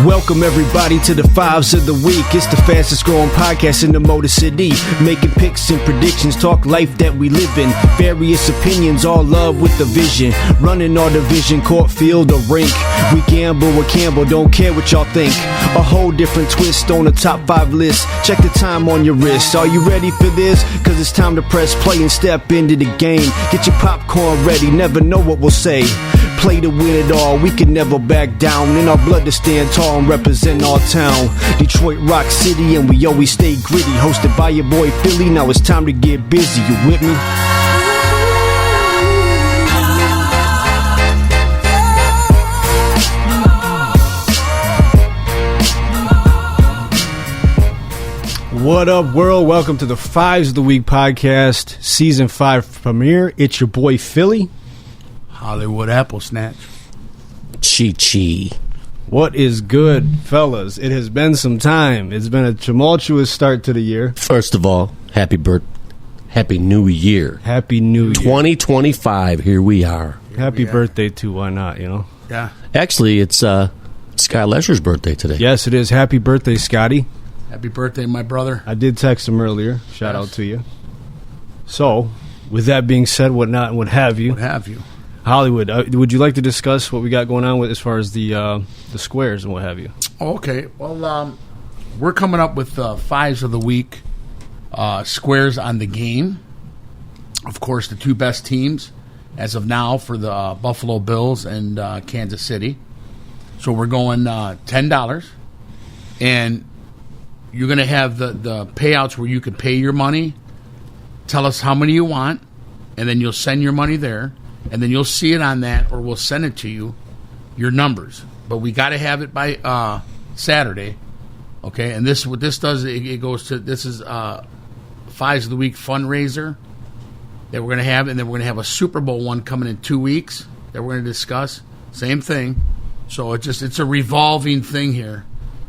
Welcome everybody to the Fives of the Week. It's the fastest growing podcast in the Motor City. Making picks and predictions, talk life that we live in. Various opinions, all love with the vision. Running our division, court, field, or rink. We gamble with Campbell, don't care what y'all think. A whole different twist on the top 5 list. Check the time on your wrist. Are you ready for this? Cause it's time to press play and step into the game. Get your popcorn ready, never know what we'll say. Play to win it all, we can never back down. In our blood to stand tall and represent our town. Detroit Rock City and we always stay gritty. Hosted by your boy Philly, now it's time to get busy. You with me? What up, world? Welcome to the Fives of the Week podcast, season 5 premiere. It's your boy Philly. Hollywood Apple Snatch. Chi. What is good, fellas? It has been some time. It's been a tumultuous start to the year. First of all, happy New Year. Happy New Year. 2025, here we are. Happy birthday too, why not, you know? Yeah. Actually, it's Scott Lesher's birthday today. Yes, it is. Happy birthday, Scotty. Happy birthday, my brother. I did text him earlier. Shout out to you. So, with that being said, what have you? What have you? Hollywood, would you like to discuss what we got going on with as far as the squares and what have you? Oh, okay. Well, we're coming up with Fives of the Week squares on the game. Of course, the 2 best teams as of now for the Buffalo Bills and Kansas City. So we're going $10. And you're going to have the payouts where you can pay your money, tell us how many you want, and then you'll send your money there. And then you'll see it on that, or we'll send it to you, your numbers. But we got to have it by Saturday, okay? And this, what this does, it goes to, this is Fives of the Week fundraiser that we're going to have, and then we're going to have a Super Bowl one coming in 2 weeks that we're going to discuss. Same thing. So it's a revolving thing here.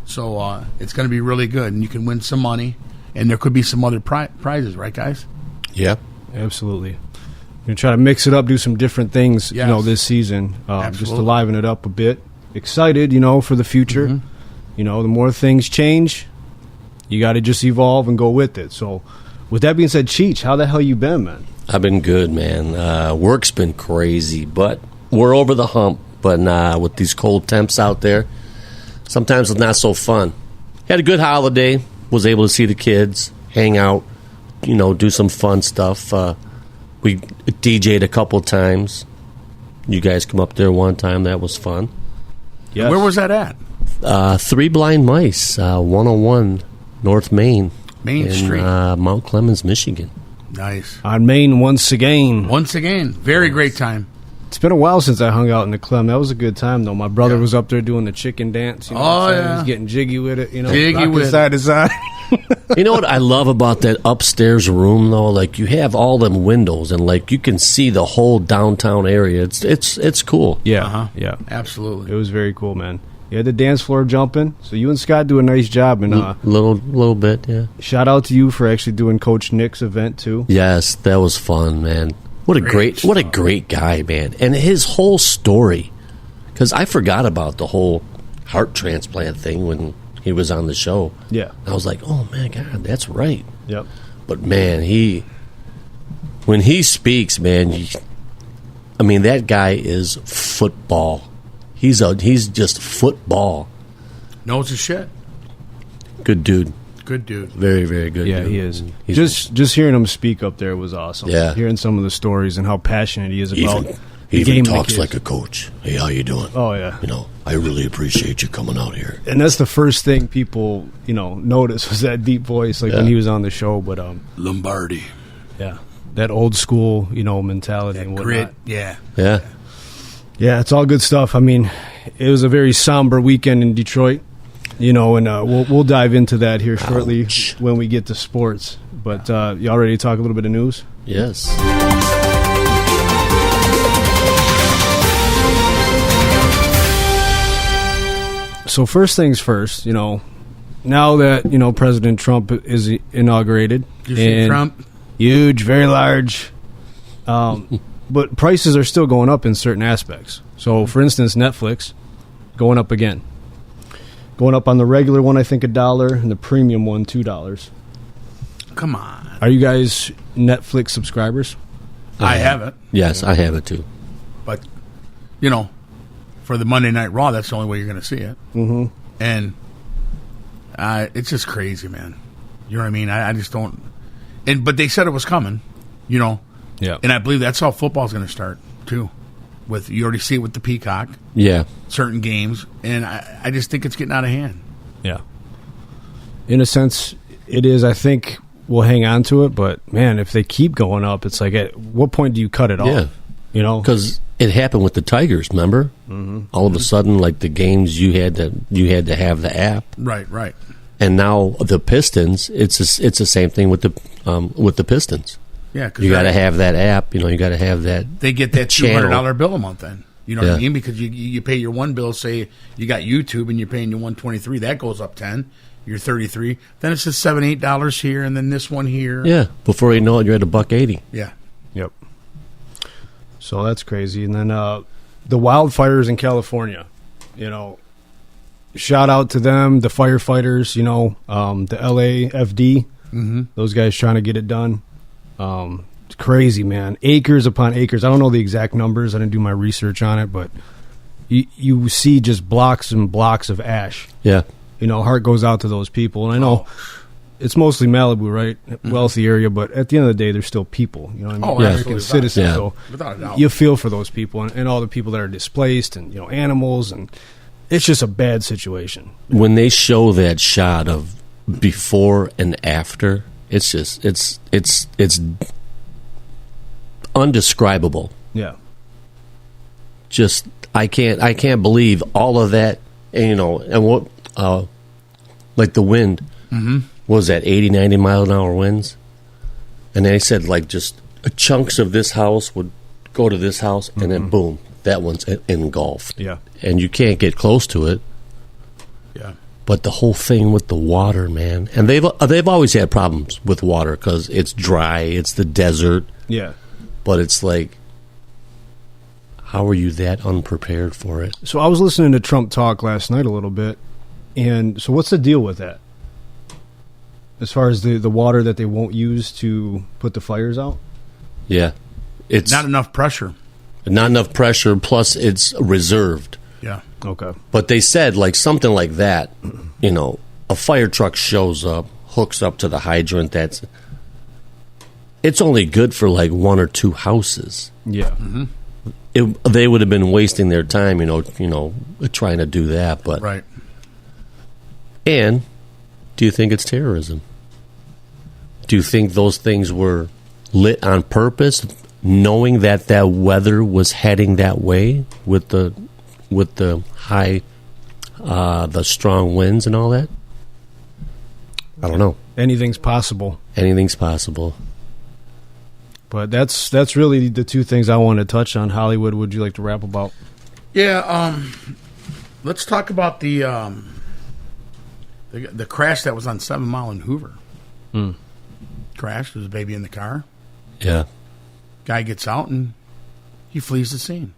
So it's going to be really good, and you can win some money, and there could be some other prizes, right, guys? Yeah. Absolutely. Going to try to mix it up, do some different things, yes, this season, just to liven it up a bit. Excited, for the future. Mm-hmm. The more things change, you got to just evolve and go with it. So, with that being said, Cheech, how the hell you been, man? I've been good, man. Work's been crazy, but we're over the hump. But with these cold temps out there, sometimes it's not so fun. Had a good holiday. Was able to see the kids, hang out, do some fun stuff. We DJ'd a couple times. You guys come up there one time. That was fun. Yes. Where was that at? 3 Blind Mice, 101 North Main Street. Mount Clemens, Michigan. Nice. On Maine once again. Very great time. It's been a while since I hung out in the Clem. That was a good time, though. My brother was up there doing the chicken dance. He was getting jiggy with it. Jiggy with side to side. You know what I love about that upstairs room, though? Like, you have all them windows, and, like, you can see the whole downtown area. It's cool. Yeah, yeah. Absolutely. It was very cool, man. You had the dance floor jumping, so you and Scott do a nice job. And little bit, yeah. Shout out to you for actually doing Coach Nick's event, too. Yes, that was fun, man. What a great guy, man. And his whole story. Because I forgot about the whole heart transplant thing when he was on the show. Yeah. I was like, oh, man, God, that's right. Yep. But, man, when he speaks, man, that guy is football. He's just football. Knows his shit. Good dude. Good dude. Very, very good. Yeah, dude. he is. Just hearing him speak up there was awesome. Yeah. Hearing some of the stories and how passionate he is about He the game. Even talks like a coach. Hey, how you doing? Oh, yeah. I really appreciate you coming out here. And that's the first thing people, notice was that deep voice, when he was on the show. But Lombardi. Yeah. That old school, mentality and whatnot. Grit. Yeah. Yeah. Yeah, it's all good stuff. It was a very somber weekend in Detroit. And we'll dive into that here shortly when we get to sports. But you already talk a little bit of news? Yes. So first things first, now that, President Trump is inaugurated. You see Trump? Huge, very large. But prices are still going up in certain aspects. So, for instance, Netflix going up again. Going up on the regular one, I think $1, and the premium one $2. Come on. Are you guys Netflix subscribers? I have it. Yes, I have it too. But, you know, for the Monday Night Raw, that's the only way you're going to see it. Mm-hmm. And it's just crazy, man. You know what I mean? I just don't. But they said it was coming, you know. Yeah. And I believe that's how football's going to start, too. You already see it with the Peacock. Yeah. Certain games. And I just think it's getting out of hand. Yeah. In a sense, it is. I think we'll hang on to it. But, man, if they keep going up, it's like, at what point do you cut it off? You know? Because it happened with the Tigers, remember? Mm-hmm. All of a sudden, like the games, you had to have the app. Right. And now the Pistons, it's the same thing with the Pistons. Yeah, because you got to have that app. You know, you got to have that. They get that $200 bill a month then. You know what I mean? Because you pay your one bill. Say you got YouTube and you're paying your $123. That goes up $10. You're $33. Then it's just $7, $8 here, and then this one here. Yeah. Before you know it, you're at $1.80. Yeah. Yep. So that's crazy. And then the wildfires in California. You know, shout out to them, the firefighters. You know, the LAFD. Mm-hmm. Those guys trying to get it done. It's crazy, man. Acres upon acres. I don't know the exact numbers. I didn't do my research on it, but you see just blocks and blocks of ash. Yeah. You know, heart goes out to those people. And I know it's mostly Malibu, right? Wealthy area, but at the end of the day, they're still people. You know what I mean? Absolutely. Citizens. Yeah. So without a doubt. you feel for those people and all the people that are displaced and, you know, animals. And it's just a bad situation. When they show that shot of before and after, it's just it's undescribable. Yeah. Just I can't believe all of that. And, you know, and what like the wind was that 80, 90 mile an hour winds, and they said like just chunks of this house would go to this house, and then boom, that one's engulfed. Yeah. And you can't get close to it. Yeah. But the whole thing with the water, man, and they've always had problems with water because it's dry, it's the desert. Yeah. But it's like, how are you that unprepared for it? So I was listening to Trump talk last night a little bit, and so what's the deal with that? As far as the water that they won't use to put the fires out? Yeah. It's not enough pressure. Not enough pressure, plus it's reserved. Yeah. Okay. But they said, like, something like that, you know, a fire truck shows up, hooks up to the hydrant, it's only good for, like, one or two houses. Yeah. Mm-hmm. They would have been wasting their time, you know, trying to do that. But Right. And do you think it's terrorism? Do you think those things were lit on purpose, knowing that weather was heading that way with the high, the strong winds and all that? I don't know. Anything's possible. Anything's possible. But that's really the two things I wanted to touch on. Hollywood, would you like to wrap about? Yeah. Let's talk about the crash that was on 7 Mile in Hoover. Crashed. There's a baby in the car. Yeah. Guy gets out and he flees the scene.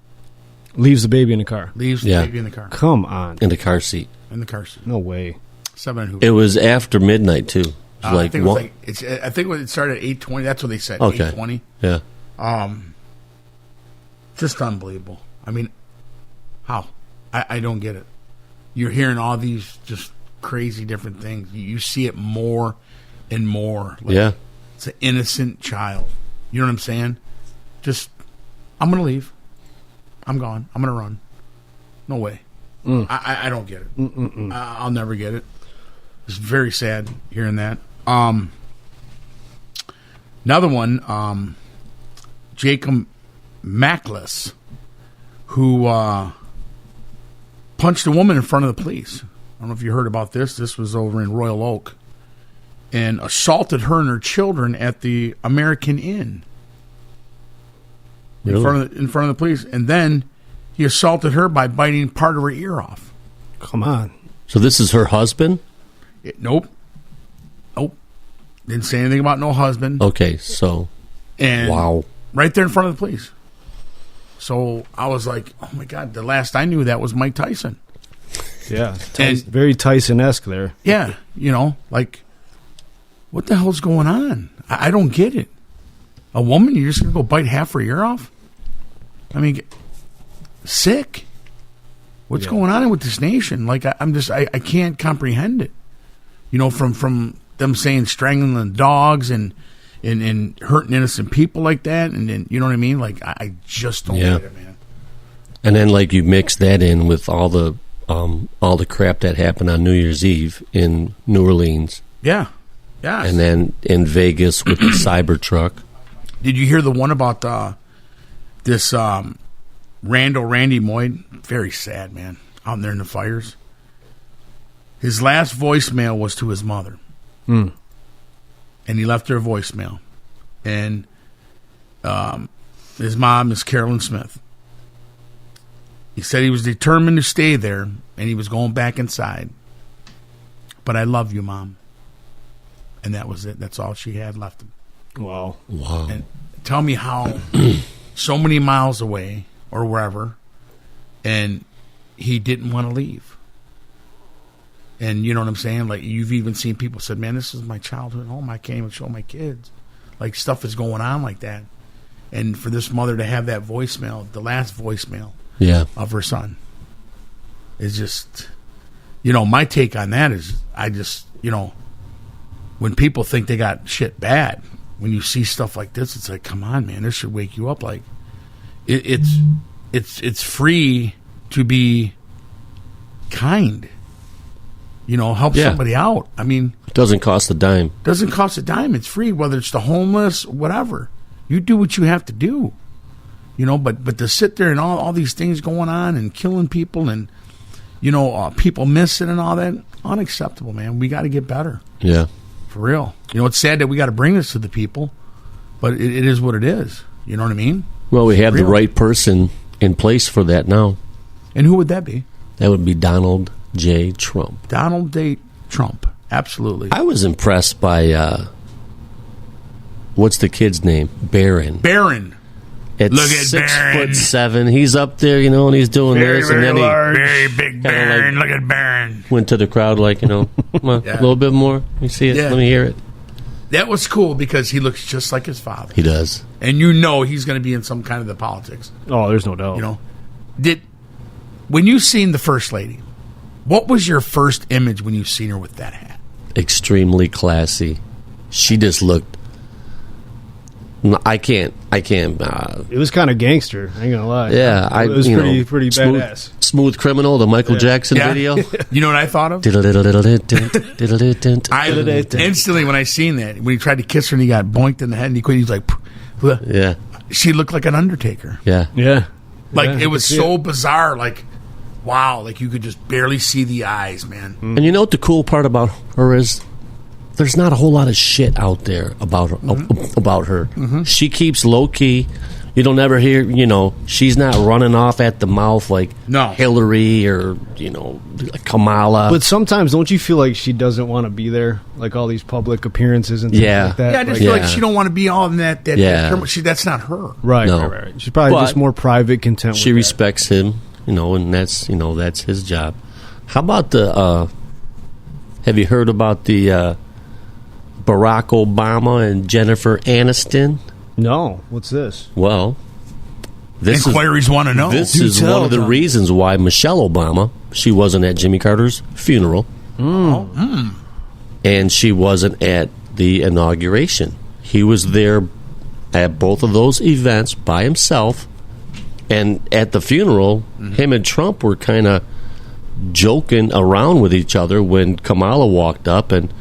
Leaves the baby in the car. Leaves the baby in the car. Come on. In the car seat. In the car seat. No way. 7 in Hoover. It was after midnight, too. I think it started at 8:20. That's what they said. Okay. 8:20. Yeah. Just unbelievable. I mean, how? I don't get it. You're hearing all these just crazy different things. You see it more and more. Like, yeah. It's an innocent child. You know what I'm saying? Just, I'm going to leave. I'm gone. I'm going to run. No way. I don't get it. I'll never get it. It's very sad hearing that. Another one, Jacob Mackless, who punched a woman in front of the police. I don't know if you heard about this. This was over in Royal Oak. And assaulted her and her children at the American Inn. Really? In front of the police. And then he assaulted her by biting part of her ear off. Come on. So this is her husband? Nope. Didn't say anything about no husband. Okay, so. And wow. Right there in front of the police. So I was like, oh my God, the last I knew that was Mike Tyson. Yeah, And- very Tyson-esque there. Yeah, like, what the hell's going on? I don't get it. A woman, you're just going to go bite half her ear off? I mean, sick. What's going on with this nation? Like, I can't comprehend it. From them saying strangling the dogs and hurting innocent people like that, and then, you know what I mean? Like, I just don't get it, man. And then, like, you mix that in with all the crap that happened on New Year's Eve in New Orleans. Yeah. Yeah. And then in Vegas with the Cybertruck. Did you hear the one about this Randy Moyd? Very sad, man. Out there in the fires. His last voicemail was to his mother. And he left her a voicemail. And his mom is Carolyn Smith. He said he was determined to stay there, and he was going back inside. But I love you, Mom. And that was it. That's all she had left him. Wow. And tell me how so many miles away or wherever, and he didn't want to leave. And you know what I'm saying? Like, you've even seen people said, man, this is my childhood home. I can't even show my kids. Like, stuff is going on like that. And for this mother to have that voicemail, the last voicemail of her son, is just, my take on that is, I just, when people think they got shit bad, when you see stuff like this, it's like, come on, man, this should wake you up. Like, it's free to be kind. Help somebody out. I mean, It doesn't cost a dime. doesn't cost a dime. It's free, whether it's the homeless, whatever. You do what you have to do. But to sit there and all these things going on and killing people and, people missing and all that, unacceptable, man. We got to get better. Yeah. For real. It's sad that we got to bring this to the people, but it is what it is. You know what I mean? Well, we have the Real. right person in place for that now. And who would that be? That would be Donald J. Trump. Donald J. Trump. Absolutely. I was impressed by, what's the kid's name? Barron. Barron. At Look at Barron. 6'7", he's up there, and he's doing this, and then he Very big Barron. like- Look at Barron. went to the crowd like, come on, Yeah. a little bit more. Let me see it. Yeah. Let me hear it. That was cool because he looks just like his father. He does. And he's going to be in some kind of the politics. Oh, there's no doubt. When you seen the First Lady, what was your first image when you seen her with that hat? Extremely classy. She just looked. I can't. It was kind of gangster. I ain't gonna lie. Yeah, it was pretty smooth, badass. Smooth Criminal, the Michael Jackson video. You know what I thought of? I instantly, when I seen that, when he tried to kiss her and he got boinked in the head and he quit, he was like, Yeah, she looked like an Undertaker. yeah. Yeah. Like, Yeah, it was I could see so it. bizarre. Like, wow. Like, you could just barely see the eyes, man. And you know what the cool part about her is? There's not a whole lot of shit out there about her. About her. She keeps low key. You don't ever hear. She's not running off at the mouth like No. Hillary or Kamala. But sometimes, don't you feel like she doesn't want to be there, like all these public appearances and things Yeah. like that? Yeah, I just Like- feel like she don't want to be all in that. Yeah. That's not her. right, No. right. She's probably But just more private, content. she with respects him. And that's that's his job. How about the? Have you heard about the Barack Obama and Jennifer Aniston? that. No, what's this? Well, this Inquiries want to know. This Do is tell, one of the John. reasons why Michelle Obama, she wasn't at Jimmy Carter's funeral. And she wasn't at the inauguration. He was there at both of those events by himself. And at the funeral, him and Trump were kind of joking around with each other when Kamala walked up, and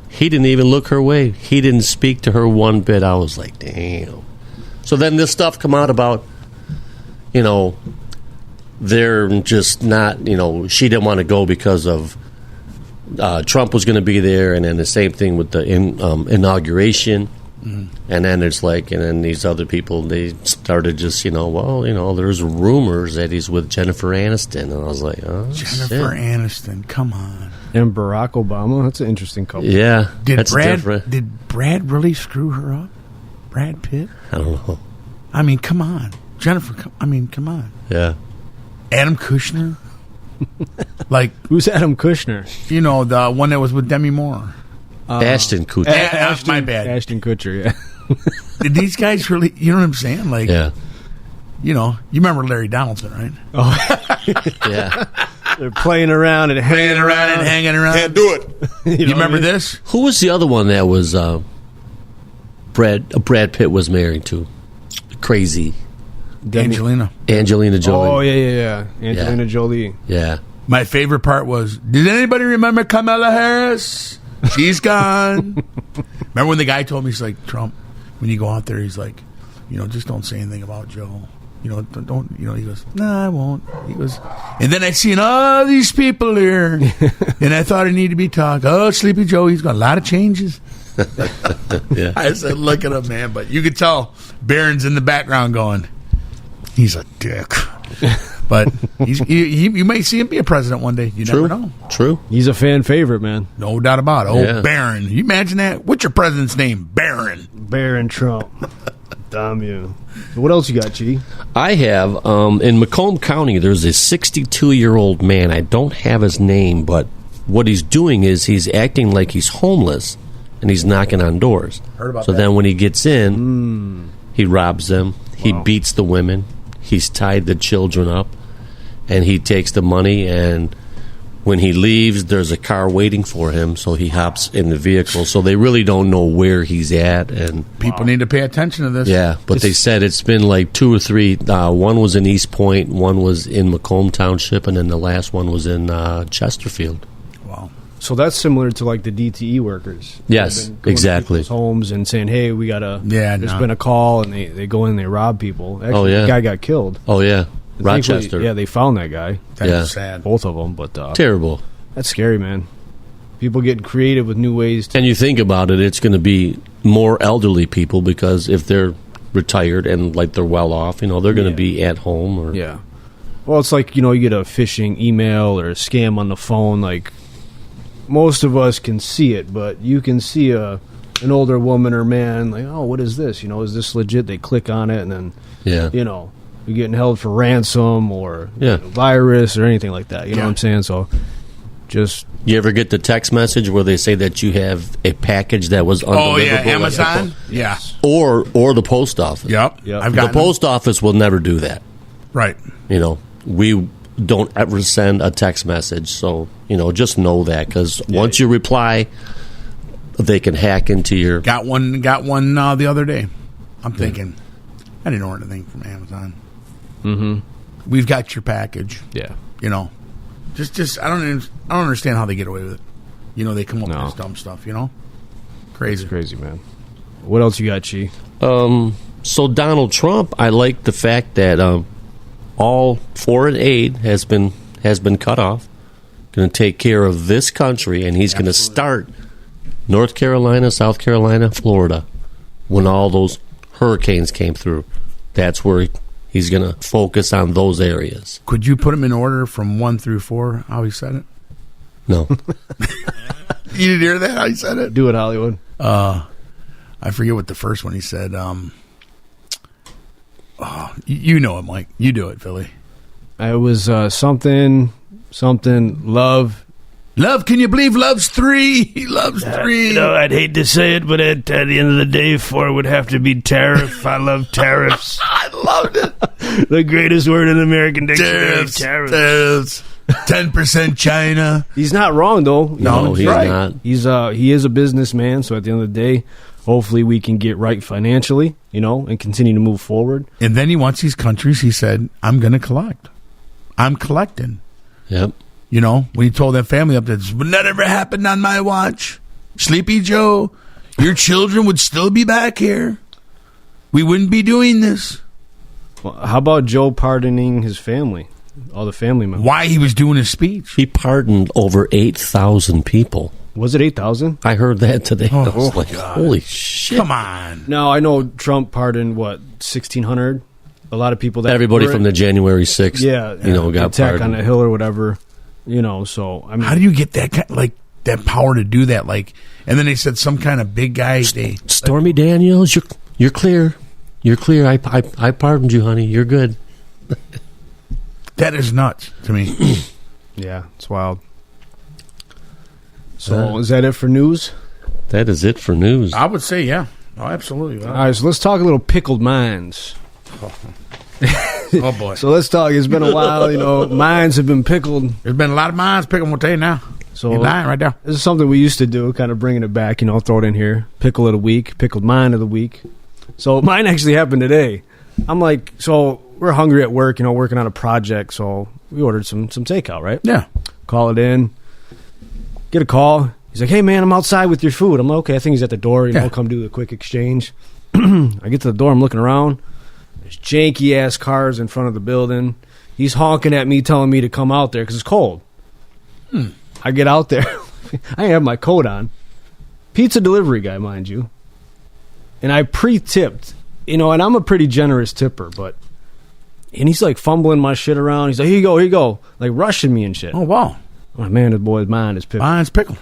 he didn't even look her way. He didn't speak to her one bit. I was like, damn. So then this stuff come out about, they're just not, she didn't want to go because of Trump was going to be there, and then the same thing with the inauguration. And then it's like, and then these other people, they started just, there's rumors that he's with Jennifer Aniston. And I was like, oh, Jennifer shit. Aniston, come on. And Barack Obama. That's an interesting couple. Yeah, that's different. Did Brad really screw her up? Brad Pitt? I don't know. I mean, come on. Jennifer, come on. Yeah. Adam Kushner? Like, Who's Adam Kushner? you know, the one that was with Demi Moore. Ashton Kutcher. My bad. Ashton Kutcher, yeah. Did these guys really, you know what I'm saying? Like, Yeah. you know, you remember Larry Donaldson, right? Yeah. They're playing around and hanging around. and hanging around. Can't do it. You remember this? Who was the other one that was Brad Pitt was married to? Crazy. Angelina. Angelina Jolie. Oh, yeah. Angelina Jolie. Yeah. My favorite part was, did anybody remember Kamala Harris? She's gone. Remember when the guy told me, he's like, Trump, when you go out there, he's like, you know, just don't say anything about Joe. You know, don't, you know, he goes, no, I won't. He goes, and then I seen all these people here, and I thought I need to be talking. Oh, Sleepy Joe, he's got a lot of changes. Yeah. I said, look at him, man. But you could tell Barron's in the background going, he's a dick. But you may see him be a president one day. You True. never know. True. He's a fan favorite, man. No doubt about it. Oh, Yeah. Barron. You imagine that? What's your president's name? Barron. Barron Trump. Damn you. What else you got, G? I have in Macomb County. There's a 62-year-old man. I don't have his name, but what he's doing is he's acting like he's homeless, and he's knocking on doors. Heard about so that. then when he gets in, he robs them. He beats the women. He's tied the children up, and he takes the money. And when he leaves, there's a car waiting for him, so he hops in the vehicle. So they really don't know where he's at. And People need to pay attention to this. yeah, but they said it's been like 2 or 3. One was in East Point, one was in Macomb Township, and then the last one was in Chesterfield. Wow. So that's similar to like the DTE workers. Yes, They've been going to exactly. people's homes and saying, "Hey, we got to." Yeah, there's no. been a call, and they go in, and they rob people. Actually, Oh, yeah. the guy got killed. Oh, yeah. Thankfully, Rochester. yeah, they found that guy. That's Yeah. sad. Both of them, but Terrible. that's scary, man. People getting creative with new ways to. And you think about it, it's going to be more elderly people because if they're retired and like they're well off, you know, they're going to be at home. Or Yeah. Well, it's like, you know, you get a phishing email or a scam on the phone. Like, most of us can see it, but you can see an older woman or man, like, oh, what is this? You know, is this legit? They click on it, and then, Yeah. you know, you're getting held for ransom or Yeah. virus or anything like that. You know Yeah. what I'm saying? So, just You ever get the text message where they say that you have a package that was undeliverable? Oh, yeah. at the Amazon? Yeah. Or the post office. Yep. Yep. I've The got post office will never do that. Right. You know, we don't ever send a text message. So, you know, just know that because once you reply, they can hack into your... Got one the other day. I'm thinking, I didn't order anything from Amazon. Mm-hmm. We've got your package. yeah. You know, just I don't understand how they get away with it. You know, they come up with No. this dumb stuff. You know, crazy. Crazy, man. What else you got, Chi? So Donald Trump, I like the fact that all foreign aid has been cut off. Going to take care of this country, and he's going to start North Carolina, South Carolina, Florida. When all those hurricanes came through, that's where he's going to focus on those areas. Could you put them in order from 1 through 4? How he said it? No, You didn't hear that? How he said it? Do it, Hollywood. I forget what the first one he said. You know it, Mike. You do it, Philly. It was something, love. Love, can you believe love's 3? He loves 3. You know, I'd hate to say it, but at the end of the day, 4 would have to be tariff. I love tariffs. I loved it. The greatest word in the American dictionary. Tariffs. 10% China. He's not wrong though. no, he's right. not. He is a businessman. So at the end of the day, hopefully we can get right financially, you know, and continue to move forward. And then he wants these countries, he said, I'm going to collect. I'm collecting. Yep. You know, when he told that family up, that would not ever happen on my watch. Sleepy Joe, your children would still be back here. We wouldn't be doing this. Well, how about Joe pardoning his family, all the family members? Why he was doing his speech. He pardoned over 8,000 people. Was it 8,000? I heard that today. I was Oh, like, God. holy shit. Come on. No, I know Trump pardoned 1,600. A lot of people that Everybody were- from the January 6th, got attack pardoned. on the Hill or whatever. You know, so I mean, How do you get that that power to do that? Like, and then they said some kind of big guy. Stormy Daniels, you're clear. You're clear. I pardoned you, honey. You're good. That is nuts to me. Yeah, it's wild. So is that it for news? That is it for news. I would say, yeah. Oh, absolutely. All right, so let's talk a little pickled minds. Oh, boy. So let's talk. It's been a while, minds have been pickled. There's been a lot of minds picking. We'll tell you now. So You're lying right there. this is something we used to do, kind of bringing it back, throw it in here. Pickle of the week, pickled mind of the week. So mine actually happened today. I'm like, so we're hungry at work, working on a project, so we ordered some takeout, right? Yeah. Call it in. Get a call. He's like, hey, man, I'm outside with your food. I'm like, okay, I think he's at the door. Yeah. Come do the quick exchange. I get to the door. I'm looking around. There's janky-ass cars in front of the building. He's honking at me, telling me to come out there because it's cold. I get out there. I have my coat on. Pizza delivery guy, mind you. And I pre-tipped. And I'm a pretty generous tipper, and he's like fumbling my shit around. He's like, here you go. Like rushing me and shit. Oh, wow. Oh, man, this boy's mind is pickled. Mine's pickled.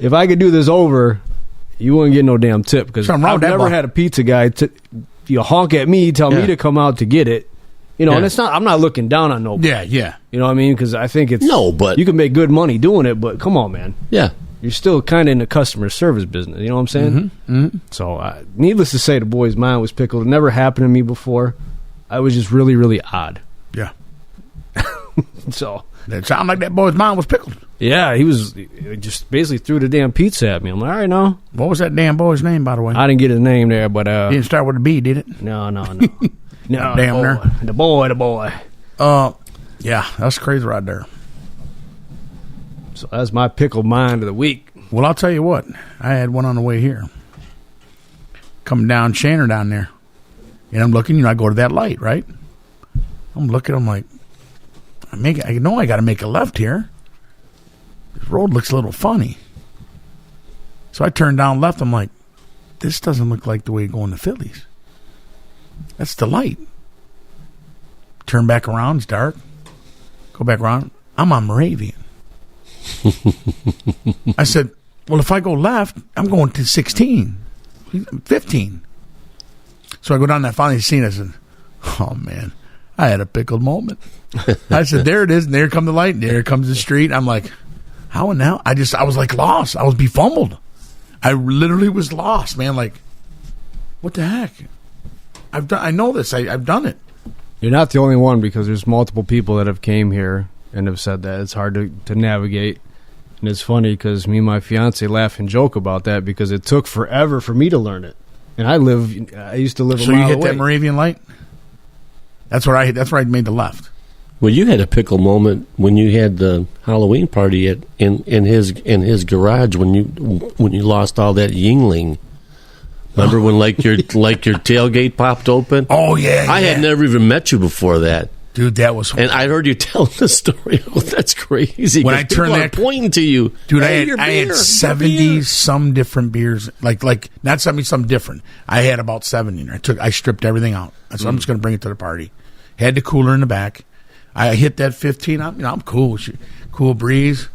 If I could do this over, you wouldn't get no damn tip because Something wrong I've with that never boy. had a pizza guy honk at me, tell me to come out to get it. And it's not. I'm not looking down on nobody. Yeah. You know what I mean? Because I think it's but you can make good money doing it. But come on, man, yeah. you're still kind of in the customer service business. You know what I'm saying? Mm-hmm. So, needless to say, the boy's mind was pickled. It never happened to me before. I was just really, really odd. Yeah. So. It sounded like that boy's mind was pickled. Yeah, he just basically threw the damn pizza at me. I'm like, all right, no. What was that damn boy's name, by the way? I didn't get his name there, but He didn't start with a B, did it? no. No, Damn the boy. Yeah, that's crazy right there. So that's my pickled mind of the week. Well, I'll tell you what. I had one on the way here. Coming down Shanner down there. And I'm looking, I go to that light, right? I'm looking, I'm like, I know I got to make a left here. This road looks a little funny. So I turn down left. I'm like, this doesn't look like the way going to Phillies. That's the light. Turn back around. It's dark. Go back around. I'm on Moravian. I said, well, if I go left, I'm going to 16, 15. So I go down that finally scene. I said, oh, man, I had a pickled moment. I said, there it is. And there comes the light. And there comes the street. I'm like, how and now? I was like lost. I was befumbled. I literally was lost, man. Like, what the heck? I know this. I've done it. You're not the only one because there's multiple people that have came here and have said that. It's hard to navigate. And it's funny because me and my fiance laugh and joke about that because it took forever for me to learn it. And I used to live So a mile you hit away. that Moravian light? That's where I made the left. Well, you had a pickle moment when you had the Halloween party in his garage when you lost all that Yingling. Remember when your tailgate popped open? Oh yeah, I had never even met you before that, dude. That was and I heard you telling the story. Oh, that's crazy. When I 'Cause turned people that- are pointing to you, dude. hey, I your had beer, your 70 beer. some different beers. Like not 70 some different. I had about 70. I stripped everything out. So I'm just going to bring it to the party. Had the cooler in the back. I hit that 15. I'm cool. Cool breeze.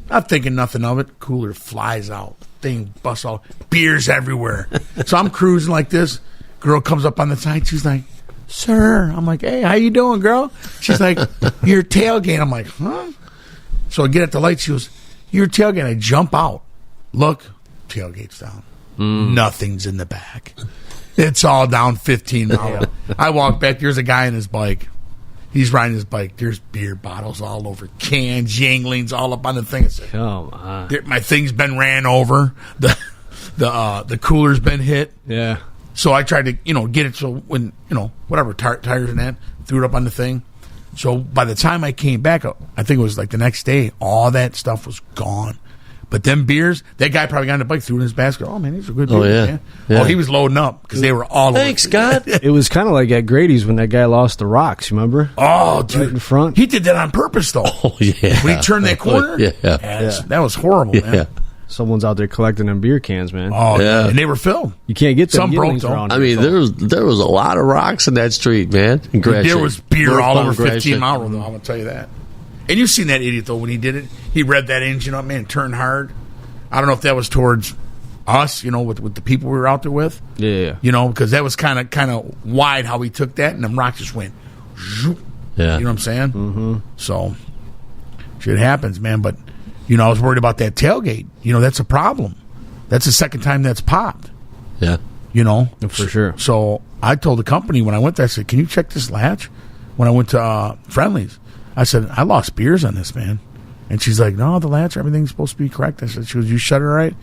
Not thinking nothing of it. Cooler flies out. Thing busts all. Beers everywhere. So I'm cruising like this. Girl comes up on the side. She's like, sir. I'm like, hey, how you doing, girl? She's like, your tailgate. I'm like, huh? So I get at the light. She goes, your tailgate. I jump out. Look, tailgate's down. Nothing's in the back. It's all down 15 miles. I walk back. There's a guy on his bike. He's riding his bike. There's beer bottles all over, cans, Yanglings all up on the thing. I said, Come on. my thing's been ran over. The cooler's been hit. Yeah. So I tried to, get it so when, whatever, tires and that, threw it up on the thing. So by the time I came back, I think it was like the next day, all that stuff was gone. But them beers, that guy probably got on the bike, threw it in his basket. Oh, man, these are good beers, yeah. man. Yeah. Oh, he was loading up because they were all Thanks, over. God. It was kind of like at Grady's when that guy lost the rocks, you remember? Oh, dude. Right in front. He did that on purpose, though. Oh yeah. When he turned that corner? Yeah. That was horrible, man. Yeah. Someone's out there collecting them beer cans, man. Oh, Yeah. and they were filled. You can't get them Some broke, Yinglings though. around I here, mean, so- there was a lot of rocks in that street, man. There was beer all over 15 Gratiot. mile road, though, I'm going to tell you that. And you've seen that idiot, though, when he did it. He revved that engine up, man, turned hard. I don't know if that was towards us, with the people we were out there with. Yeah. Because that was kind of wide how he took that, and them rocks just went zoop. Yeah. You know what I'm saying? Mm-hmm. So, Shit happens, man. But, I was worried about that tailgate. That's a problem. That's the second time that's popped. Yeah. For sure. So I told the company when I went there, I said, can you check this latch? When I went to Friendly's, I said, I lost beers on this, man. And she's like, no, the latch, everything's supposed to be correct. I said, she goes, you shut it right?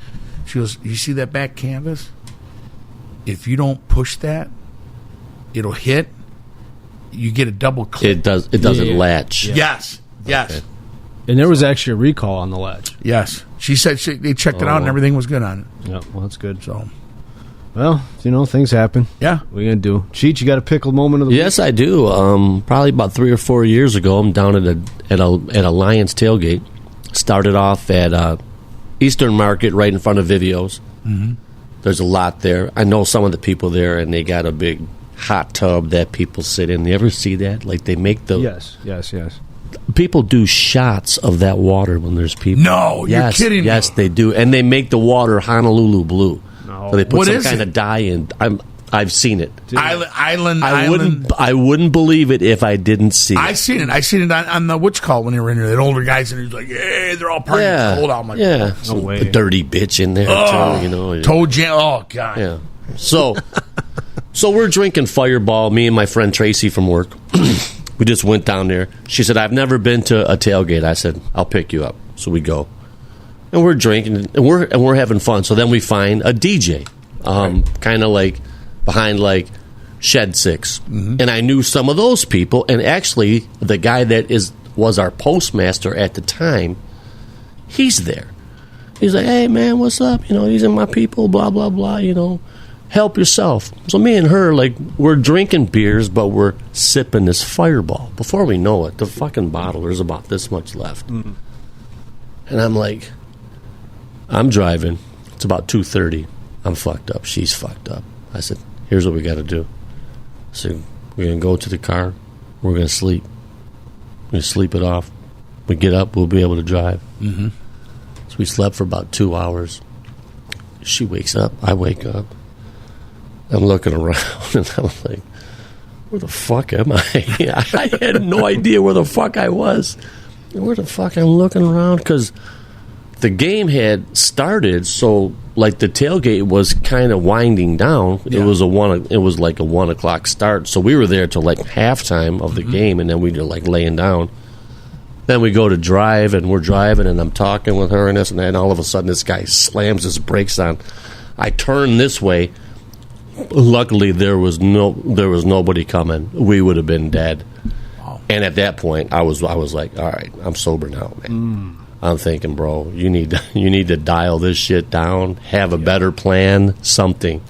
She goes, you see that back canvas? If you don't push that, it'll hit. You get a double click. It doesn't latch. Yeah. Yes. Okay. And there was actually a recall on the latch. Yes. She said they checked it out and everything was good on it. Yeah, well, that's good. So, well, things happen. yeah. What are you going to do? Cheech, you got a pickle moment of the Yes, I do. Probably about 3 or 4 years ago, I'm down at a Lions tailgate. Started off at Eastern Market right in front of Vivio's. Mm-hmm. There's a lot there. I know some of the people there, and they got a big hot tub that people sit in. You ever see that? Like they make the Yes. people do shots of that water when there's people. No, you're kidding me. Yes, they do, and they make the water Honolulu blue. No. So they put What some is kind it? of dye in. I've seen it. Island. I wouldn't believe it if I didn't see I it. seen it. I seen it on the what's called when they were in there. That older guys and he's like, yeah, they're all partying. Yeah, Cold out. I'm like, yeah, No some way. dirty bitch in there too. toe jam. Oh god. Yeah. So we're drinking Fireball. Me and my friend Tracy from work. We just went down there. She said, "I've never been to a tailgate." I said, "I'll pick you up." So we go, and we're drinking, and we're having fun. So then we find a DJ, kind of like behind like Shed 6, and I knew some of those people. And actually, the guy that was our postmaster at the time, he's there. He's like, "Hey man, what's up? These are my people. Blah blah blah. Help yourself." So me and her, like, we're drinking beers, but we're sipping this Fireball. Before we know it, the fucking bottle, there's about this much left. Mm-hmm. And I'm like, I'm driving. It's about 2:30. I'm fucked up. She's fucked up. I said, here's what we got to do. So we're going to go to the car. We're going to sleep. We're going to sleep it off. We get up, we'll be able to drive. Mm-hmm. So we slept for about 2 hours. She wakes up. I wake up. I'm looking around, and I'm like, where the fuck am I? I had no idea where the fuck I was. Where the fuck I'm looking around? Because the game had started, so, like, the tailgate was kind of winding down. Yeah. It was like a 1 o'clock start, so we were there till, like, halftime of the game, and then we were, like, laying down. Then we go to drive, and we're driving, and I'm talking with her and this, and then all of a sudden this guy slams his brakes on. I turn this way. Luckily, there was nobody coming. We would have been dead. Wow. And at that point, I was like, all right, I'm sober now, man. I'm thinking, bro, you need to dial this shit down, have a better plan, something.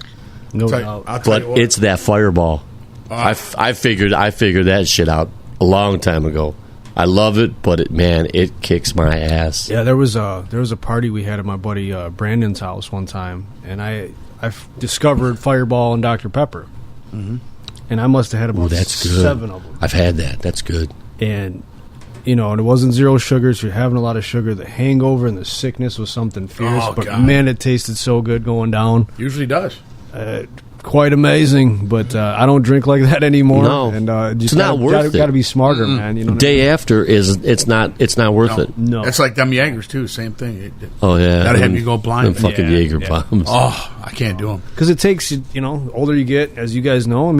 No doubt. But it's that Fireball. I figured that shit out a long time ago. I love it, but it kicks my ass. Yeah, there was a party we had at my buddy Brandon's house one time, and I discovered Fireball and Dr. Pepper. Mm-hmm. And I must have had about 7 of them. I've had that. That's good. And, and it wasn't zero sugar, so you're having a lot of sugar. The hangover and the sickness was something fierce. Oh, but, God. Man, it tasted so good going down. Usually does. Quite amazing, but I don't drink like that anymore. No. And it's not worth it. Got to be smarter, man. Day after it's not worth it. No. It's like them Jaegers, too. Same thing. Oh, yeah. Gotta have you go blind. Them fucking Jaeger bombs. Oh, I can't do them. Because it takes, older you get, as you guys know,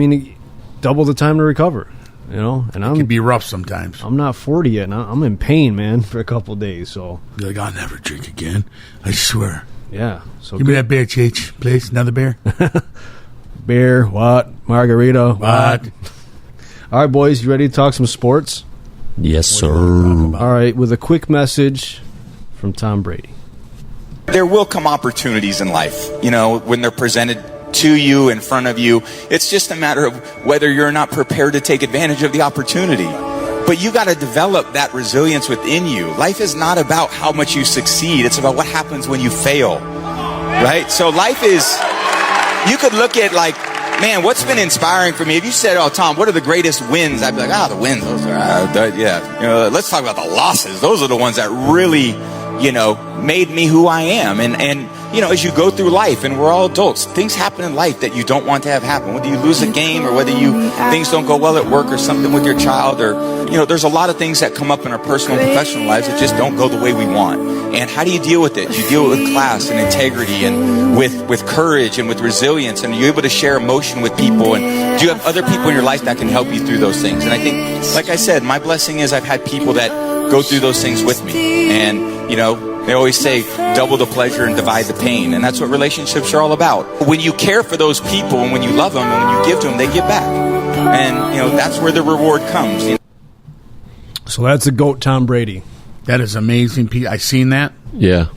double the time to recover. And It can be rough sometimes. I'm not 40 yet, and I'm in pain, man, for a couple of days. So You're like, I'll never drink again. I swear. yeah, so Give me that beer, Cheech, please. Another beer. beer, what, margarita, What? All right, boys, you ready to talk some sports? Yes, sir. All right, with a quick message from Tom Brady. There will come opportunities in life, when they're presented to you, in front of you. It's just a matter of whether you're not prepared to take advantage of the opportunity. But you got to develop that resilience within you. Life is not about how much you succeed. It's about what happens when you fail, right? So life is, you could look at like, man, what's been inspiring for me? If you said, oh, Tom, what are the greatest wins? I'd be like, the wins, those are, let's talk about the losses. Those are the ones that really, made me who I am. And as you go through life, and we're all adults, things happen in life that you don't want to have happen. Whether you lose a game or whether things don't go well at work or something with your child, or, there's a lot of things that come up in our personal and professional lives that just don't go the way we want. And how do you deal with it? You deal with class and integrity and with courage and with resilience, and you're able to share emotion with people, and do you have other people in your life that can help you through those things? And I think, like I said, my blessing is I've had people that go through those things with me. And, they always say double the pleasure and divide the pain. And that's what relationships are all about. When you care for those people and when you love them and when you give to them, they give back. And, that's where the reward comes. So that's the GOAT, Tom Brady. That is amazing. I seen that. Yeah.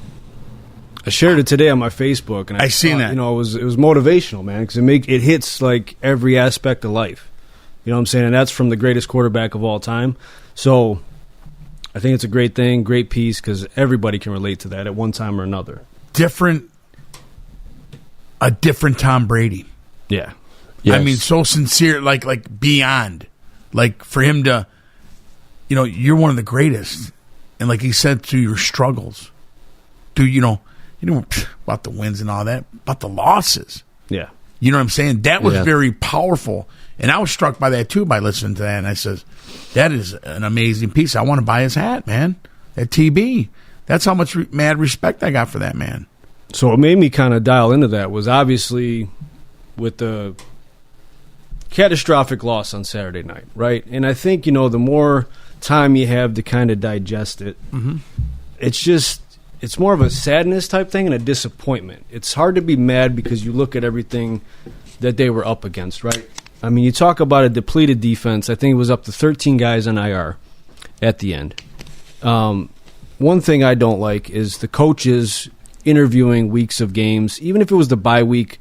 I shared it today on my Facebook, and I seen that. It was motivational, man, because it hits like every aspect of life. You know what I'm saying? And that's from the greatest quarterback of all time. So I think it's a great thing, great piece, because everybody can relate to that at one time or another. A different Tom Brady. Yeah. Yes. I mean, so sincere, like beyond. Like, for him to, you're one of the greatest. And like he said, through your struggles. About the wins and all that, about the losses. Yeah. You know what I'm saying? That was Yeah. very powerful. And I was struck by that, too, by listening to that. And I says, that is an amazing piece. I want to buy his hat, man. That TB. That's how much mad respect I got for that man. So what made me kind of dial into that was obviously with the catastrophic loss on Saturday night, right? And I think, the more time you have to kind of digest it, it's more of a sadness type thing and a disappointment. It's hard to be mad because you look at everything that they were up against, right? I mean, you talk about a depleted defense. I think it was up to 13 guys on IR at the end. One thing I don't like is the coaches interviewing weeks of games, even if it was the bye week.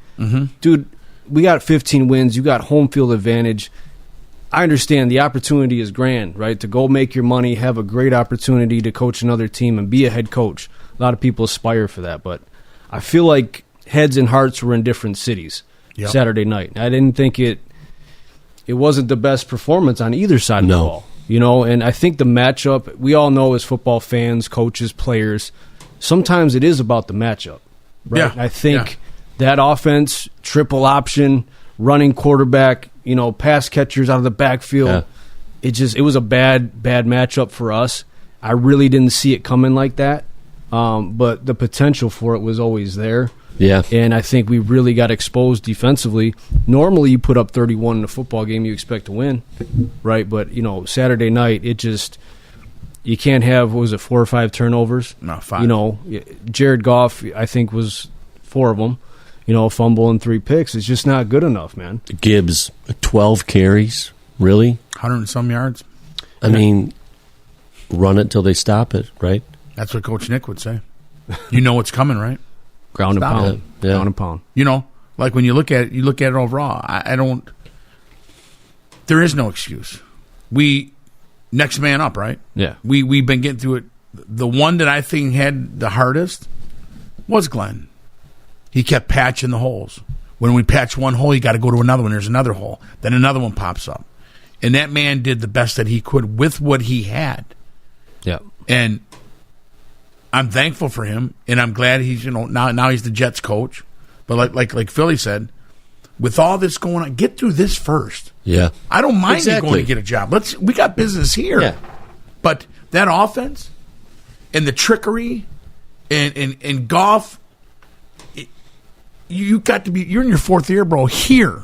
Dude, we got 15 wins. You got home field advantage. I understand the opportunity is grand, right? To go make your money, have a great opportunity to coach another team and be a head coach. A lot of people aspire for that, but I feel like heads and hearts were in different cities Saturday night. I didn't think it wasn't the best performance on either side of the ball. And I think the matchup, we all know as football fans, coaches, players, sometimes it is about the matchup. Right? Yeah. And I think that offense, triple option, running quarterback, pass catchers out of the backfield, it was a bad matchup for us. I really didn't see it coming like that. But the potential for it was always there. Yeah. And I think we really got exposed defensively. Normally you put up 31 in a football game, you expect to win, right? But, Saturday night, you can't have, 4 or 5 turnovers? No, 5. Jared Goff, I think, was 4 of them. A fumble and 3 picks. It's just not good enough, man. Gibbs, 12 carries. Really? 100 and some yards. I mean, run it till they stop it, right? That's what Coach Nick would say. You know what's coming, right? Ground and Stop pound. it. Yeah. Ground and pound. Like when you look at it overall. I don't. There is no excuse. Next man up, right? Yeah. We've been getting through it. The one that I think had the hardest was Glenn. He kept patching the holes. When we patch one hole, you got to go to another one. There's another hole. Then another one pops up. And that man did the best that he could with what he had. Yeah. And I'm thankful for him, and I'm glad he's now he's the Jets coach. But like Philly said, with all this going on, get through this first. Yeah. I don't mind Exactly. you going to get a job. We got business here. Yeah. But that offense and the trickery and Goff, you got to be. You're in your 4th year, bro. Here,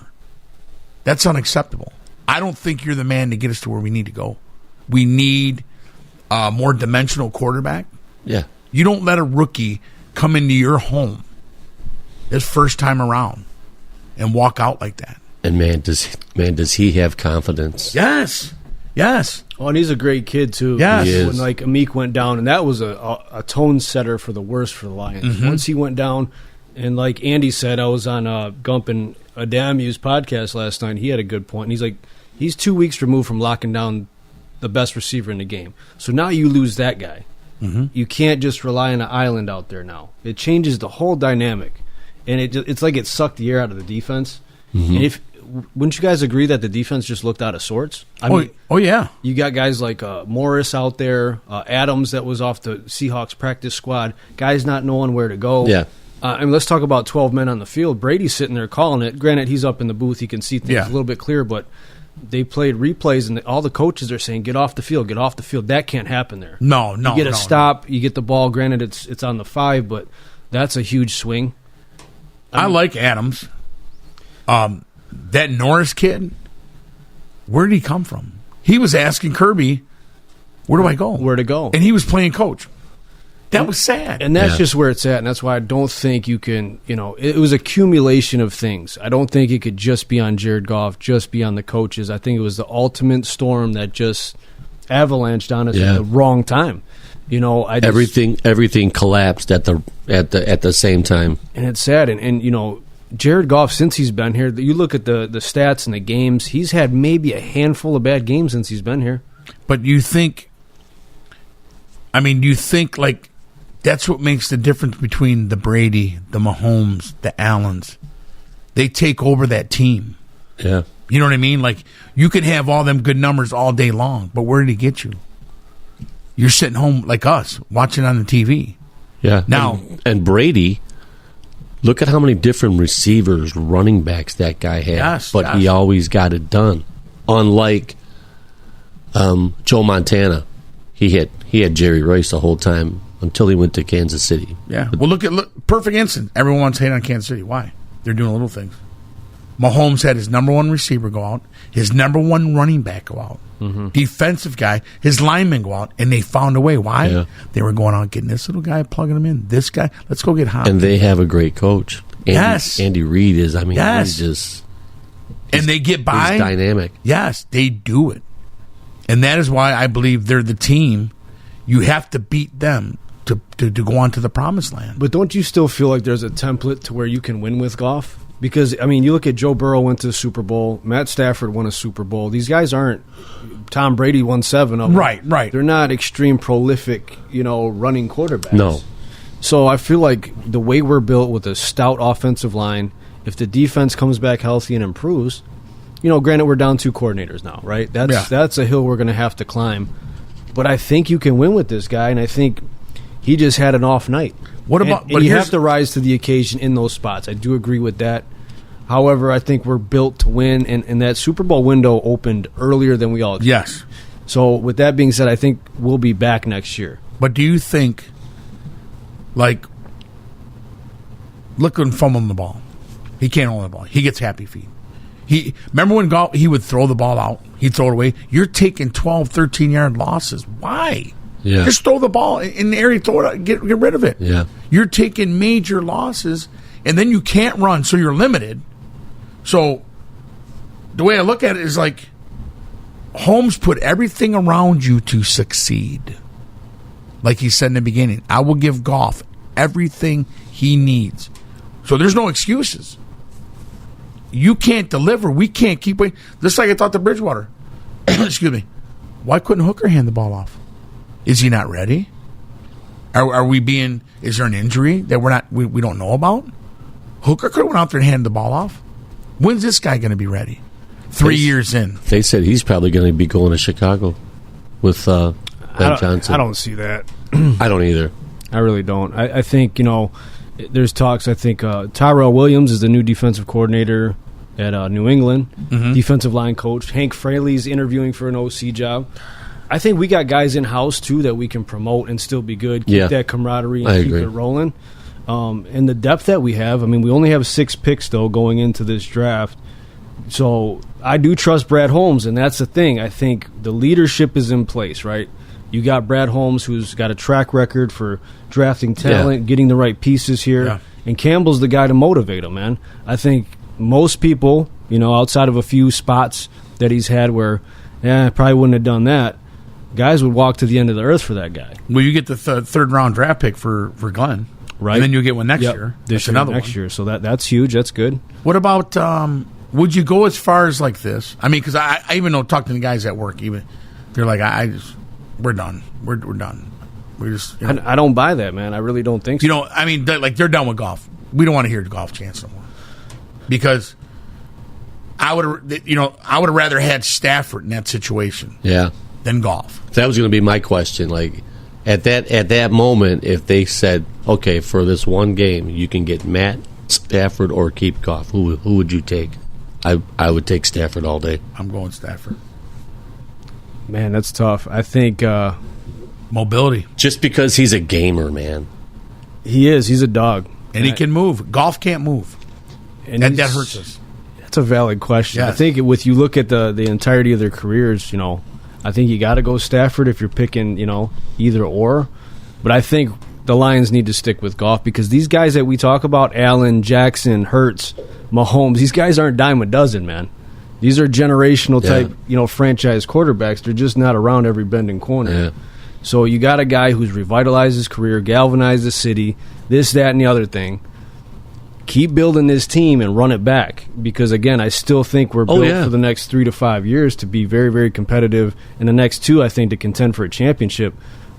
that's unacceptable. I don't think you're the man to get us to where we need to go. We need a more dimensional quarterback. Yeah. You don't let a rookie come into your home his first time around and walk out like that. And does he have confidence? Yes. Oh, and he's a great kid, too. Yes. He is. When, Amik went down, and that was a tone setter for the worst for the Lions. Once he went down, and like Andy said, I was on Gump and Adamu's podcast last night. He had a good point. And he's like, he's 2 weeks removed from locking down the best receiver in the game. So now you lose that guy. You can't just rely on an island out there now. It changes the whole dynamic. And it's like it sucked the air out of the defense. And wouldn't you guys agree that the defense just looked out of sorts? I mean, yeah. you got guys like Morris out there, Adams that was off the Seahawks practice squad, guys not knowing where to go. Yeah. And let's talk about 12 men on the field. Brady's sitting there calling it. Granted, he's up in the booth. He can see things a little bit clearer, but they played replays, and all the coaches are saying, get off the field, get off the field. That can't happen there. No. You get a stop, you get the ball. Granted, it's on the 5, but that's a huge swing. I like Adams. That Norris kid, where did he come from? He was asking Kirby, where do I go? Where to go. And he was playing coach. That was sad. And that's just where it's at, and that's why I don't think you can, it was accumulation of things. I don't think it could just be on Jared Goff, just be on the coaches. I think it was the ultimate storm that just avalanched on us at the wrong time. Everything collapsed at the same time. And it's sad. And Jared Goff, since he's been here, you look at the stats and the games, he's had maybe a handful of bad games since he's been here. But you think like that's what makes the difference between the Brady, the Mahomes, the Allens. They take over that team. Yeah. You know what I mean? Like, you could have all them good numbers all day long, but where did he get you? You're sitting home like us, watching on the TV. Yeah. Now, and Brady, look at how many different receivers, running backs that guy had. He always got it done. Unlike Joe Montana, he had Jerry Rice the whole time until he went to Kansas City. Yeah. Well, look, perfect instant. Everyone wants to hate on Kansas City. Why? They're doing little things. Mahomes had his number one receiver go out, his number one running back go out, defensive guy, his lineman go out, and they found a way. Why? Yeah. They were going out getting this little guy, plugging him in. This guy, let's go get hot. And they have a great coach. Andy Reid is, yes. He's just... And they get by. He's dynamic. Yes, they do it. And that is why I believe they're the team. You have to beat them to go on to the promised land. But don't you still feel like there's a template to where you can win with Goff? Because, you look at Joe Burrow went to the Super Bowl. Matt Stafford won a Super Bowl. These guys aren't... Tom Brady won 7 of them. Right. They're not extreme prolific, running quarterbacks. No. So I feel like the way we're built with a stout offensive line, if the defense comes back healthy and improves, granted we're down 2 coordinators now, right? That's a hill we're going to have to climb. But I think you can win with this guy, and I think he just had an off night. What about? And you have to rise to the occasion in those spots. I do agree with that. However, I think we're built to win, and that Super Bowl window opened earlier than we all expected. Yes. So with that being said, I think we'll be back next year. But do you think, like, look at fumbling the ball. He can't hold the ball. He gets happy feet. Remember when he would throw the ball out? He'd throw it away. You're taking 12, 13-yard losses. Why? Yeah. Just throw the ball in the area, throw it out, get rid of it. Yeah. You're taking major losses, and then you can't run, so you're limited. So the way I look at it is like Holmes put everything around you to succeed. Like he said in the beginning, I will give Goff everything he needs. So there's no excuses. You can't deliver. We can't keep waiting. Just like I thought to Bridgewater. Excuse me. Why couldn't Hooker hand the ball off? Is he not ready? Are we being? Is there an injury that we don't know about? Hooker could have went out there and handed the ball off. When's this guy going to be ready? 3 years in. They said he's probably going to be going to Chicago with Ben Johnson. I don't see that. I don't either. I really don't. I think, there's talks. I think Tyrell Williams is the new defensive coordinator at New England, defensive line coach. Hank Fraley's interviewing for an OC job. I think we got guys in-house, too, that we can promote and still be good, keep that camaraderie and keep it rolling. And the depth that we have, we only have 6 picks, though, going into this draft. So I do trust Brad Holmes, and that's the thing. I think the leadership is in place, right? You got Brad Holmes, who's got a track record for drafting talent, getting the right pieces here, and Campbell's the guy to motivate him, man. I think most people, outside of a few spots that he's had where, I probably wouldn't have done that, guys would walk to the end of the earth for that guy. Well, you get the third-round draft pick for Glenn. Right. And then you'll get one next year. This year, another next year. So that's huge. That's good. What about, would you go as far as like this? Because I even know, talking to the guys at work, even, they're like, we're done. We're done. We just, I don't buy that, man. I really don't think so. They're done with Goff. We don't want to hear Goff chance no more. Because I would have rather had Stafford in that situation. Yeah. Than Goff. That was going to be my question. Like, at that moment, if they said, okay, for this one game, you can get Matt Stafford or keep Goff. Who would you take? I would take Stafford all day. I'm going Stafford. Man, that's tough. I think Mobility. Just because he's a gamer, man. he is. He's a dog. And he can move. Golf can't move. And That he's- hurts us. That's a valid question. Yes. I think with you look at the entirety of their careers, I think you got to go Stafford if you're picking, either or. But I think the Lions need to stick with Goff because these guys that we talk about, Allen, Jackson, Hurts, Mahomes, these guys aren't dime a dozen, man. These are generational type, franchise quarterbacks. They're just not around every bend and corner. Yeah. So you got a guy who's revitalized his career, galvanized the city, this, that, and the other thing. Keep building this team and run it back because, again, I still think we're built for the next 3 to 5 years to be very, very competitive. And the next 2, I think, to contend for a championship.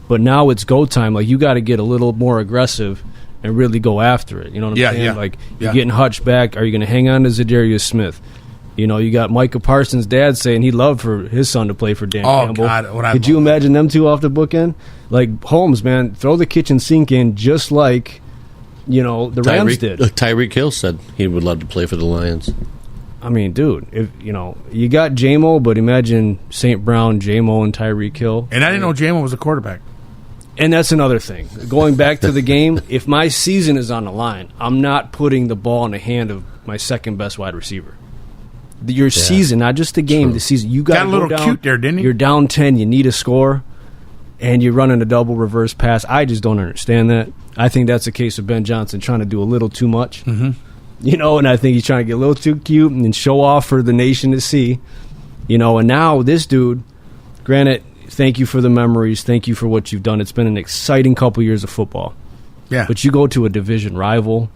But now it's go time. Like, you got to get a little more aggressive and really go after it. You know what I'm saying? Yeah. Like, you're getting Hutch back. Are you going to hang on to Zadarius Smith? You got Micah Parsons' dad saying he'd love for his son to play for Dan Campbell. God, Could you imagine them two off the bookend? Like, Holmes, man, throw the kitchen sink in just like, the Rams did. Tyreek Hill said he would love to play for the Lions. I mean, dude, if you got J-Mo, but imagine St. Brown, J-Mo, and Tyreek Hill. And I didn't know J-Mo was a quarterback. And that's another thing. Going back to the game, if my season is on the line, I'm not putting the ball in the hand of my second best wide receiver. Your season, not just the game, the season. You got a little down, cute there, didn't he? You're down 10, you need a score, and you're running a double reverse pass. I just don't understand that. I think that's a case of Ben Johnson trying to do a little too much. Mm-hmm. And I think he's trying to get a little too cute and show off for the nation to see. And now this dude, granted, thank you for the memories. Thank you for what you've done. It's been an exciting couple years of football. Yeah. But you go to a division rival.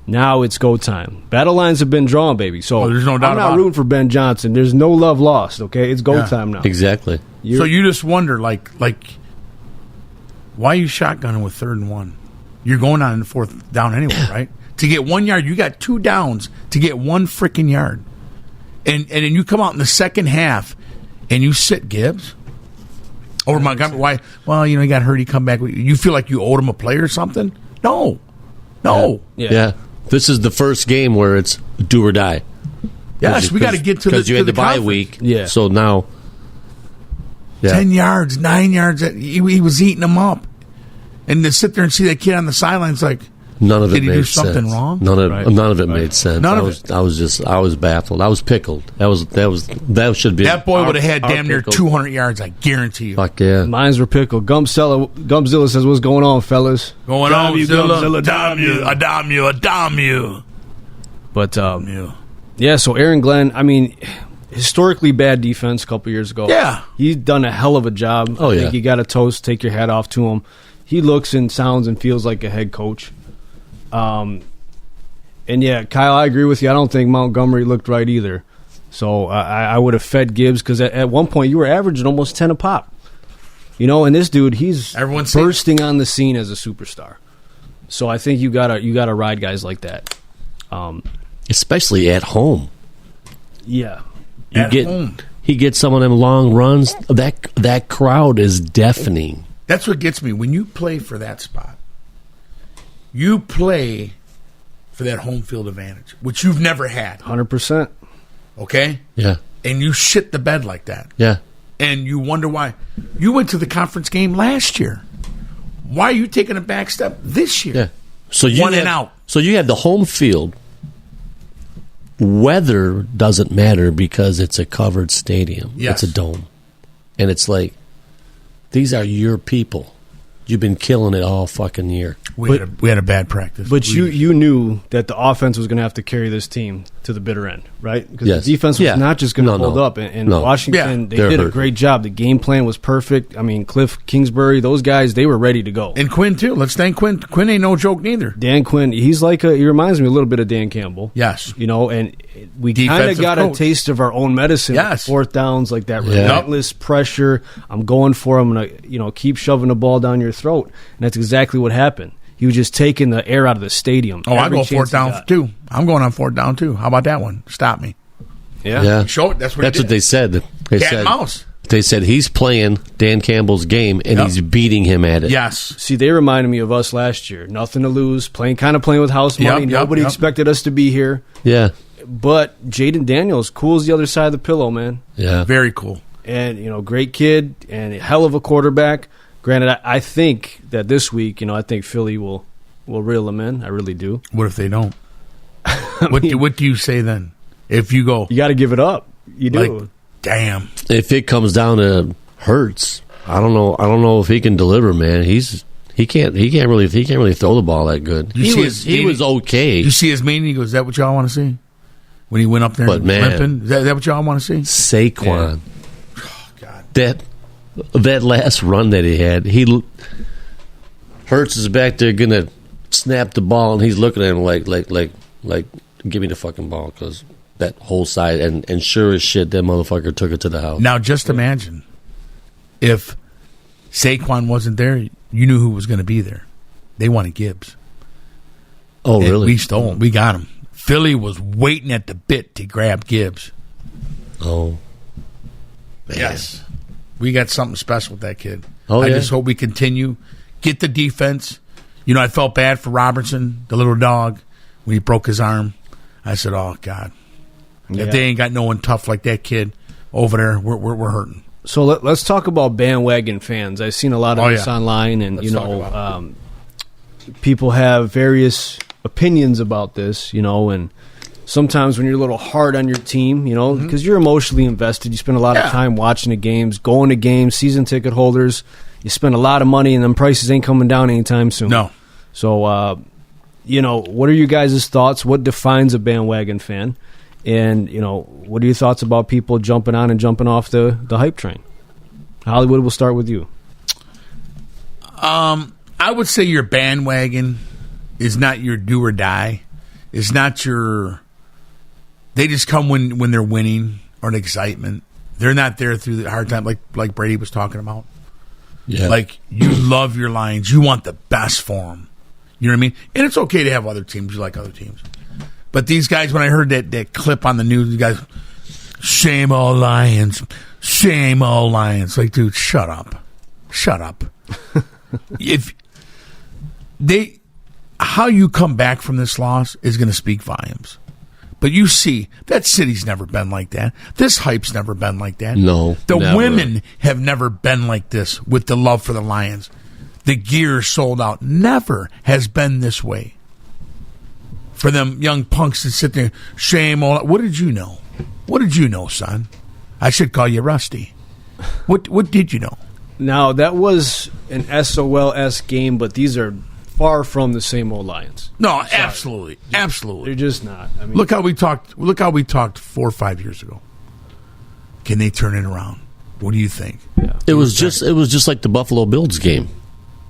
Now it's go time. Battle lines have been drawn, baby. So there's no doubt I'm not about rooting for Ben Johnson. There's no love lost, okay? It's go time now. Exactly. So you just wonder, like, why are you shotgunning with 3rd and 1? You're going on in 4th down anyway, right? To get 1 yard, you got 2 downs to get 1 freaking yard. And then you come out in the second half and you sit Gibbs over Montgomery. Why? Well, he got hurt. He come back. You feel like you owed him a play or something? No. Yeah. This is the first game where it's do or die. Yes, we got to get to the because you had the bye conference. week. Yeah. So now, 10 yards, 9 yards. He was eating them up. And to sit there and see that kid on the sidelines, like, none of it did he made do sense. something wrong? None of it made sense. None of it. I was baffled. I was pickled. That should be That boy would have had our damn near pickled. 200 yards, I guarantee you. Fuck yeah. Mines were pickled. Gumpzilla says, what's going on, fellas? Going on, Godzilla, damn you. But, yeah, so Aaron Glenn, I mean, historically bad defense a couple years ago. Yeah. He's done a hell of a job. Oh, I yeah. think you got to toast, take your hat off to him. He looks and sounds and feels like a head coach. And yeah, Kyle, I agree with you. I don't think Montgomery looked right either. So I would have fed Gibbs because at one point you were averaging almost 10 a pop. And this dude, he's Everyone's saying- bursting on the scene as a superstar. So I think you gotta ride guys like that. Especially at home. Yeah. He gets some of them long runs. That crowd is deafening. That's what gets me. When you play for that spot, you play for that home field advantage, which you've never had. 100%. Okay? Yeah. And you shit the bed like that. Yeah. And you wonder why. You went to the conference game last year. Why are you taking a back step this year? Yeah. So you One and out. So you have the home field. Weather doesn't matter because it's a covered stadium. Yes. It's a dome. And it's like, these are your people. You've been killing it all fucking year. We had a bad practice. But you knew that the offense was going to have to carry this team to the bitter end, right? Because Yes. the defense was Yeah. not just going to No, hold no. up. And No. Washington, Yeah. they They're did a hurt. great job. The game plan was perfect. I mean, Cliff Kingsbury, those guys, they were ready to go. And Quinn, too. Let's thank Quinn. Quinn ain't no joke neither. Dan Quinn, he reminds me a little bit of Dan Campbell. Yes. And we kind of Defensive got coach. a taste of our own medicine. Yes. With 4th downs, like that Yeah. relentless pressure. I'm going for him. I'm going to, keep shoving the ball down your throat. And that's exactly what happened. He was just taking the air out of the stadium. Oh, I Every go chance 4th he down, got. too. I'm going on 4th down, too. How about that one? Stop me. Yeah. Yeah. Show it. That's what he That's did. what they said. They Cat said and mouse. They said he's playing Dan Campbell's game, and he's beating him at it. Yes. See, they reminded me of us last year. Nothing to lose, playing with house money. Nobody expected us to be here. Yeah. But Jaden Daniels, cool as the other side of the pillow, man. Yeah. Very cool. And, great kid and a hell of a quarterback. Granted, I think that this week, I think Philly will reel him in. I really do. What if they don't? What do you say then? If you go, you got to give it up. You do. Like, damn. If it comes down to Hurts, I don't know if he can deliver, man. He can't really throw the ball that good. He was okay. You see his meeting? He goes, "Is that what y'all want to see?" When he went up there, but man, limping, is that what y'all want to see? Saquon, yeah. Oh, God, that last run that he had, Hurts is back there gonna snap the ball, and he's looking at him like, give me the fucking ball, because that whole side, and sure as shit, that motherfucker took it to the house. Now, just imagine if Saquon wasn't there, you knew who was going to be there. They wanted Gibbs. Oh, really? We stole him. We got him. Philly was waiting at the bit to grab Gibbs. Oh, man. Yes. We got something special with that kid. Oh, I just hope we continue. Get the defense. I felt bad for Robertson, the little dog, when he broke his arm. I said, oh, God. Yeah. If they ain't got no one tough like that kid over there, we're hurting. So let's talk about bandwagon fans. I've seen a lot of this online, and people have various opinions about this, and sometimes when you're a little hard on your team, because you're emotionally invested, you spend a lot of time watching the games, going to games, season ticket holders, you spend a lot of money, and them prices ain't coming down anytime soon. No. So, what are you guys' thoughts? What defines a bandwagon fan? And, what are your thoughts about people jumping on and jumping off the hype train? Hollywood, we'll start with you. I would say your bandwagon is not your do or die. It's not your... They just come when they're winning or an excitement. They're not there through the hard time like Brady was talking about. Yeah. Like, you love your Lions. You want the best for them. You know what I mean? And it's okay to have other teams. You like other teams. But these guys, when I heard that clip on the news, you guys, shame all Lions. Shame all Lions. Like, dude, shut up. Shut up. How you come back from this loss is going to speak volumes. But you see, that city's never been like that. This hype's never been like that. No, the never. women have never been like this with the love for the Lions. The gear sold out. Never has been this way. For them young punks to sit there, shame all. What did you know? What did you know, son? I should call you Rusty. What did you know? Now, that was an SOL-esque game, but these are far from the same old Lions. No, absolutely. They're just not. I mean, Look how we talked 4 or 5 years ago. Can they turn it around? What do you think? Yeah. It was just like the Buffalo Bills game.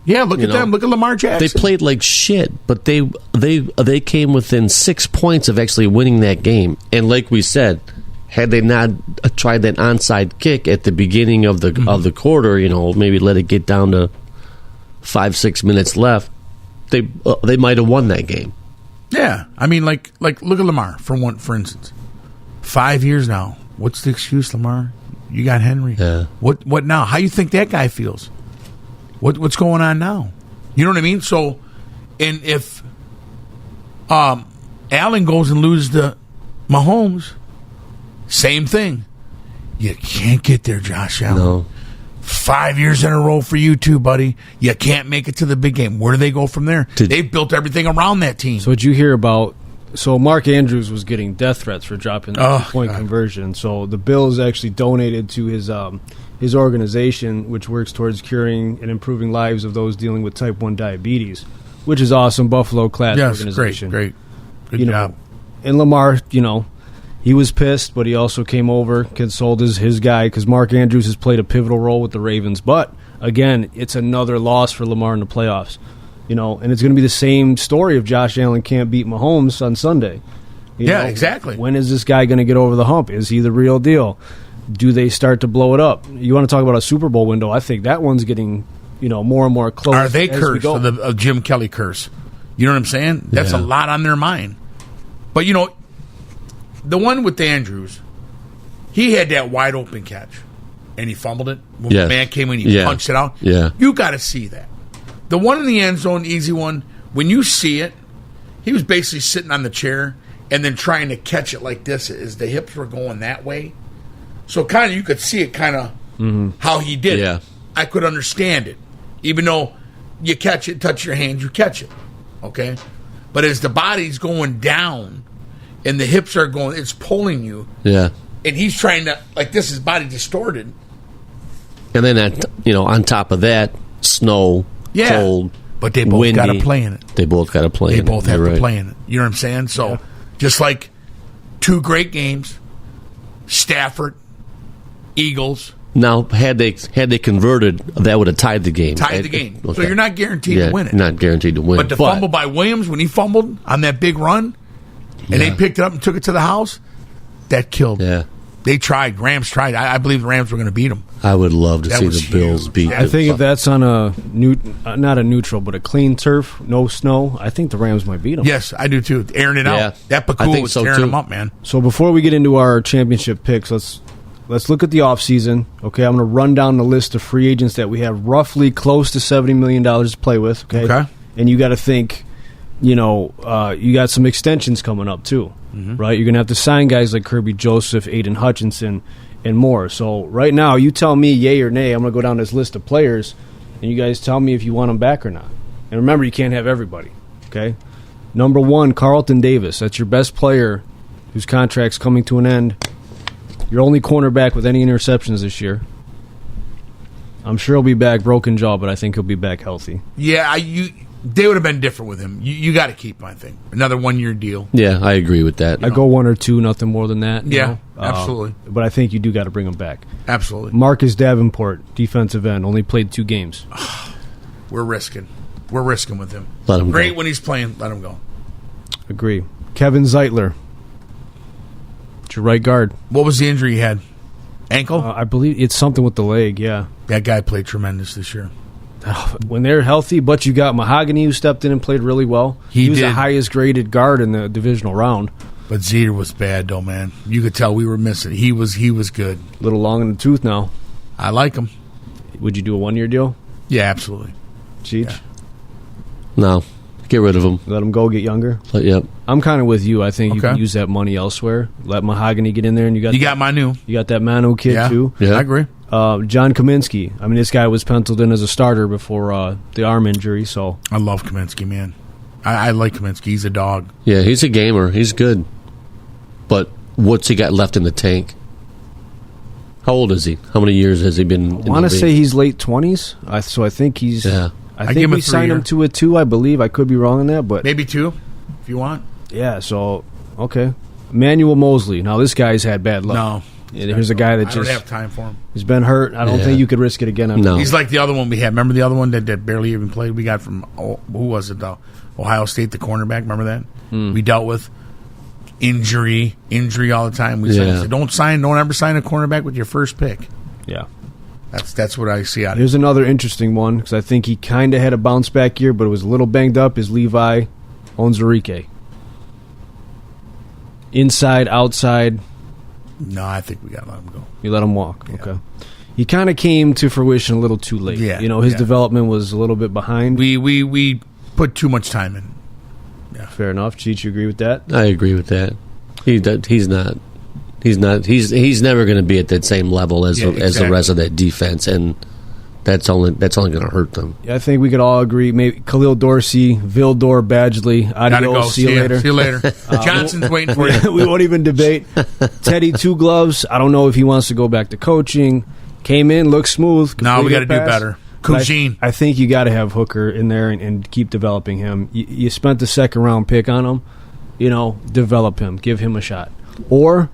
Yeah, look at them. Look at Lamar Jackson. They played like shit, but they came within 6 points of actually winning that game. And like we said, had they not tried that onside kick at the beginning of the quarter, maybe let it get down to 5-6 minutes left, they might have won that game. Yeah, I mean, like look at Lamar for instance. 5 years now. What's the excuse, Lamar? You got Henry. Yeah. What now? How you think that guy feels? What's going on now? You know what I mean? So, and if Allen goes and loses to Mahomes, same thing. You can't get there, Josh Allen. No. 5 years in a row for you too, buddy. You can't make it to the big game. Where do they go from there? They've built everything around that team. So did you hear about... So Mark Andrews was getting death threats for dropping the two-point conversion. So the Bills actually donated to his organization, which works towards curing and improving lives of those dealing with type 1 diabetes, which is awesome. Buffalo class organization. Great. Good job. And Lamar, he was pissed, but he also came over, consoled his guy, because Mark Andrews has played a pivotal role with the Ravens. But, again, it's another loss for Lamar in the playoffs. And it's going to be the same story if Josh Allen can't beat Mahomes on Sunday. Exactly. When is this guy going to get over the hump? Is he the real deal? Do they start to blow it up? You want to talk about a Super Bowl window? I think that one's getting, more and more close. Are they cursed for the Jim Kelly curse? You know what I'm saying? That's a lot on their mind. But, the one with Andrews, he had that wide open catch. and he fumbled it. When Yes. the man came in, he punched it out. Yeah. You got to see that. The one in the end zone, easy one, when you see it, he was basically sitting on the chair and then trying to catch it like this as the hips were going that way. So kind of you could see it kind of how he did Yeah. it. I could understand it. Even though you catch it, touch your hands, you catch it. Okay? But as the body's going down and the hips are going, it's pulling you. Yeah. And he's trying to, like this, his body distorted. And then on top of that, snow, Yeah. cold, But they both windy. got to play in it. They both got to play. They in both it. have You're to right. play in it. You know what I'm saying? So, just like 2 great games, Stafford, Eagles, Now, had they converted, that would have tied the game. tied the game. So Okay. you're not guaranteed Yeah, to win it. not guaranteed to win. But the fumble by Williams when he fumbled on that big run, and they picked it up and took it to the house, that killed. Yeah, They tried. Rams tried. I believe the Rams were going to beat them. I would love to That see was the Bills huge. beat. I I think if that's on a not a neutral, but a clean turf, no snow, I think the Rams might beat them. Yes, I do too. Airing it Yeah. out. That I Pakul think was so, tearing too. them up, man. So before we get into our championship picks, let's look at the offseason. Okay, I'm going to run down the list of free agents that we have roughly close to $70 million to play with. Okay. And you got to think, you got some extensions coming up too, right? You're going to have to sign guys like Kirby Joseph, Aiden Hutchinson, and more. So right now, you tell me yay or nay. I'm going to go down this list of players, and you guys tell me if you want them back or not. And remember, you can't have everybody. Okay. Number 1, Carlton Davis. That's your best player whose contract's coming to an end. Your only cornerback with any interceptions this year. I'm sure he'll be back broken jaw, but I think he'll be back healthy. Yeah, they would have been different with him. You got to keep him, I think. Another 1-year deal. Yeah, I agree with that. I go 1 or 2, nothing more than that. Yeah, absolutely. But I think you do got to bring him back. Absolutely. Marcus Davenport, defensive end, only played 2 games. We're risking. We're risking with him. Let him Great go. when he's playing. Let him go. Agree. Kevin Zeitler, it's your right guard. What was the injury he had? Ankle? I believe it's something with the leg, yeah. That guy played tremendous this year. When they're healthy, but you got Mahogany who stepped in and played really well. He was the did. highest graded guard in the divisional round. But Zeter was bad, though, man. You could tell we were missing. He was good. A little long in the tooth now. I like him. Would you do a 1-year deal? Yeah, absolutely. Cheech? Yeah. No, get rid of him. Let him go get younger? But, yep. I'm kind of with you. I think you Okay. can use that money elsewhere. Let Mahogany get in there, and you got Manu. you got that Manu kid Yeah. too. Yeah. I agree. John Kaminsky. I mean, this guy was penciled in as a starter before the arm injury. So I love Kaminsky, man. I like Kaminsky. He's a dog. Yeah, he's a gamer. He's good. But what's he got left in the tank? How old is he? How many years has he been? I want to say he's late 20s. So I think he's. Yeah. I give think him a we signed 3-year. him to a 2. I believe. I could be wrong on that, but Maybe 2, if you want. yeah. So okay, Manuel Mosley. Now this guy's had bad luck. No. Yeah, here's a guy that I don't just have time for him. has been hurt. I don't Yeah. think you could risk it again. No. He's like the other one we had. Remember the other one that barely even played? We got from, who was it, though? Ohio State, the cornerback. Remember that? We dealt with injury all the time. We Yeah. said, don't ever sign a cornerback with your first pick. Yeah. That's what I see out of it. Here's another interesting one because I think he kind of had a bounce back year, but it was a little banged up. Is Levi Onwuzurike. Inside, outside, No, I think we got to let him go. you let him walk. Okay. He kind of came to fruition a little too late. Yeah, his yeah. development was a little bit behind. We put too much time in. Fair enough. Cheech, you agree with that? I agree with that. He's not. He's never going to be at that same level as Yeah, as the exactly. rest of that defense, and that's only going to hurt them. Yeah, I think we could all agree. Maybe Khalil Dorsey, Vildor Badgley. Gotta Adios. go. See you later. See you later. Johnson's waiting for you. We won't even debate. Teddy Two Gloves. I don't know if he wants to go back to coaching. Came in, looked smooth. No, we got to completed do a pass. better. But Cougine. I think you got to have Hooker in there and keep developing him. You spent the 2nd round pick on him. Develop him. Give him a shot. Or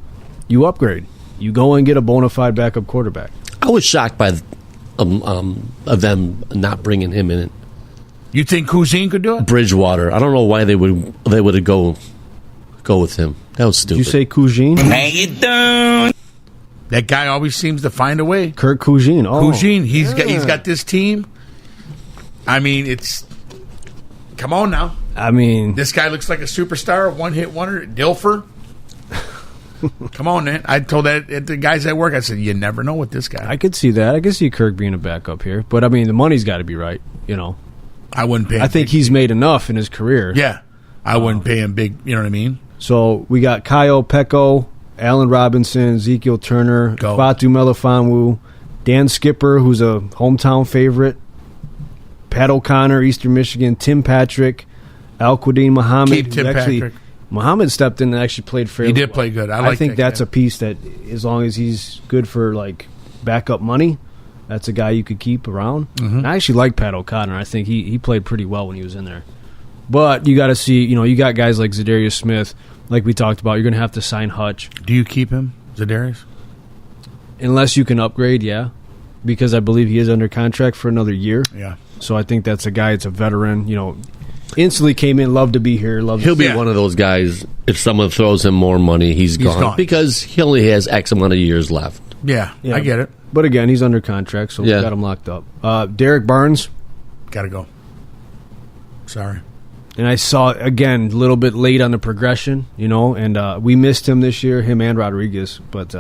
you upgrade. You go and get a bona fide backup quarterback. I was shocked by of them not bringing him in. You think Cousine could do it? Bridgewater. I don't know why they would go with him. That was stupid. Did you say Cougine? That guy always seems to find a way. Kurt Cougine. Oh. Cougine, he's got this team. I mean, it's come on now. I mean, This guy looks like a superstar, a one-hit wonder. Dilfer. Come on, man. I told the guys at work, I said, you never know with this guy. I could see that. I could see Kirk being a backup here. But, I mean, the money's got to be right, you know. I wouldn't pay him I think he's made enough in his career. Yeah. I wouldn't pay him big, you know what I mean? So we got Kyle Pecco, Allen Robinson, Ezekiel Turner, Go. Fatu Melifonwu, Dan Skipper, who's a hometown favorite, Pat O'Connor, Eastern Michigan, Tim Patrick, Al-Quadin Muhammad. Keep Tim Patrick. Muhammad stepped in and actually played fairly He did well. play good. I I like think that that's guy. a piece that, as long as he's good for, like, backup money, that's a guy you could keep around. Mm-hmm. I actually like Pat O'Connor. I think he played pretty well when he was in there. But you got to see, you know, you got guys like Zadarius Smith, like we talked about. You're going to have to sign Hutch. Do you keep him, Zadarius? Unless you can upgrade, yeah. Because I believe he is under contract for another year. Yeah. So I think that's a guy, it's a veteran, you know, instantly came in, loved to be here. He'll be Yeah. one of those guys, if someone throws him more money, he's gone. Because he only has X amount of years left. Yeah, I get it. But again, he's under contract, so Yeah. we got him locked up. Derek Barnes, Got to go. Sorry. and I saw, again, a little bit late on the progression, you know, and we missed him this year, him and Rodriguez, but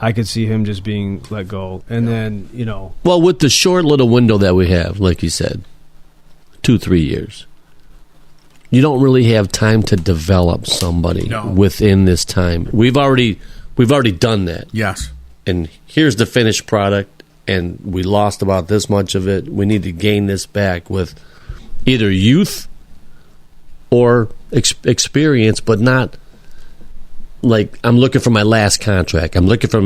I could see him just being let go. And then, you know, Well, with the short little window that we have, like you said, 2-3 years, you don't really have time to develop somebody No. within this time. We've already done that, Yes. and here's the finished product, and we lost about this much of it. We need to gain this back with either youth or experience, but not like I'm looking for my last contract. I'm looking for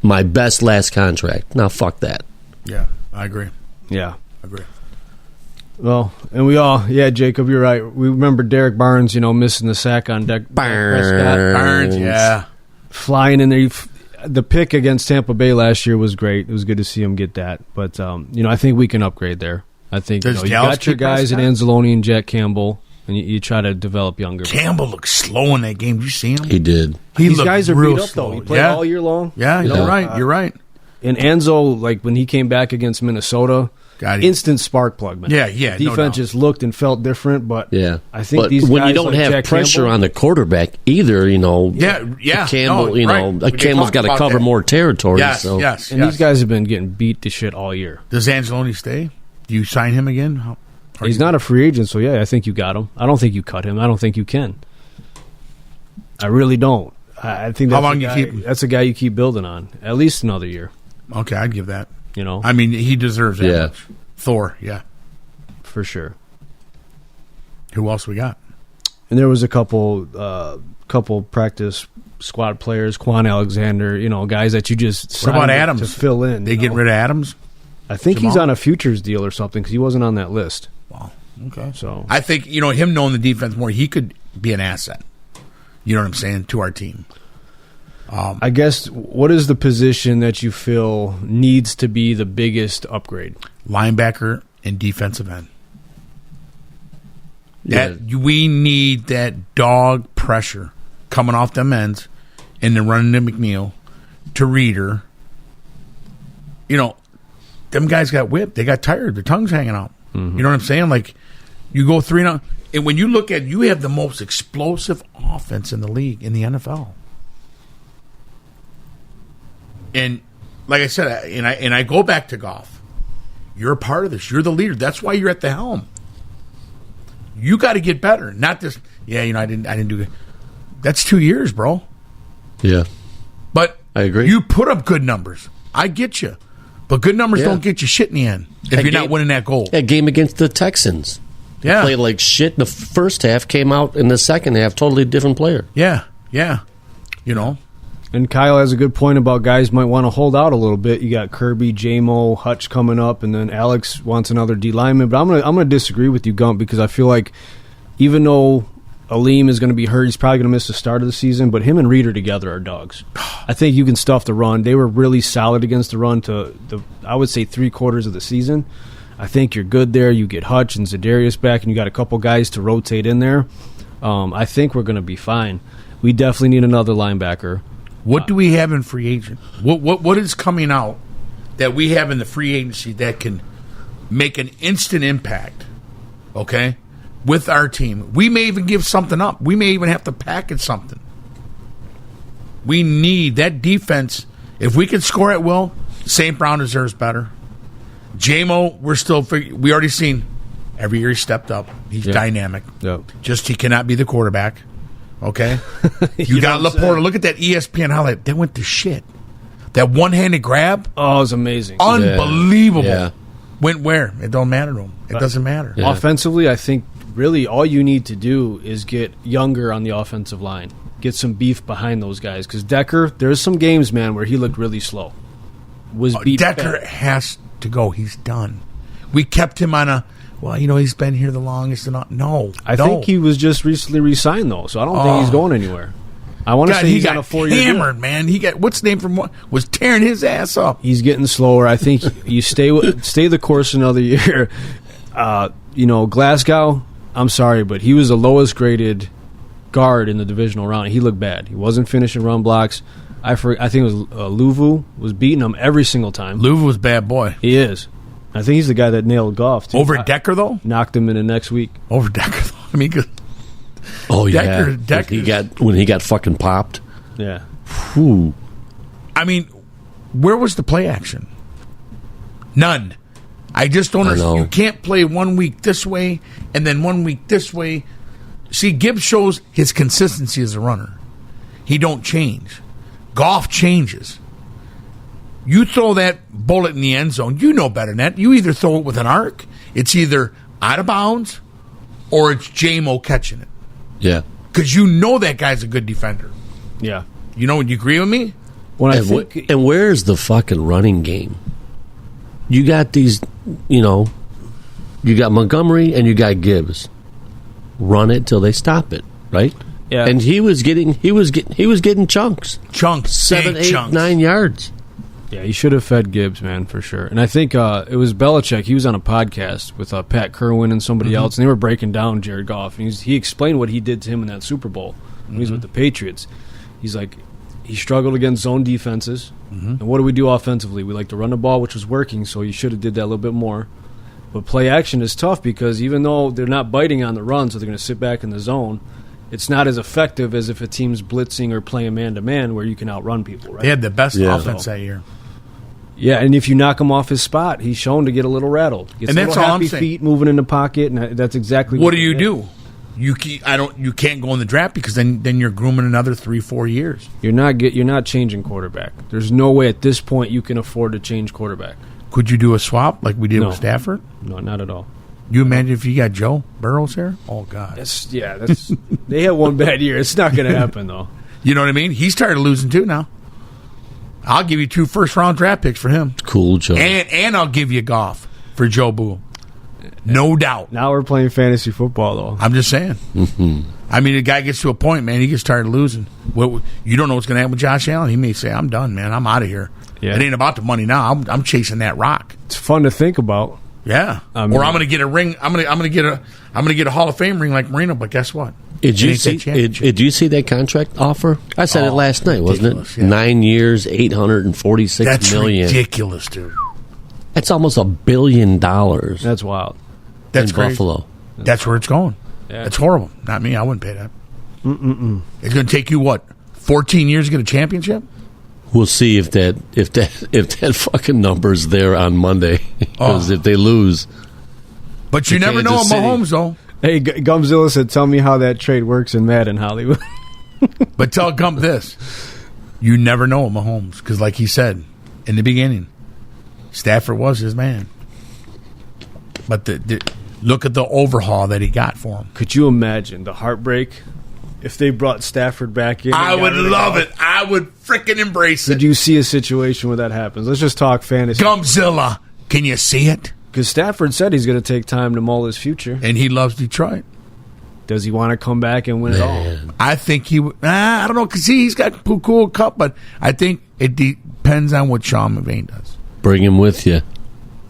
my best last contract. Now, fuck that. Yeah, I agree. yeah. I agree. Well, and we all, yeah, Jacob, you're right. We remember Derek Barnes, you know, missing the sack on Dak Prescott. Burns, yeah. Flying in there. The pick against Tampa Bay last year was great. It was good to see him get that. But, you know, I think we can upgrade there. I think Does you Dallas got your keep guys at Prescott? Anzalone and Jack Campbell, and you try to develop younger. Campbell looked slow in that game. Did you see him? He did. He These looked guys are real beat up, slow. though. He played yeah. all year long. Yeah, You you're know, right. You're right. And Anzo, like, when he came back against Minnesota, Got him. instant spark plug, man. Yeah, no Defense doubt. just looked and felt different, but Yeah, I think but these when guys you don't like have Jack pressure Campbell- on the quarterback either, you know. Yeah. Campbell, No, you right. know, We did Campbell's talk got to about cover that. more territory. Yes, so. yes. And these guys have been getting beat to shit all year. Does Anzalone stay? Do you sign him again? He's not a free agent, so yeah, I think you got him. I don't think you cut him. I don't think you can. I really don't. I think that's How long a you guy, keep him? that's a guy you keep building on. At least another year, Okay, I'd give that. you know, I mean, he deserves that Yeah. much. Thor, yeah. for sure. Who else we got? And there was a couple practice squad players, Quan Alexander, you know, guys that you just What about signed Adams? to fill in. They you get know? rid of Adams? I think he's Jamal? on a futures deal or something because he wasn't on that list. Wow. Okay. So I think, him knowing the defense more, he could be an asset. You know what I'm saying? To our team. I guess what is the position that you feel needs to be the biggest upgrade? Linebacker and defensive end. Yeah. We need that dog pressure coming off them ends and then running to McNeil, to Reeder. Them guys got whipped. They got tired. Their tongue's hanging out. You know what I'm saying? Like, you go 3-0. And when you look at, you have the most explosive offense in the league, in the NFL. And like I said, and I go back to Goff. You're a part of this. You're the leader. That's why you're at the helm. You got to get better. Not just, I didn't do good. That's 2 years, bro. Yeah. But I agree. You put up good numbers. I get you. But good numbers Yeah. don't get you shit in the end if That you're not game- winning that goal. That game against the Texans. Yeah. Played like shit in the first half, came out in the second half, totally different player. Yeah. And Kyle has a good point about guys might want to hold out a little bit. You got Kirby, J-Mo, Hutch coming up, and then Alex wants another D lineman. But I'm gonna disagree with you, Gump, because I feel like even though Aleem is going to be hurt, he's probably going to miss the start of the season. But him and Reeder together are dogs. I think you can stuff the run. They were really solid against the run I would say 3/4 of the season. I think you're good there. You get Hutch and Zadarius back, and you got a couple guys to rotate in there. I think we're going to be fine. We definitely need another linebacker. What do we have in free agent? What is coming out that we have in the free agency that can make an instant impact? Okay, with our team, we may even give something up. We may even have to package something. We need that defense. If we can score at will, St. Brown deserves better. J-Mo, we already seen every year he stepped up. He's dynamic. Yep. Just he cannot be the quarterback. Okay? You got Laporta. Look at that ESPN highlight. They went to shit. That one-handed grab. Oh, it was amazing. Unbelievable. Yeah. Went where? It don't matter to him. It doesn't matter. Yeah. Offensively, I think really all you need to do is get younger on the offensive line. Get some beef behind those guys. Because Decker, there's some games, man, where he looked really slow. Decker has to go. He's done. We kept him on he's been here the longest. I think he was just recently re-signed, though, so I don't think he's going anywhere. I want to say he's on a 4-year hammered, man. He got what's the name from what was tearing his ass up. He's getting slower. I think you stay the course another year. Glasgow, I'm sorry, but he was the lowest graded guard in the divisional round. He looked bad. He wasn't finishing run blocks. I think it was Luvu was beating him every single time. Luvu was a bad boy. He is. I think he's the guy that nailed Goff, too. Over Decker, though? Knocked him in the next week. Over Decker, though. I mean, Decker. When he got fucking popped. Yeah. Whew. I mean, where was the play action? None. I just don't understand. You can't play 1 week this way and then 1 week this way. See, Gibbs shows his consistency as a runner. He don't change. Goff changes. You throw that bullet in the end zone, you know better than that. You either throw it with an arc, it's either out of bounds, or it's J-Mo catching it. Yeah. Because you know that guy's a good defender. Yeah. You agree with me? And where's the fucking running game? You got these, you got Montgomery and you got Gibbs. Run it till they stop it, right? Yeah. And he was getting chunks. Chunks. 7, 8, chunks. 9 yards. Yeah, he should have fed Gibbs, man, for sure. And I think it was Belichick. He was on a podcast with Pat Kerwin and somebody else, and they were breaking down Jared Goff. And he explained what he did to him in that Super Bowl when he was with the Patriots. He's like, he struggled against zone defenses. And what do we do offensively? We like to run the ball, which was working, so you should have did that a little bit more. But play action is tough because even though they're not biting on the run, so they're going to sit back in the zone, it's not as effective as if a team's blitzing or playing man-to-man where you can outrun people, right? They had the best offense that year. Yeah, and if you knock him off his spot, he's shown to get a little rattled. Gets and that's all I'm saying. Feet moving in the pocket, and that's exactly what do you do? You can't go in the draft because then you're grooming another 3-4 years. You're not changing quarterback. There's no way at this point you can afford to change quarterback. Could you do a swap like we did with Stafford? No, not at all. You imagine if you got Joe Burrows here? Oh God, that's they had one bad year. It's not going to happen though. You know what I mean? He started losing too now. I'll give you 2 first-round draft picks for him. Cool, Joe. And I'll give you Goff for Joe Boo. No doubt. Now we're playing fantasy football, though. I'm just saying. I mean, the guy gets to a point, man, he gets tired of losing. You don't know what's going to happen with Josh Allen. He may say, I'm done, man. I'm out of here. Yeah. It ain't about the money now. I'm chasing that rock. It's fun to think about. Yeah. Or I'm going to get a ring. I'm going to get a Hall of Fame ring like Marino, but guess what? Did you see that contract offer? I said it last night, wasn't it? Yeah. 9 years, $846 million. That's ridiculous, dude. That's almost $1 billion. That's wild. That's in crazy. Buffalo. That's where it's going. Yeah. That's horrible. Not me. I wouldn't pay that. It's going to take you 14 years to get a championship? We'll see if that fucking number's there on Monday. Because if they lose, but you never know with Mahomes though. Hey, Gumzilla said, "Tell me how that trade works in Madden, Hollywood." But tell Gump this: you never know with Mahomes because, like he said in the beginning, Stafford was his man. But look at the overhaul that he got for him. Could you imagine the heartbreak if they brought Stafford back in? I would love it. I would freaking embrace it. Did you see a situation where that happens? Let's just talk fantasy. Gumpzilla, can you see it? Because Stafford said he's going to take time to mull his future. And he loves Detroit. Does he want to come back and win it all? I think he would. I don't know, because he's got a cool cup, but I think it depends on what Sean McVay does. Bring him with you.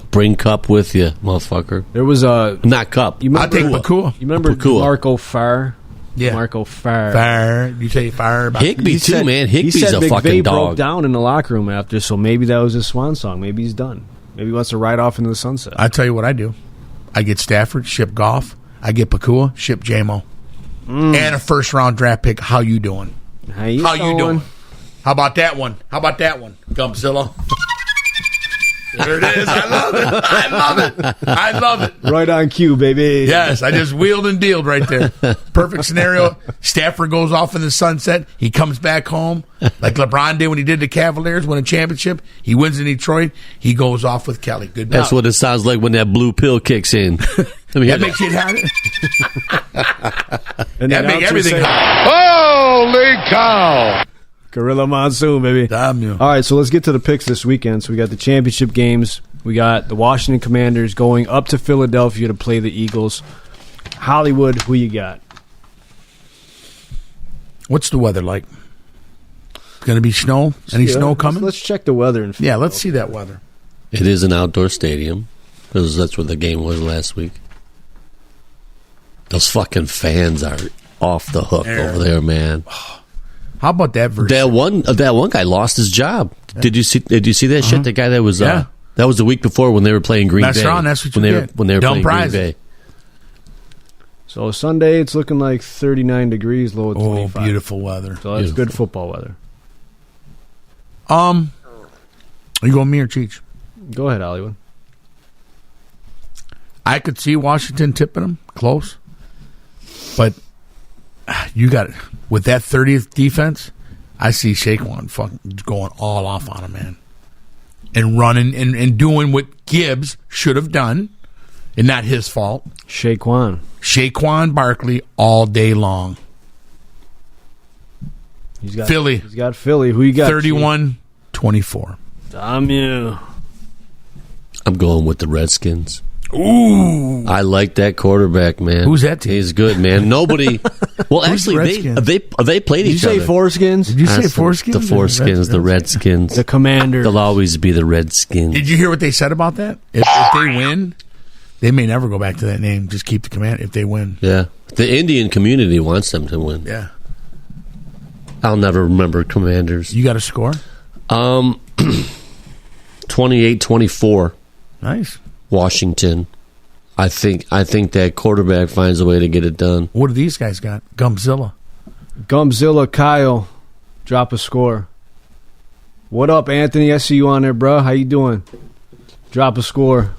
Bring Cup with you, motherfucker. There was a... Not Cup. I'll take Pakua. You remember Marco Farr? Yeah. Marco Farr. Farr. You say Farr. Higbee, too, man. Higbee's a fucking dog. Broke down in the locker room after, so maybe that was his swan song. Maybe he's done. Maybe he wants to ride off into the sunset. I tell you what I do. I get Stafford, ship Goff. I get Pakua, ship J-Mo. And a first-round draft pick. How you doing? How you doing? How about that one? Gumpzilla. There it is. I love it. Right on cue, baby. Yes, I just wheeled and dealed right there. Perfect scenario. Stafford goes off in the sunset. He comes back home like LeBron did when he did the Cavaliers, win a championship. He wins in Detroit. He goes off with Kelly. Good. That's what it sounds like when that blue pill kicks in. That makes it happen. And That makes everything happen. Holy cow! Gorilla Monsoon, baby. Damn you. All right, so let's get to the picks this weekend. So we got the championship games. We got the Washington Commanders going up to Philadelphia to play the Eagles. Hollywood, who you got? What's the weather like? Going to be snow? Any snow coming? Let's check the weather. Yeah, let's see that weather. It is an outdoor stadium because that's where the game was last week. Those fucking fans are off the hook over there, man. How about that verse? That one guy lost his job. Did you see that shit? The guy that was that was the week before when they were playing Green Bay. That's what you get. When they were Dumb playing prize. Green Bay. So Sunday, it's looking like 39 degrees, low at 25. Beautiful weather. So that's good football weather. Are you going me or Cheech? Go ahead, Hollywood. I could see Washington tipping them close, but you got it with that 30th defense. I see Saquon fucking going all off on him, man, and running and doing what Gibbs should have done, and not his fault. Saquon Barkley all day long. Philly. He's got Philly. Who you got? 31-24. Damn you. I'm going with the Redskins. Ooh, I like that quarterback, man. Who's that team? He's good, man. Nobody. Well, Who's the actually, Redskins? they played each other. Did you say Foreskins? Did you say That's Foreskins? The Foreskins, the Redskins. The Commander. They'll always be the Redskins. Did you hear what they said about that? If they win, they may never go back to that name. Just keep the command if they win. Yeah. The Indian community wants them to win. Yeah. I'll never remember Commanders. You got a score? 28-24. Nice. Washington. I think that quarterback finds a way to get it done. What do these guys got? Gumpzilla. Kyle, drop a score. What up, Anthony? I see you on there, bro. How you doing? Drop a score.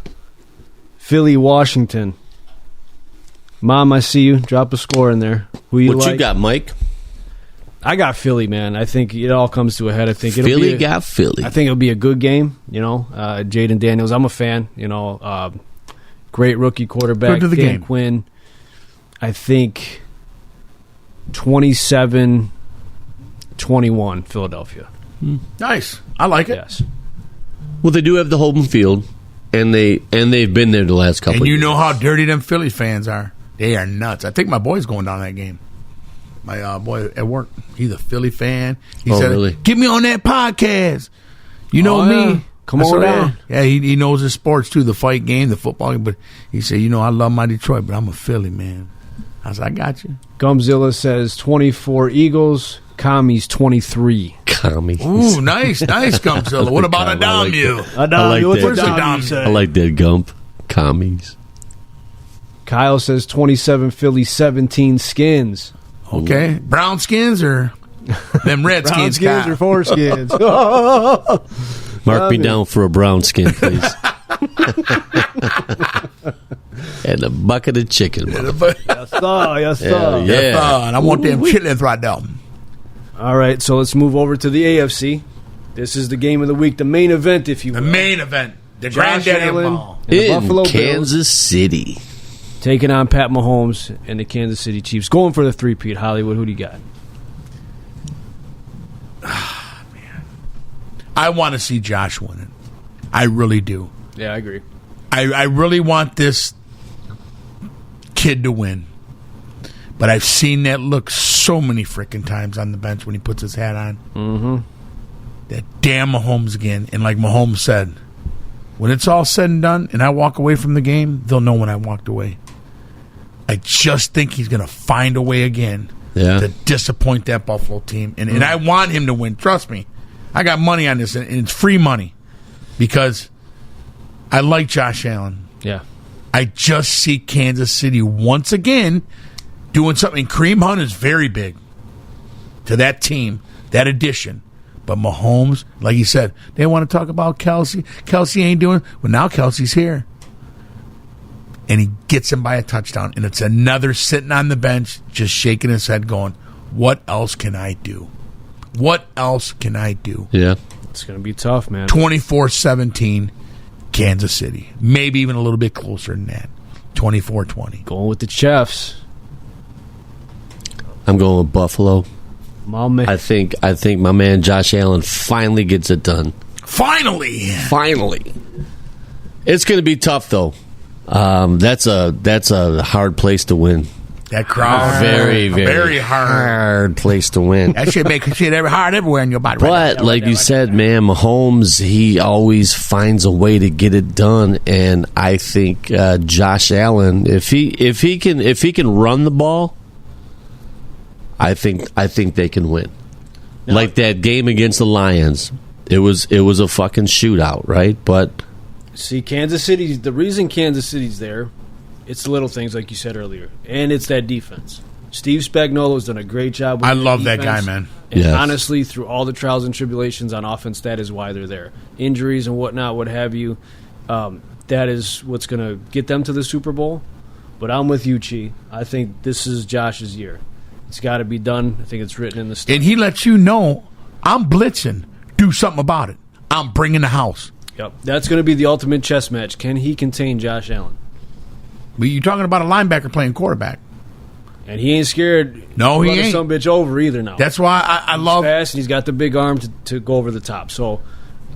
Philly, Washington. Mom, I see you. Drop a score in there. Who you What like? you got, Mike? I got Philly, man. I think it all comes to a head. I think Philly got Philly. I think it'll be a good game. Jaden Daniels. I'm a fan. Great rookie quarterback. Good to the Dan game. Quinn. I think 27-21 Philadelphia. Nice. I like it. Yes. Well, they do have the home field, and they've been there the last couple. And you of know years. how dirty them Philly fans are. They are nuts. I think my boy's going down that game. My boy at work, he's a Philly fan. He said, really? "Get me on that podcast." You know yeah. me. Come I on said, down. Yeah, he knows his sports too, the fight game, the football game. But he said, I love my Detroit, but I'm a Philly man. I said, I got you. Gumzilla says 24 Eagles. Commies 23. Commie. Ooh, nice, Gumpzilla. What about a I like Adamu? I like what's that. Adamu I like that Gump. Commies. Kyle says 27 Philly, 17 Skins. Okay, brown skins or them red Brown skins? skins Kyle? or four skins? Mark me down for a brown skin, please. And a bucket of chicken. Yes, sir. Yeah. And I want them chitlins right now. All right, so let's move over to the AFC. This is the game of the week, the main event, if you will. The main event, the Josh granddaddy of Allen all. and the In Buffalo Bills Kansas City. taking on Pat Mahomes and the Kansas City Chiefs. Going for the three-peat. Hollywood, who do you got? I want to see Josh win it. I really do. Yeah, I agree. I really want this kid to win. But I've seen that look so many freaking times on the bench when he puts his hat on. Mm-hmm. That damn Mahomes again. And like Mahomes said, when it's all said and done and I walk away from the game, they'll know when I walked away. I just think he's going to find a way again to disappoint that Buffalo team. And I want him to win. Trust me. I got money on this, and it's free money because I like Josh Allen. Yeah. I just see Kansas City once again doing something. Kareem Hunt is very big to that team, that addition. But Mahomes, like you said, they want to talk about Kelsey. Kelsey ain't doing. Well, now Kelsey's here, and he gets him by a touchdown, and it's another sitting on the bench, just shaking his head, going, "What else can I do? What else can I do?" Yeah. It's going to be tough, man. 24-17, Kansas City. Maybe even a little bit closer than that. 24-20. Going with the Chiefs. I'm going with Buffalo. My man. I think my man Josh Allen finally gets it done. Finally. It's going to be tough though. That's a hard place to win. That crowd. Very hard place to win. That should make shit hard everywhere in your body. But like you said, man, Mahomes, he always finds a way to get it done, and I think Josh Allen, if he can run the ball, I think they can win. Like that game against the Lions, it was a fucking shootout, right? But see, Kansas City. The reason Kansas City's there, it's the little things like you said earlier, and it's that defense. Steve Spagnuolo's done a great job with I their love that defense. guy, man. And Yes. honestly, through all the trials and tribulations on offense, that is why they're there. Injuries and whatnot, what have you. That is what's going to get them to the Super Bowl. But I'm with you, Chi. I think this is Josh's year. It's got to be done. I think it's written in the stars. And he lets you know, I'm blitzing. Do something about it. I'm bringing the house. Yep. That's going to be the ultimate chess match. Can he contain Josh Allen? But you're talking about a linebacker playing quarterback. And he ain't scared. No, he to run ain't. Some bitch over either now. That's why I love. He's fast, and he's got the big arm to go over the top. So,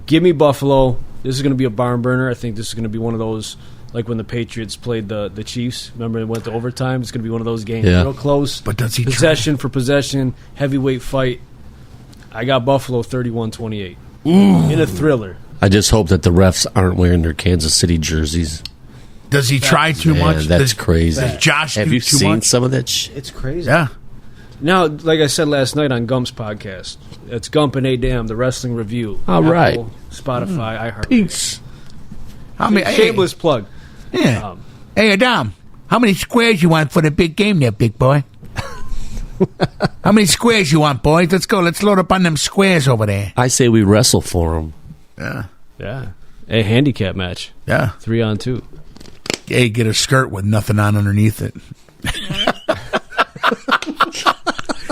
give me Buffalo. This is going to be a barn burner. I think this is going to be one of those, like when the Patriots played the Chiefs. Remember, it went to overtime. It's going to be one of those games. Yeah. Real close. But does he possession for possession, heavyweight fight. I got Buffalo 31-28 in a thriller. I just hope that the refs aren't wearing their Kansas City jerseys. Does he try too Man, much? that's Does crazy. Josh Have do you too seen much? some of that shit? It's crazy. Yeah. Now, like I said last night on Gump's podcast, it's Gump and A-Dam, the wrestling review. All right. Apple, Spotify, iHeart. Peace. How many? Shameless plug. Yeah. Hey, Adam, how many squares you want for the big game there, big boy? How many squares you want, boys? Let's go. Let's load up on them squares over there. I say we wrestle for them. Yeah. Yeah. A handicap match. Yeah. 3-on-2. Hey, get a skirt with nothing on underneath it.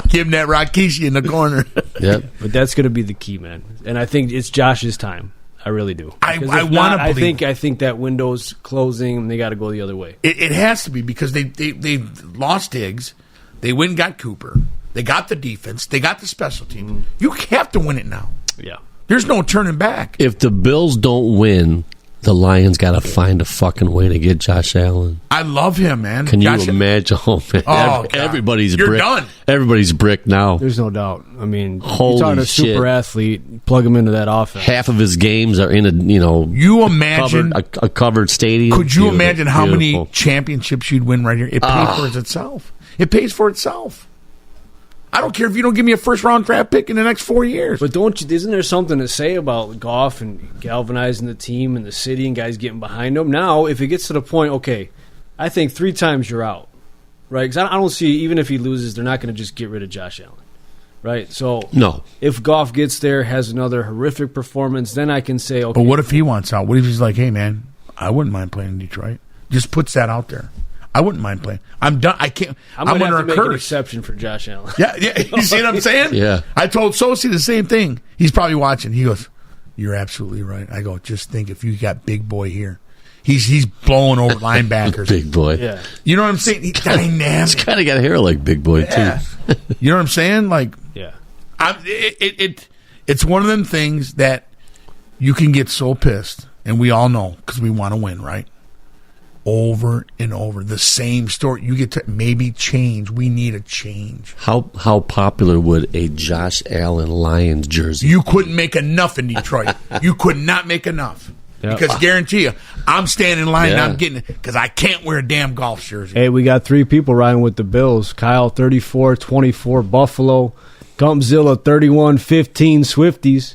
Give him that Rakishi in the corner. Yep. But that's going to be the key, man. And I think it's Josh's time. I really do. I Because if wanna not, believe- I think that window's closing and they got to go the other way. It has to be because they lost Diggs. They went and got Cooper. They got the defense. They got the special team. You have to win it now. Yeah. There's no turning back. If the Bills don't win, the Lions got to find a fucking way to get Josh Allen. I love him, man. Can you Josh- imagine? Oh, man. Oh, God. Everybody's You're brick. done. Everybody's brick now. There's no doubt. I mean, Holy you're talking a shit. super athlete, plug him into that offense. Half of his games are in a You imagine? a covered stadium. Could you Beautiful. imagine how Beautiful. many championships you'd win right here? It pays for itself. It pays for itself. I don't care if you don't give me a first-round draft pick in the next 4 years. But isn't there something to say about Goff and galvanizing the team and the city and guys getting behind him? Now, if it gets to the point, okay, I think 3 times you're out, right? Because I don't see, even if he loses, they're not going to just get rid of Josh Allen, right? So No. if Goff gets there, has another horrific performance, then I can say, okay. But what if he wants out? What if he's like, hey, man, I wouldn't mind playing in Detroit? Just puts that out there. I wouldn't mind playing. I'm done. I can't. I'm I'm going to under have to a make an curse. exception for Josh Allen. Yeah. You see what I'm saying? Yeah. I told Sosi the same thing. He's probably watching. He goes, "You're absolutely right." I go, "Just think if you got Big Boy here, he's blowing over linebackers. Big boy. Yeah. You know what I'm saying? He's dynamic. He's kind of got hair like Big Boy, Yeah. too. You know what I'm saying? Like, Yeah. it's one of them things that you can get so pissed, and we all know because we want to win, right? Over and over, the same story. You get to maybe change. We need a change. How popular would a Josh Allen Lions jersey? You couldn't make enough in Detroit. You could not make enough. Yep. Because guarantee you, I'm standing in line and Yeah. I'm getting it because I can't wear a damn golf jersey. Hey, we got 3 people riding with the Bills. Kyle, 34-24 Buffalo. Gumpzilla, 31-15 Swifties.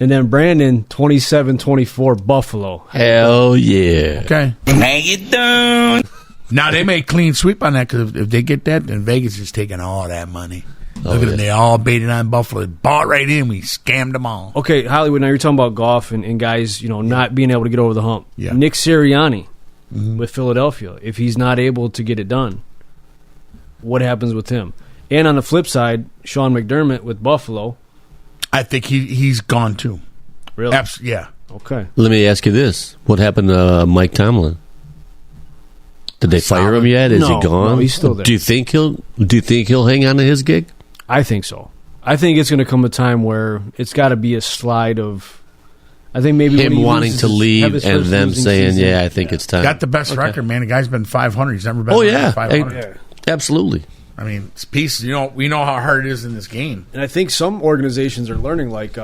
And then Brandon, 27-24 Buffalo. Hell yeah. Okay. How you doing? Now, they may clean sweep on that because if they get that, then Vegas is taking all that money. Look at them. They all baited on Buffalo. Bought right in. We scammed them all. Okay, Hollywood, now you're talking about golf and guys, not being able to get over the hump. Yeah. Nick Sirianni with Philadelphia, if he's not able to get it done, what happens with him? And on the flip side, Sean McDermott with Buffalo. I think he's gone too. Really? Yeah. Okay. Let me ask you this: what happened to Mike Tomlin? Did they fire him yet? Is No, he gone? no, he's still there. Do you think he'll hang on to his gig? I think so. I think it's going to come a time where it's got to be a slide of. I think maybe when Him he wanting loses to have leave his and first them losing saying, season. "Yeah, I think it's time." Got the best record, man. The guy's been 500. He's never been Oh under yeah, 500. absolutely. I mean, it's pieces. We know how hard it is in this game. And I think some organizations are learning, like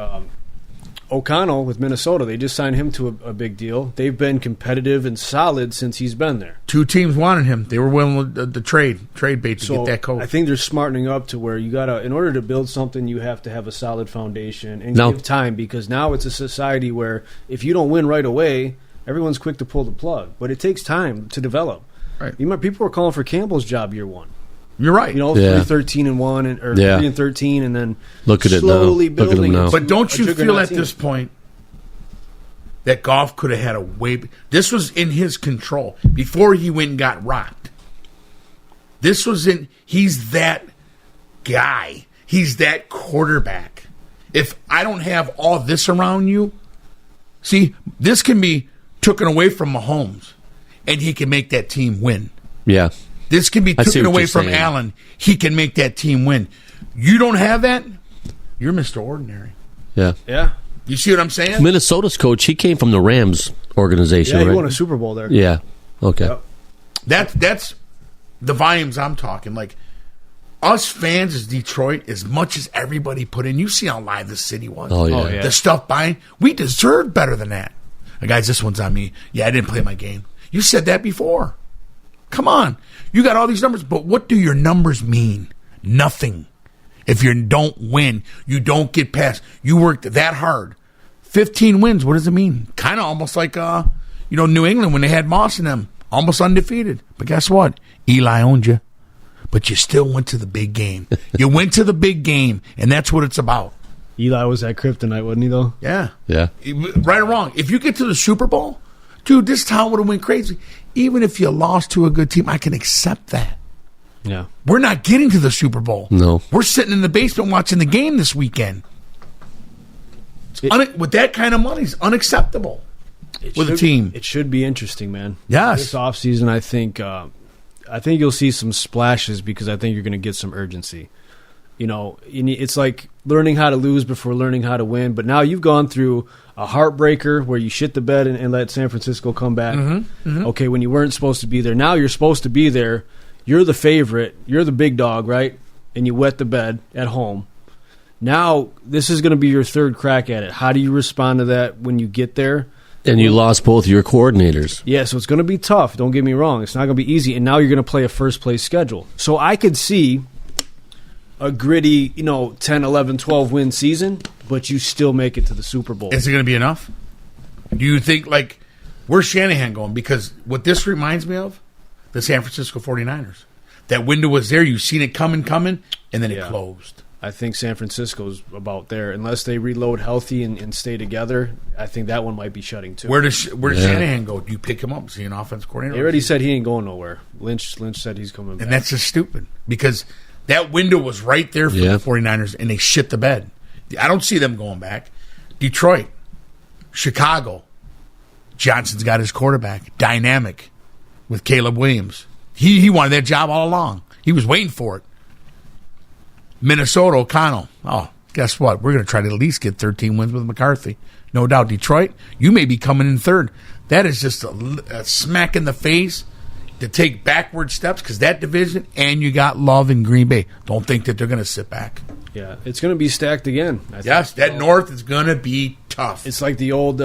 O'Connell with Minnesota. They just signed him to a big deal. They've been competitive and solid since he's been there. 2 teams wanted him. They were willing to trade bait to So get that coach. I think they're smartening up to where you gotta, in order to build something, you have to have a solid foundation and No. give time, because now it's a society where if you don't win right away, everyone's quick to pull the plug. But it takes time to develop. Right. You remember people were calling for Campbell's job year one. You're right. Yeah. 3-13-1 or Yeah. 3-13, and then Look at it now. slowly Look at building. him now. But don't a you feel juggernaut at team. this point that Goff could have had a way... This was in his control before he went and got rocked. This was in... He's that guy. He's that quarterback. If I don't have all this around you... See, this can be taken away from Mahomes, and he can make that team win. Yeah, This can be I see taken what away you're from saying. Allen. He can make that team win. You don't have that, you're Mr. Ordinary. yeah. Yeah. You see what I'm saying? Minnesota's coach, he came from the Rams organization, Yeah, he right? won a Super Bowl there. Yeah. Okay. Yep. That's the volumes I'm talking. Like, us fans as Detroit, as much as everybody put in, you see how live the city was. Oh yeah. Oh, yeah. The stuff buying, we deserved better than that. Guys, this one's on me. Yeah, I didn't play my game. You said that before. Come on. You got all these numbers, but what do your numbers mean? Nothing. If you don't win, you don't get past. You worked that hard. 15 wins, what does it mean? Kind of almost like New England when they had Moss in them. Almost undefeated. But guess what? Eli owned you. But you still went to the big game. You went to the big game, and that's what it's about. Eli was at Kryptonite, wasn't he, though? Yeah. Yeah. Right or wrong. If you get to the Super Bowl, dude, this town would have went crazy. Even if you lost to a good team, I can accept that. Yeah. We're not getting to the Super Bowl. No. We're sitting in the basement watching the game this weekend. With that kind of money, it's unacceptable with a team. It should be interesting, man. Yes. This offseason, I think you'll see some splashes because I think you're going to get some urgency. It's like learning how to lose before learning how to win. But now you've gone through a heartbreaker where you shit the bed and let San Francisco come back. Okay, when you weren't supposed to be there. Now you're supposed to be there. You're the favorite. You're the big dog, right? And you wet the bed at home. Now this is going to be your third crack at it. How do you respond to that when you get there? And you lost both your coordinators. Yeah, so it's going to be tough. Don't get me wrong. It's not going to be easy. And now you're going to play a first-place schedule. So I could see a gritty, 10, 11, 12-win season, but you still make it to the Super Bowl. Is it going to be enough? Do you think, where's Shanahan going? Because what this reminds me of, the San Francisco 49ers. That window was there. You've seen it coming, and then it closed. I think San Francisco's about there. Unless they reload healthy and stay together, I think that one might be shutting too. Where does Shanahan go? Do you pick him up? Is he an offense coordinator? They already said he ain't going nowhere. Lynch said he's coming back. And that's just stupid because that window was right there for the 49ers, and they shit the bed. I don't see them going back. Detroit, Chicago, Johnson's got his quarterback, dynamic, with Caleb Williams. He wanted that job all along. He was waiting for it. Minnesota, O'Connell. Oh, guess what? We're going to try to at least get 13 wins with McCarthy. No doubt. Detroit, you may be coming in third. That is just a smack in the face to take backward steps because that division, and you got Love in Green Bay. Don't think that they're going to sit back. Yeah, it's going to be stacked again. I think. Yes, that North is going to be tough. It's like the old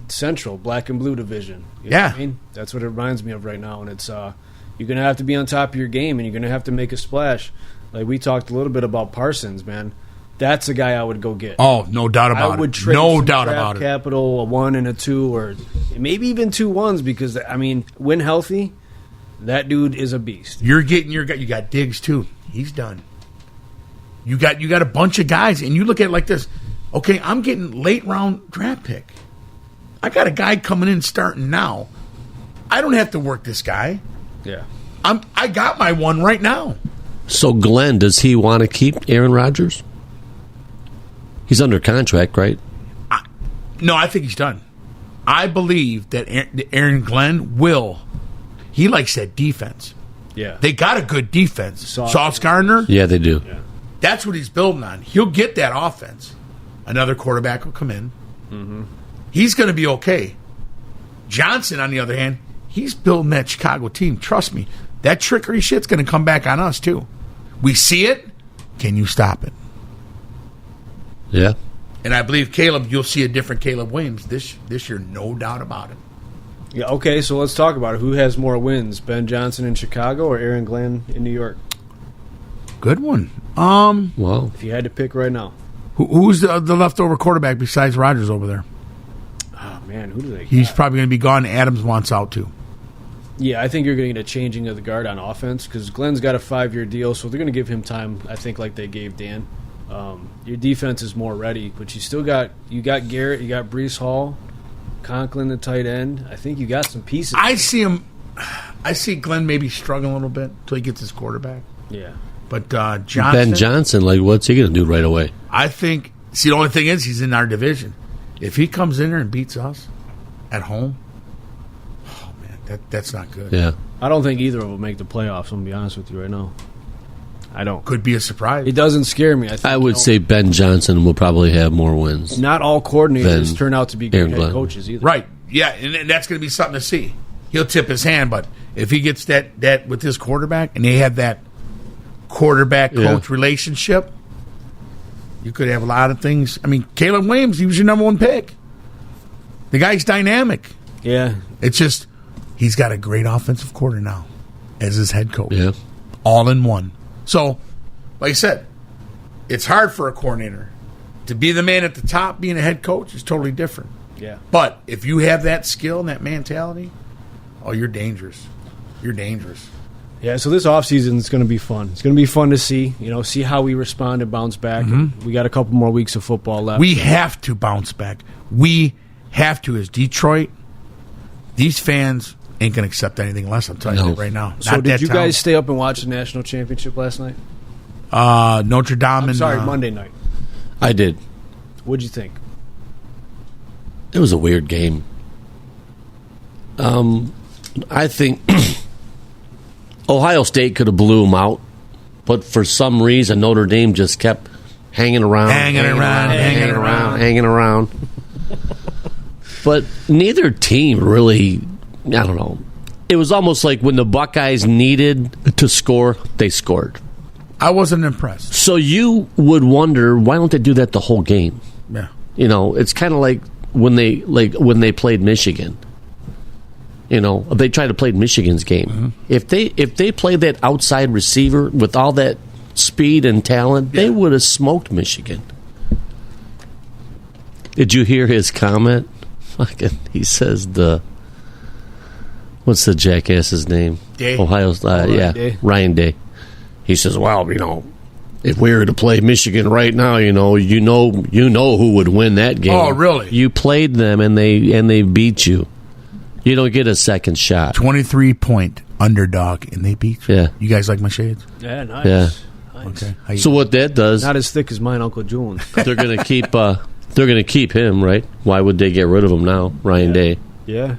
Central black and blue division. You know what I mean? That's what it reminds me of right now. And it's you're going to have to be on top of your game, and you're going to have to make a splash. Like we talked a little bit about Parsons, man. That's a guy I would go get. Oh, no doubt about it. I would trade no some doubt draft about it. capital, a 1 and a 2, or maybe even 2 1s because, when healthy, that dude is a beast. You're getting your guy. You got Diggs, too. He's done. You got a bunch of guys, and you look at it like this. Okay, I'm getting late round draft pick. I got a guy coming in starting now. I don't have to work this guy. Yeah. I got my one right now. So, Glenn, does he want to keep Aaron Rodgers? He's under contract, right? No, I think he's done. I believe that Aaron Glenn will. He likes that defense. Yeah. They got a good defense. Sauce Gardner. Yeah, they do. Yeah. That's what he's building on. He'll get that offense. Another quarterback will come in. Mm-hmm. He's going to be okay. Johnson, on the other hand, he's building that Chicago team. Trust me, that trickery shit's going to come back on us, too. We see it. Can you stop it? Yeah. And I believe, Caleb, you'll see a different Caleb Williams this year, no doubt about it. Yeah, okay, so let's talk about it. Who has more wins, Ben Johnson in Chicago or Aaron Glenn in New York? Good one. Well, If you had to pick right now. Who's the leftover quarterback besides Rodgers over there? Oh, man, who do they He's got? probably going to be gone. Adams wants out, too. Yeah, I think you're going to get a changing of the guard on offense because Glenn's got a 5-year deal, so they're going to give him time, I think, like they gave Dan. Your defense is more ready, but you got Garrett, you got Breece Hall, Conklin, the tight end. I think you got some pieces. I see Glenn maybe struggling a little bit until he gets his quarterback. Yeah. But Johnson, Ben Johnson, like, what's he going to do right away? I think. See, the only thing is he's in our division. If he comes in there and beats us at home, oh man, that's not good. Yeah. I don't think either of them will make the playoffs, I'm going to be honest with you right now. I don't. Could be a surprise. It doesn't scare me. I would say Ben Johnson will probably have more wins. not all coordinators Ben turn out to be great Aaron head Glenn. coaches either. Right. Yeah, and that's going to be something to see. He'll tip his hand, but if he gets that with his quarterback and they have that quarterback-coach relationship, you could have a lot of things. I mean, Caleb Williams, he was your number one pick. The guy's dynamic. Yeah. It's just he's got a great offensive coordinator now as his head coach. Yeah. All in one. So, like I said, it's hard for a coordinator. To be the man at the top, being a head coach, is totally different. Yeah. But if you have that skill and that mentality, oh, you're dangerous. You're dangerous. Yeah, so this offseason is going to be fun. It's going to be fun to see, see how we respond and bounce back. Mm-hmm. We got a couple more weeks of football left. We have to bounce back. We have to. As Detroit, these fans ain't going to accept anything less. I'm telling you that right now. So Not did that you town. guys stay up and watch the national championship last night? Notre Dame and Monday night. I did. What'd you think? It was a weird game. I think Ohio State could have blew them out, but for some reason Notre Dame just kept hanging around. But neither team really, I don't know. It was almost like when the Buckeyes needed to score, they scored. I wasn't impressed. So you would wonder, why don't they do that the whole game? Yeah. It's kind of like when they played Michigan. They tried to play Michigan's game. Mm-hmm. If they played that outside receiver with all that speed and talent, they would have smoked Michigan. Did you hear his comment? He says what's the jackass's name? Day. Ohio's Day. Ryan Day. He says, well, if we were to play Michigan right now, you know who would win that game. Oh, really? You played them and they beat you. You don't get a second shot. 23-point underdog, and they beat you. Yeah. You guys like my shades? Yeah, nice. Yeah. Nice. Okay. How you So what that does, Not as thick as mine, Uncle Julian. they're going to keep. They're going to keep him, right? Why would they get rid of him now, Ryan Day? Yeah.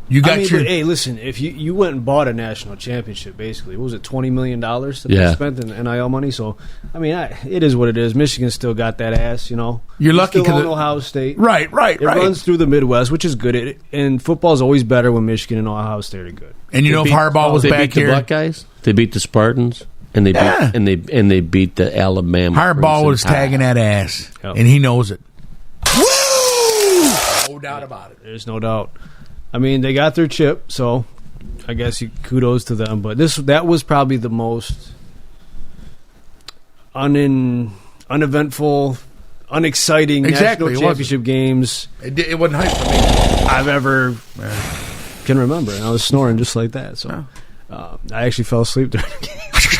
You got your. but, hey, listen, if you went and bought a national championship, basically, what was it, $20 million that they Yeah. spent in NIL money? So, it is what it is. Michigan still got that ass, You're We lucky still 'cause own it- Ohio State. Right. It runs through the Midwest, which is good. And football's always better when Michigan and Ohio State are good. And if Harbaugh was They back beat the here, Buckeyes. They beat the Spartans, and they Yeah. beat and they beat the Alabama. Harbaugh Crimson was Tide. tagging that ass, Yep. and he knows it. Woo! No doubt about it. There's no doubt. They got their chip, so I guess kudos to them. But that was probably the most uneventful, unexciting Exactly, national it championship games It wasn't hype for me. I've ever can remember. And I was snoring just like that. So I actually fell asleep during the game.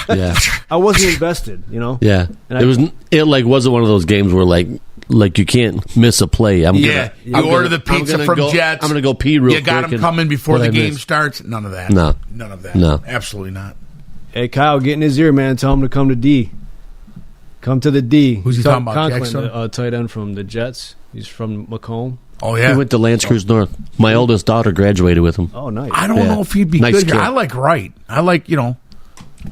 Yeah. I wasn't invested, Yeah. And It wasn't one of those games where like you can't miss a play. You order the pizza from Jets. I'm going to go pee real quick. You got them coming before the game starts. None of that. No. None of that. No. Absolutely not. Hey, Kyle, get in his ear, man. Tell him to come to D. Come to the D. Who's he talking about, Conklin, Jackson? tight end from the Jets. He's from Macomb. Oh, yeah. He went to Lance Cruz North. My oldest daughter graduated with him. Oh, nice. I don't know if he'd be Nice good here. kid. I like Wright. I like, I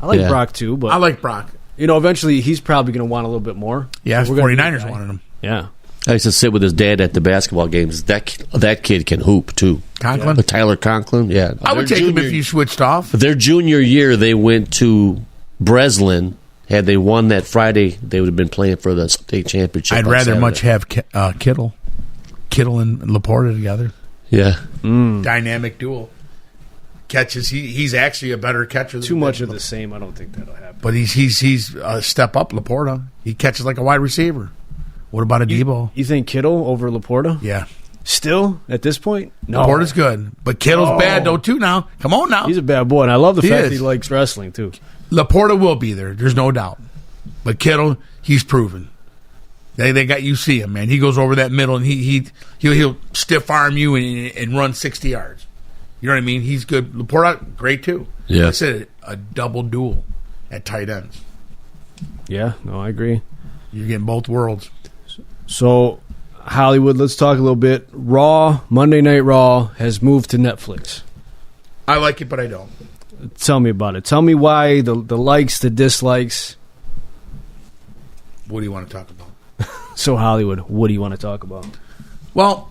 like Brock, too, but I like Brock. eventually he's probably going to want a little bit more. Yeah, So we're gonna 49ers need a guy. wanted him. Yeah. I used to sit with his dad at the basketball games. That kid can hoop, too. Conklin? Tyler Conklin, yeah. I would take him if you switched off. Their junior year, they went to Breslin. Had they won that Friday, they would have been playing for the state championship. I'd on rather Saturday. much have Kittle and Laporta together. Yeah. Dynamic duel. Catches. He's actually a better catcher. Too much of the same. I don't think that'll happen. But he's a step up, Laporta. He catches like a wide receiver. What about a Debo? You think Kittle over Laporta? Yeah. Still, at this point? No. Laporta's good. But Kittle's bad, though, too, now. Come on, now. He's a bad boy, and I love the He fact is. that he likes wrestling, too. Laporta will be there. There's no doubt. But Kittle, he's proven. They got you see him, man. He goes over that middle, and he'll stiff arm you and run 60 yards. You know what I mean? He's good. Laporta, great, too. Yeah. I said a double duel at tight ends. Yeah, no, I agree. You're getting both worlds. So, Hollywood, let's talk a little bit. Monday Night Raw has moved to Netflix. I like it, but I don't. Tell me about it. Tell me why, the likes, the dislikes. What do you want to talk about? So, Hollywood, what do you want to talk about? Well,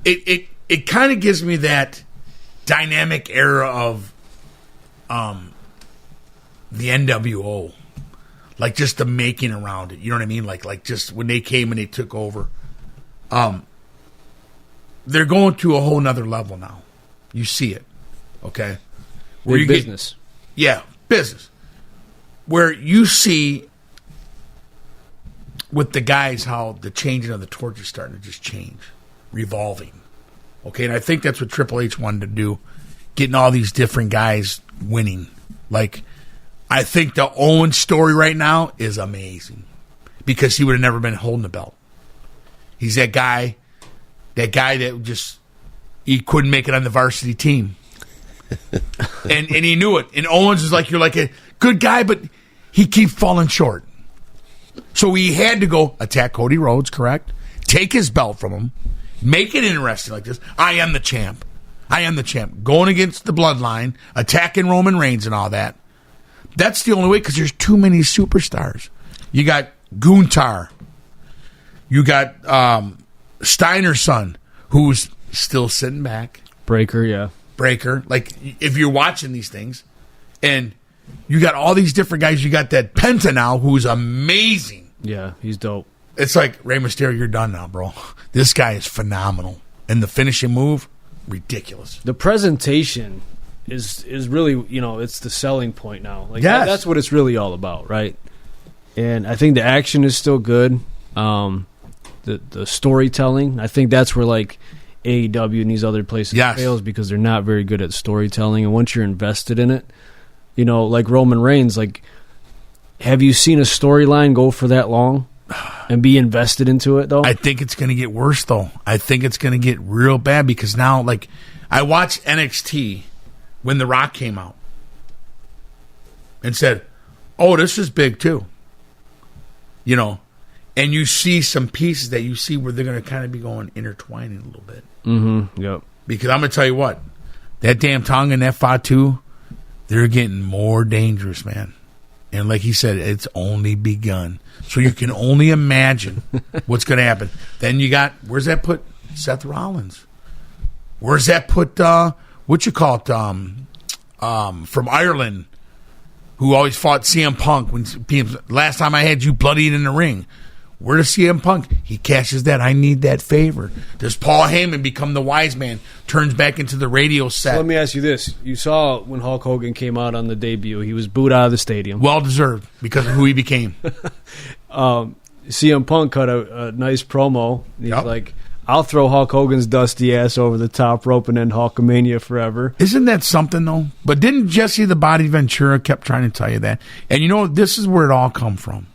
it kind of gives me that dynamic era of the NWO. Like just the making around it. You know what I mean? Like just when they came and they took over. They're going to a whole nother level now. You see it. Okay? Where Big you business. business. Where you see with the guys how the changing of the torch is starting to just change. Revolving. Okay, and I think that's what Triple H wanted to do. Getting all these different guys winning. Like, I think the Owens story right now is amazing. Because he would have never been holding the belt. He's that guy that just, he couldn't make it on the varsity team. and he knew it. And Owens is like, you're like a good guy, but he keeps falling short. So he had to go attack Cody Rhodes, correct? Take his belt from him. Make it interesting like this. I am the champ. I am the champ. Going against the bloodline, attacking Roman Reigns and all that. That's the only way because there's too many superstars. You got Gunther. You got Steiner's son, who's still sitting back. Breaker. Like, if you're watching these things, and you got all these different guys. You got that Penta now, who's amazing. Yeah, he's dope. It's like, Rey Mysterio, you're done now, bro. This guy is phenomenal. And the finishing move, ridiculous. The presentation is really, it's the selling point now. Like Yes. that's what it's really all about, right? And I think the action is still good. The storytelling, I think that's where like AEW and these other places fails because they're not very good at storytelling. And once you're invested in it, like Roman Reigns, like, have you seen a storyline go for that long and be invested into it, though? I think it's going to get worse, though. I think it's going to get real bad because now, like, I watched NXT when The Rock came out and said, oh, this is big, too. And you see some pieces that you see where they're going to kind of be going intertwining a little bit. Mm-hmm. Yep. Because I'm going to tell you what, that damn Tonga and that Fatu, they're getting more dangerous, man. And like he said, it's only begun. So you can only imagine what's going to happen. Then you got, where's that put Seth Rollins? Where's that put, from Ireland, who always fought CM Punk. Last time I had you bloodied in the ring. Where does CM Punk? He cashes that. I need that favor. Does Paul Heyman become the wise man? Turns back into the radio set. So let me ask you this. You saw when Hulk Hogan came out on the debut, he was booed out of the stadium. Well deserved because of who he became. CM Punk cut a nice promo. He's like, I'll throw Hulk Hogan's dusty ass over the top rope and end Hulkamania forever. Isn't that something, though? But didn't Jesse the Body Ventura kept trying to tell you that? And you know, this is where it all come from.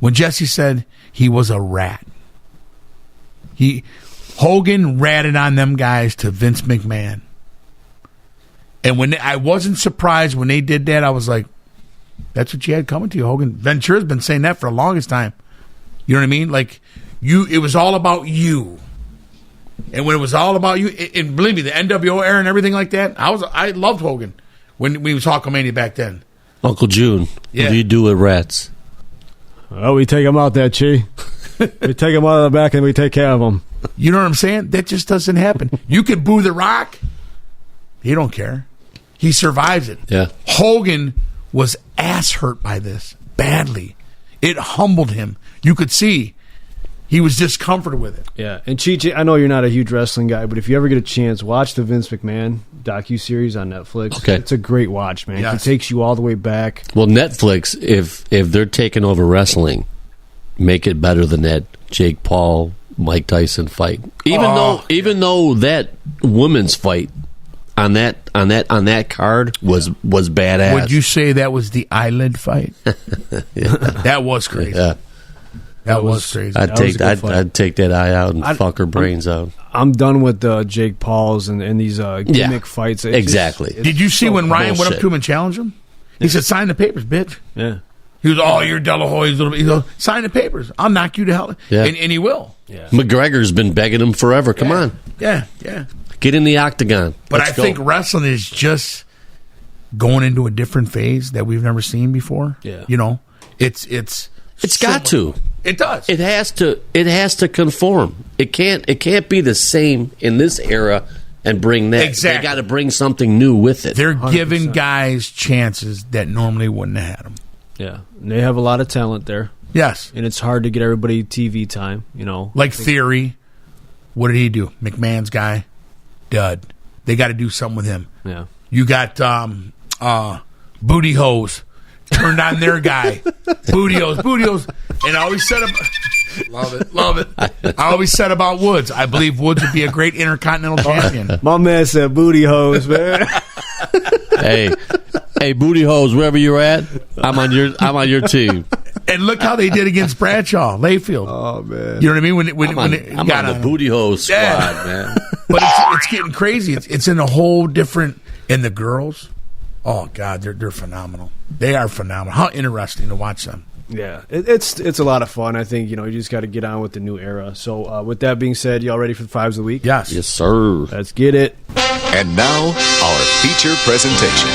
When Jesse said he was a rat. Hogan ratted on them guys to Vince McMahon. And when I wasn't surprised when they did that, I was like, that's what you had coming to you, Hogan. Ventura's been saying that for the longest time. You know what I mean? Like, it was all about you. And when it was all about you, and believe me, the NWO era and everything like that, I loved Hogan when we was Hulkamania back then. Uncle June, Yeah. what do you do with rats? Oh, we take them out there, Chi. We take them out of the back and we take care of them. You know what I'm saying? That just doesn't happen. You could boo The Rock. He don't care. He survives it. Yeah. Hogan was ass hurt by this badly. It humbled him. You could see he was discomforted with it. Yeah, and Cheech, I know you're not a huge wrestling guy, but if you ever get a chance, watch the Vince McMahon docuseries on Netflix. Okay. It's a great watch, man. Yes. It takes you all the way back. Well, Netflix, if they're taking over wrestling, make it better than that Jake Paul, Mike Tyson fight. Even though that women's fight on that card was badass. Would you say that was the eyelid fight? That was crazy. Yeah. That was crazy. I'd was a good fight. I'd take that eye out and fuck her brains out. I'm done with Jake Pauls and these gimmick fights. It's exactly. just- Did you see when Ryan went up bullshit. to him and challenged him? He said, sign the papers, bitch. Yeah. He was, oh, you're De La Hoya's little. He goes, sign the papers. I'll knock you to hell. Yeah. And he will. McGregor's been begging him forever. Come on. Yeah. Get in the octagon. But Let's I go. think wrestling is just going into a different phase that we've never seen before. Yeah. You know, it's got to. It does. It has to conform. It can't be the same in this era and bring that. Exactly. They got to bring something new with it. They're giving guys chances that normally wouldn't have had them. Yeah. And they have a lot of talent there, Yes. and it's hard to get everybody TV time, you know. Like Theory. What did he do? McMahon's guy? Dud. They got to do something with him. Yeah. You got Booty Hose. Turned on their guy. Booty Hose. And I always said love it. I always said about Woods. I believe Woods would be a great intercontinental champion. My man said booty hose, man. hey, booty hoes, wherever you're at, I'm on your team. And look how they did against Bradshaw, Layfield. Oh, man. You know what I mean? When it I'm got on the him. booty hose squad, Yeah. man. But it's getting crazy. It's in a whole different. And the girls, oh God, they're phenomenal. They are phenomenal. How interesting to watch them. Yeah, it's a lot of fun. I think, you just got to get on with the new era. So with that being said, y'all ready for the fives of the week? Yes. Yes, sir. Let's get it. And now, our feature presentation.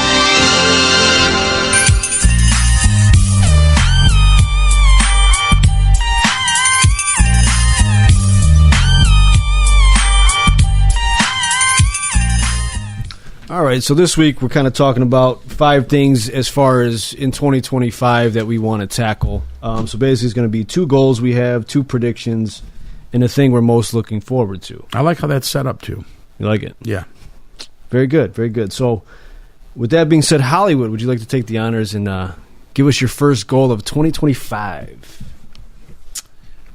All right, so this week we're kind of talking about 5 things as far as in 2025 that we want to tackle. So basically it's going to be 2 goals we have, 2 predictions, and a thing we're most looking forward to. I like how that's set up too. You like it? Yeah. Very good, very good. So with that being said, Hollywood, would you like to take the honors and give us your first goal of 2025?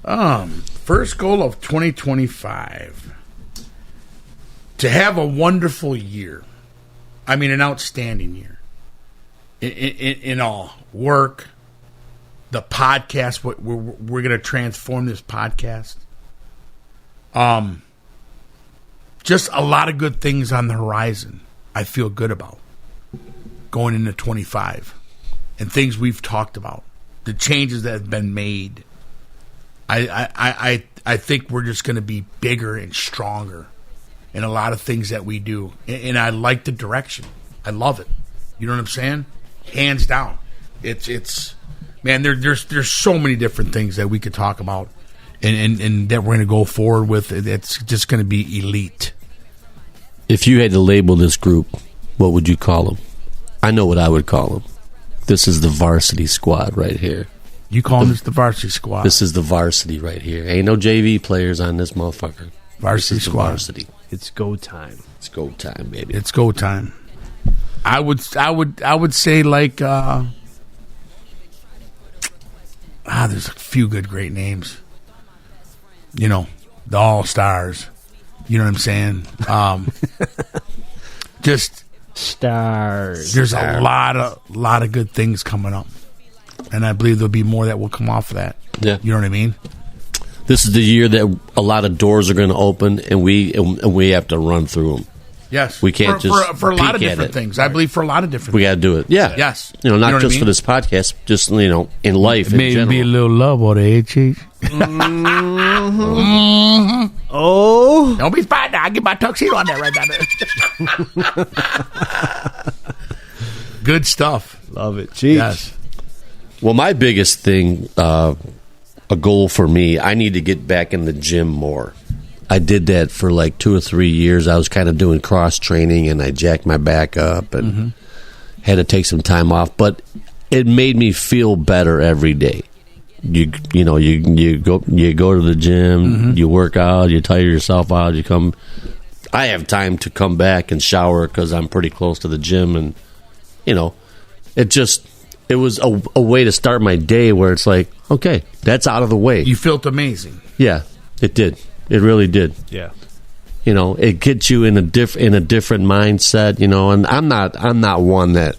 First goal of 2025. To have a wonderful year. I mean, an outstanding year. In all. Work, the podcast, we're going to transform this podcast. Just a lot of good things on the horizon I feel good about going into 25 and things we've talked about, the changes that have been made. I think we're just going to be bigger and stronger in a lot of things that we do, and I like the direction. I love it. You know what I'm saying? Hands down. It's man. There's so many different things that we could talk about, and that we're going to go forward with. It's just going to be elite. If you had to label this group, what would you call them? I know what I would call them. This is the varsity squad right here. You call this the varsity squad? This is the varsity right here. Ain't no JV players on this motherfucker. Varsity This is the squad. varsity. It's go time. It's go time, baby. It's go time. I would say like there's a few great names. the All-Stars. You know what I'm saying? Just Stars. there's a lot of good things coming up, and I believe there'll be more that will come off of that. Yeah. You know what I mean? This is the year that a lot of doors are going to open, and we have to run through them. Yes, We can't for a lot of peek at different it. things. I believe for a lot of different. We got to do it. Yeah. Yes. Not You know what I just mean? for this podcast, just, in life in Maybe general. be a little love on the edge, Cheech. Oh, Don't be fine now. I get my tuxedo on there right now. Good stuff. love it. Cheech. Yes. Well, my biggest thing, a goal for me, I need to get back in the gym more. I did that for like 2 or 3 years. I was kind of doing cross training, and I jacked my back up and had to take some time off. But it made me feel better every day. You go to the gym, you work out, you tire yourself out, you come. I have time to come back and shower because I'm pretty close to the gym, and it was a way to start my day where it's like, okay, that's out of the way. You felt amazing. Yeah, it did. It really did. Yeah. It gets you in a different mindset. And I'm not one that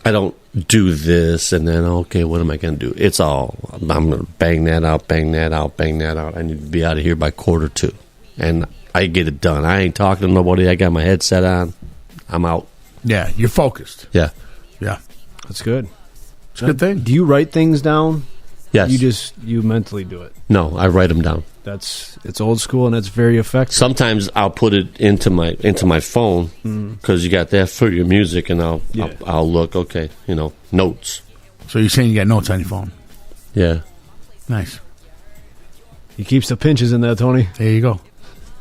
I don't do this and then okay, what am I going to do? It's all I'm going to bang that out. I need to be out of here by 1:45, and I get it done. I ain't talking to nobody. I got my headset on. I'm out. Yeah, you're focused. Yeah. Yeah, That's good. it's a good thing. Do you write things down? Yes. You mentally do it. No, I write them down. It's old school and it's very effective. Sometimes I'll put it into my phone because you got that for your music, and I'll look. Okay, notes. So you're saying you got notes on your phone? Yeah. Nice. He keeps the pinches in there, Tony. There you go.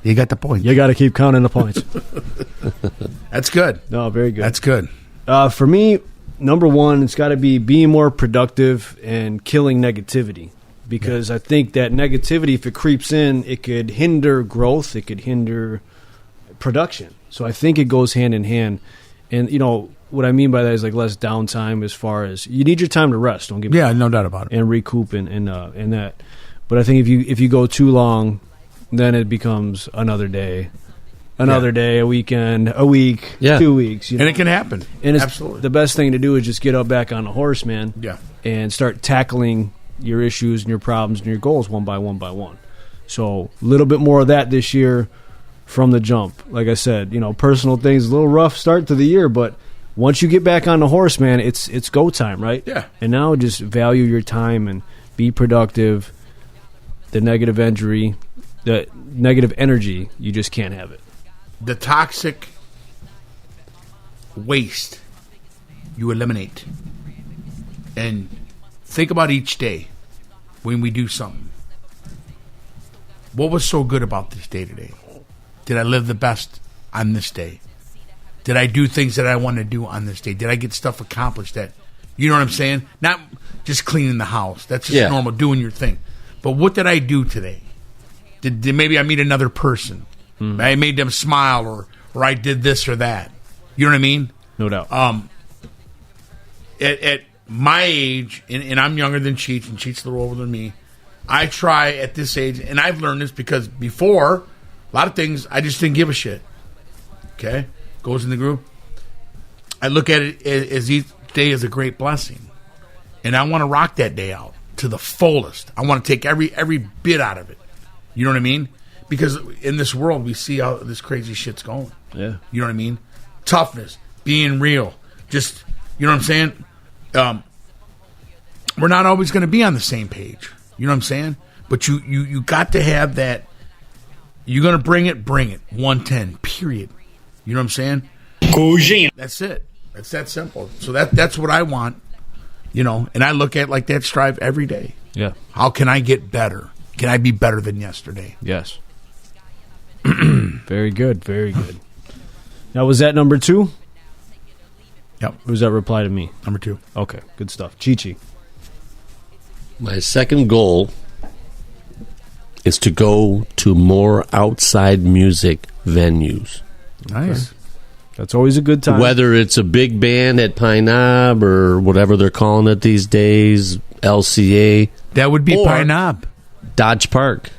You got the point. You got to keep counting the points. That's good. No, very good. That's good. For me, number one, it's got to be being more productive and killing negativity. Because I think that negativity, if it creeps in, it could hinder growth. It could hinder production. So I think it goes hand in hand. And, what I mean by that is like less downtime as far as you need your time to rest. Don't get me wrong, No doubt about it. and recoup and that. But I think if you go too long, then it becomes another day, a weekend, a week, 2 weeks. And it can happen. And it's Absolutely. the best thing to do is just get up back on the horse, man. Yeah. And start tackling your issues and your problems and your goals one by one by one. So a little bit more of that this year from the jump. Like I said, personal things, a little rough start to the year, but once you get back on the horse, man, it's go time, right? Yeah. And now just value your time and be productive. The negative energy, you just can't have it. The toxic waste you eliminate. And think about each day when we do something. What was so good about this day today? Did I live the best on this day? Did I do things that I want to do on this day? Did I get stuff accomplished that, you know what I'm saying? Not just cleaning the house. That's just normal, doing your thing. But what did I do today? Did maybe I meet another person? I made them smile, or I did this or that. You know what I mean? No doubt. At my age, and I'm younger than Cheech, and Cheech's a little older than me, I try at this age, and I've learned this because before, a lot of things, I just didn't give a shit. Okay? Goes in the group. I look at it as each day as a great blessing. And I want to rock that day out to the fullest. I want to take every bit out of it. You know what I mean? Because in this world, we see how this crazy shit's going. Yeah. You know what I mean? Toughness, being real. Just, you know what I'm saying? We're not always going to be on the same page. You know what I'm saying? But you got to have that. You're going to bring it. 110, period. You know what I'm saying? That's it. It's that simple. So that's what I want. And I look at like that strive every day. Yeah. How can I get better? Can I be better than yesterday? Yes. Very good. Very good. Now, was that number 2? Yep. Or was that reply to me? Number 2. Okay. Good stuff. Chi-Chi. My second goal is to go to more outside music venues. Nice. That's always a good time. Whether it's a big band at Pine Knob or whatever they're calling it these days, LCA. That would be Or- Pine Knob. Dodge Park.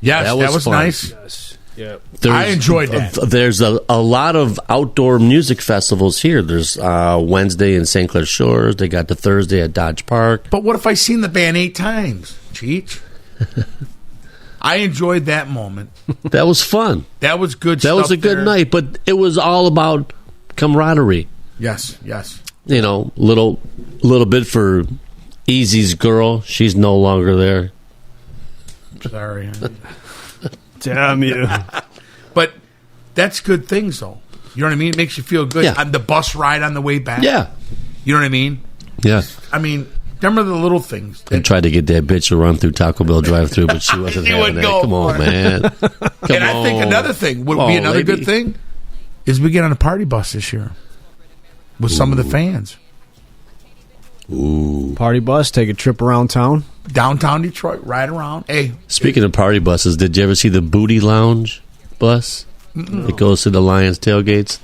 Yes, that was fun. nice. Yes. Yep. I enjoyed that. There's a lot of outdoor music festivals here. There's Wednesday in St. Clair Shores. They got the Thursday at Dodge Park. But what if I seen the band 8 times, Cheech? I enjoyed that moment. That was fun. That was good That stuff was a good there. night, but it was all about camaraderie. Yes. You know, little bit for Easy's girl. She's no longer there. Sorry. Damn you. But that's good things, though. You know what I mean? It makes you feel good. Yeah. On the bus ride on the way back. Yeah. You know what I mean? Yeah. I mean, remember the little things. I tried to get that bitch to run through Taco Bell drive-thru, but she wasn't She having wouldn't that. go Come for on, it. man. And I think another thing would be another good thing is we get on a party bus this year with some of the fans. Ooh. Party bus, take a trip around town. Downtown Detroit, ride around. Hey, Speaking of party buses, did you ever see the Booty Lounge bus? It goes to the Lions tailgates.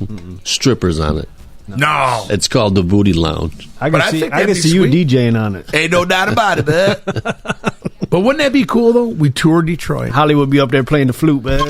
Strippers on it. no. It's called the Booty Lounge. I But can I see, think I can that'd be see you sweet. DJing on it. Ain't no doubt about it, man. But wouldn't that be cool, though? We toured Detroit. Hollywood be up there playing the flute, man.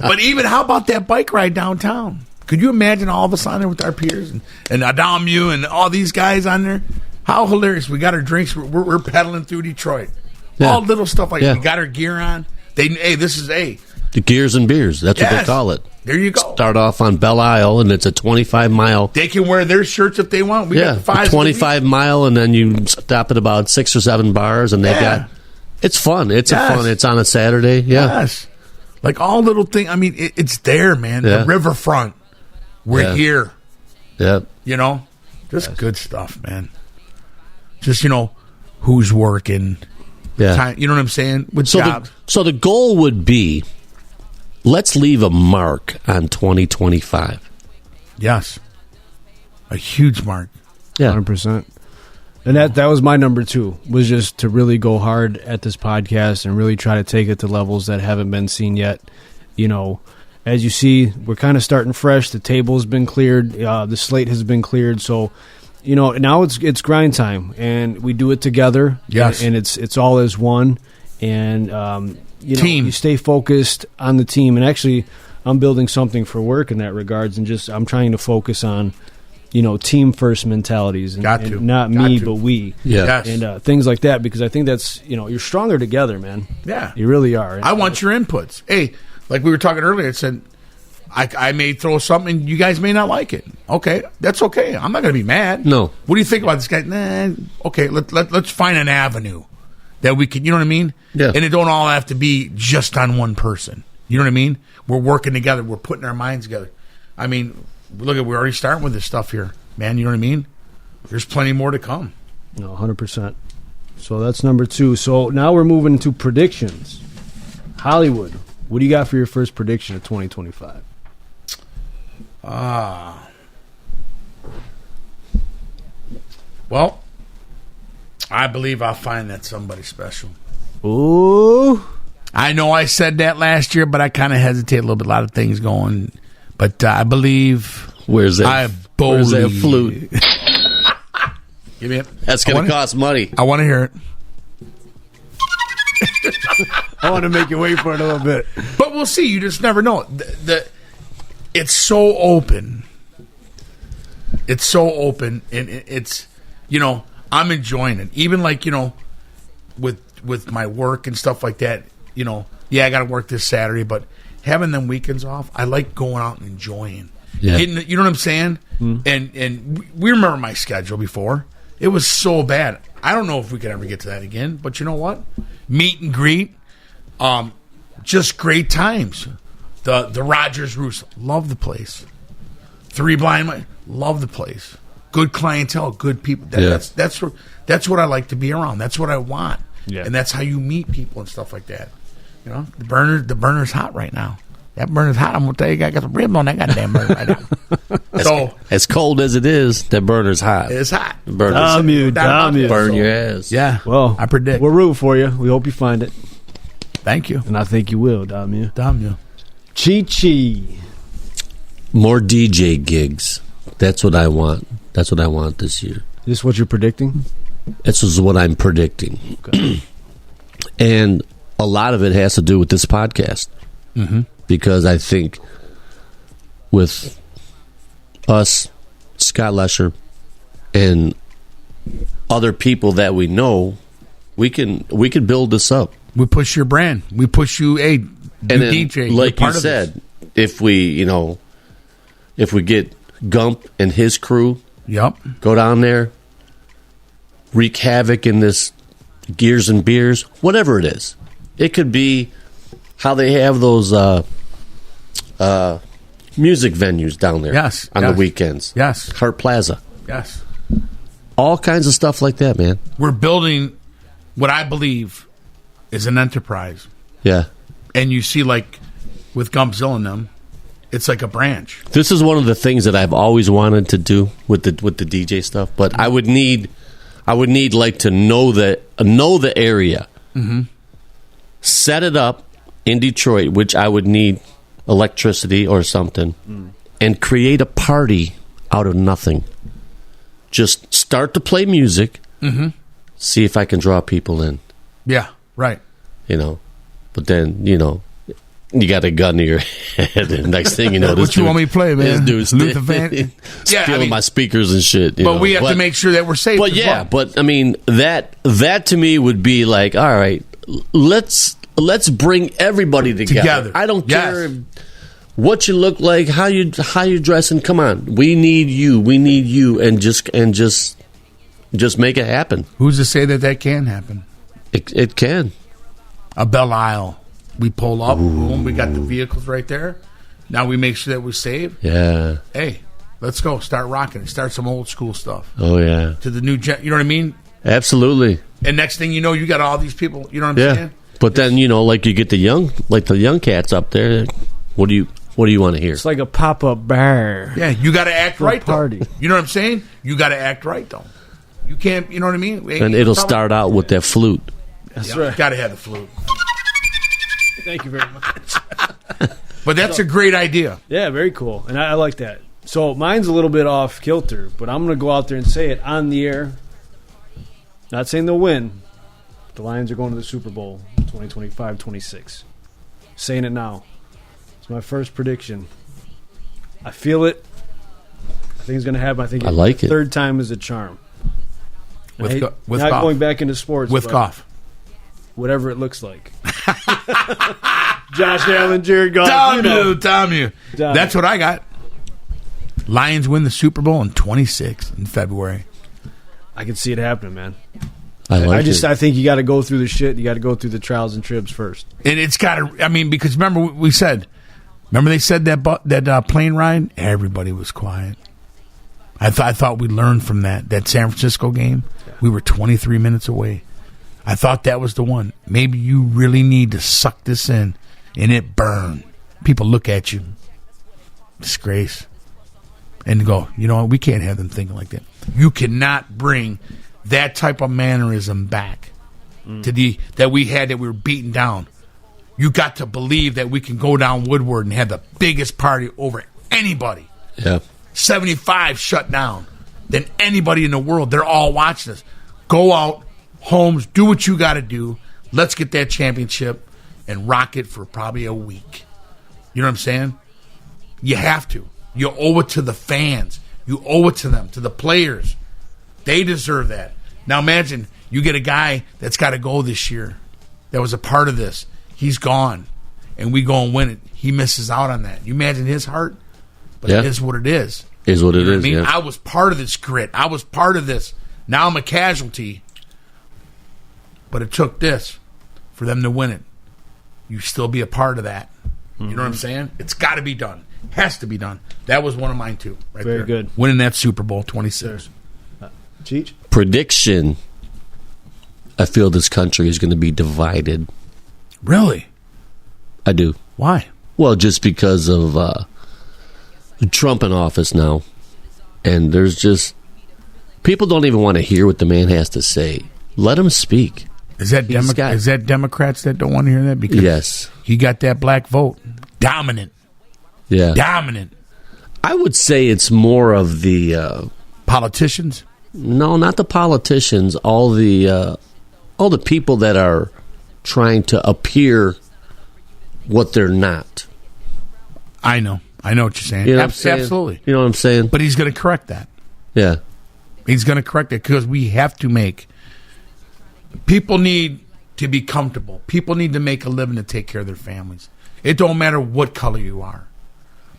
But even, how about that bike ride downtown? Could you imagine all of us on there with our peers and Adamu and all these guys on there? How hilarious. We got our drinks. We're pedaling through Detroit. Yeah. All little stuff like Yeah. that. We got our gear on. This is The Gears and Beers. That's what they Yes. call it. There you go. Start off on Belle Isle, and it's a 25-mile. They can wear their shirts if they want. We got the fives. 25-mile, and then you stop at about 6 or 7 bars, and they Yeah. got. It's fun. It's Yes. fun. It's on a Saturday. Yeah. Yes. Like all little things. I mean, it's there, man. Yeah. The riverfront. We're Yeah. here. Yeah. You know? Just good stuff, man. Just, who's working. Yeah. Time, you know what I'm saying? With So jobs. so the goal would be, let's leave a mark on 2025. Yes. A huge mark. Yeah. 100%. And that was my number 2, was just to really go hard at this podcast and really try to take it to levels that haven't been seen yet. As you see, we're kind of starting fresh. The table's been cleared. The slate has been cleared. So, now it's grind time, and we do it together. Yes. And it's all as one. And, Team. you stay focused on the team. And actually, I'm building something for work in that regards, and I'm trying to focus on, team first mentalities, and, Got to. and not Got me, to. but we. Yeah. Yes. And things like that, because I think that's, you're stronger together, man. Yeah. You really are. I want your inputs. Hey, like we were talking earlier, it said, I may throw something, you guys may not like it. Okay, that's okay. I'm not going to be mad. No. What do you think about this guy? Nah, okay, let's find an avenue that we can, you know what I mean? Yeah. And it don't all have to be just on one person. You know what I mean? We're working together. We're putting our minds together. I mean, look at, we're already starting with this stuff here, man. You know what I mean? There's plenty more to come. No, 100%. So that's number 2. So now we're moving to predictions. Hollywood, what do you got for your first prediction of 2025? Well, I believe I'll find that somebody special. Ooh. I know I said that last year, but I kind of hesitate a little bit. A lot of things going, but I believe. Where's that? I Where's that believe- flute? Give me it. That's I going to wanna- cost money. I want to hear it. I want to make you wait for it a little bit. But we'll see. You just never know. It's so open. It's so open, and it's I'm enjoying it. Even like with my work and stuff like that. Yeah, I got to work this Saturday, but having them weekends off, I like going out and enjoying. Yeah. You know what I'm saying? And we remember my schedule before. It was so bad. I don't know if we could ever get to that again. But you know what? Meet and greet. Just great times. The Rogers Roost, love the place. Three Blind Mice, love the place. Good clientele, good people. That's what I like to be around. That's what I want. Yeah. And that's how you meet people and stuff like that. The burner's hot right now. That burner's hot. I'm gonna tell you, I got some ribs on that goddamn burner right now. So As cold as it is, that burner's hot. it's hot. Burner's Damn you, damn you. burn your ass. Yeah. Well, I predict. We're rooting for you. We hope you find it. Thank you. And I think you will, damn you. Damn you. Chi-Chi. More DJ gigs. That's what I want. That's what I want this year. Is this what you're predicting? This is what I'm predicting. And a lot of it has to do with this podcast. Because I think with us, Scott Lesher, and other people that we know, we can build this up. We push your brand. We push you, hey, And then, DJ. like you're part you of said, if we get Gump and his crew, Yep. go down there, wreak havoc in this Gears and Beers, whatever it is. It could be how they have those music venues down there on the weekends. Yes. Hart Plaza. Yes. All kinds of stuff like that, man. We're building what I believe is an enterprise. Yeah. And you see, like, with Gumpzilla and them, it's like a branch. This is one of the things that I've always wanted to do with the DJ stuff, but I would need like to know the area. Set it up in Detroit, which I would need electricity or something, and create a party out of nothing. Just start to play music, see if I can draw people in. Yeah, right. But then, you got a gun to your head, and next thing you know, this what you want me to play, man? This dude's Luther Van? stealing my speakers and shit. But we have to make sure that we're safe. But as yeah, well. but I mean that to me would be like, all right, let's bring everybody together. I don't care what you look like, how you dressing. Come on, we need you, and just make it happen. Who's to say that can happen? It can. A Belle Isle. We pull up, boom, we got the vehicles right there. Now we make sure that we're safe. Yeah. Hey, let's go. Start rocking it. Start some old school stuff. Oh, yeah. To the new you know what I mean? Absolutely. And next thing you know, you got all these people. You know what I'm saying? But then, like you get the young cats up there. What do you want to hear? It's like a pop-up bar. Yeah, you got to act right, party. though. You know what I'm saying? You got to act right, though. You can't, you know what I mean? And it'll start out with that flute. That's right. Got to have the flute. Thank you very much. But that's a great idea. Yeah, very cool. And I like that. So mine's a little bit off kilter, but I'm going to go out there and say it on the air. Not saying they'll win. The Lions are going to the Super Bowl 2025-26. Saying it now. It's my first prediction. I feel it. I think it's going to happen. I think I like it. Third time is a charm. With not Goff. going back into sports. With Goff. Whatever it looks like. Josh Allen, Jared Goff. Telling you. That's what I got. Lions win the Super Bowl in 26 in February. I can see it happening, man. I think you got to go through the shit. You got to go through the trials and tribs first. And it's got to. I mean, because remember they said that plane ride. Everybody was quiet. I thought we learned from that San Francisco game. We were 23 minutes away. I thought that was the one. Maybe you really need to suck this in and it burn. People look at you. Disgrace. And go, you know what? We can't have them thinking like that. You cannot bring that type of mannerism back to that we had, that we were beaten down. You got to believe that we can go down Woodward and have the biggest party over anybody. Yeah. 75 shut down than anybody in the world. They're all watching us. Go out, Holmes, do what you got to do. Let's get that championship and rock it for probably a week. You know what I'm saying? You have to. You owe it to the fans. You owe it to them, to the players. They deserve that. Now imagine you get a guy that's got to go this year that was a part of this. He's gone, and we go and win it. He misses out on that. You imagine his heart? But it is what it is. Is what it is. I mean, yeah. I was part of this grit. I was part of this. Now I'm a casualty. But it took this for them to win it. You still be a part of that. You know what I'm saying? It's got to be done. Has to be done. That was one of mine too. Right Very there. good. Winning that Super Bowl 26. Cheech? Prediction. I feel this country is going to be divided. Really? I do. Why? Well, just because of Trump in office now. And there's just... People don't even want to hear what the man has to say. Let him speak. Is that Democrats that don't want to hear that? Because yes. He got that black vote. Dominant. Yeah. Dominant. I would say it's more of the... politicians? No, not the politicians. All the people that are trying to appear what they're not. I know what you're saying. You know what I'm saying? Absolutely. You know what I'm saying? But he's going to correct that. Yeah. He's going to correct it because we have to make people need to be comfortable. People need to make a living to take care of their families. It don't matter what color you are.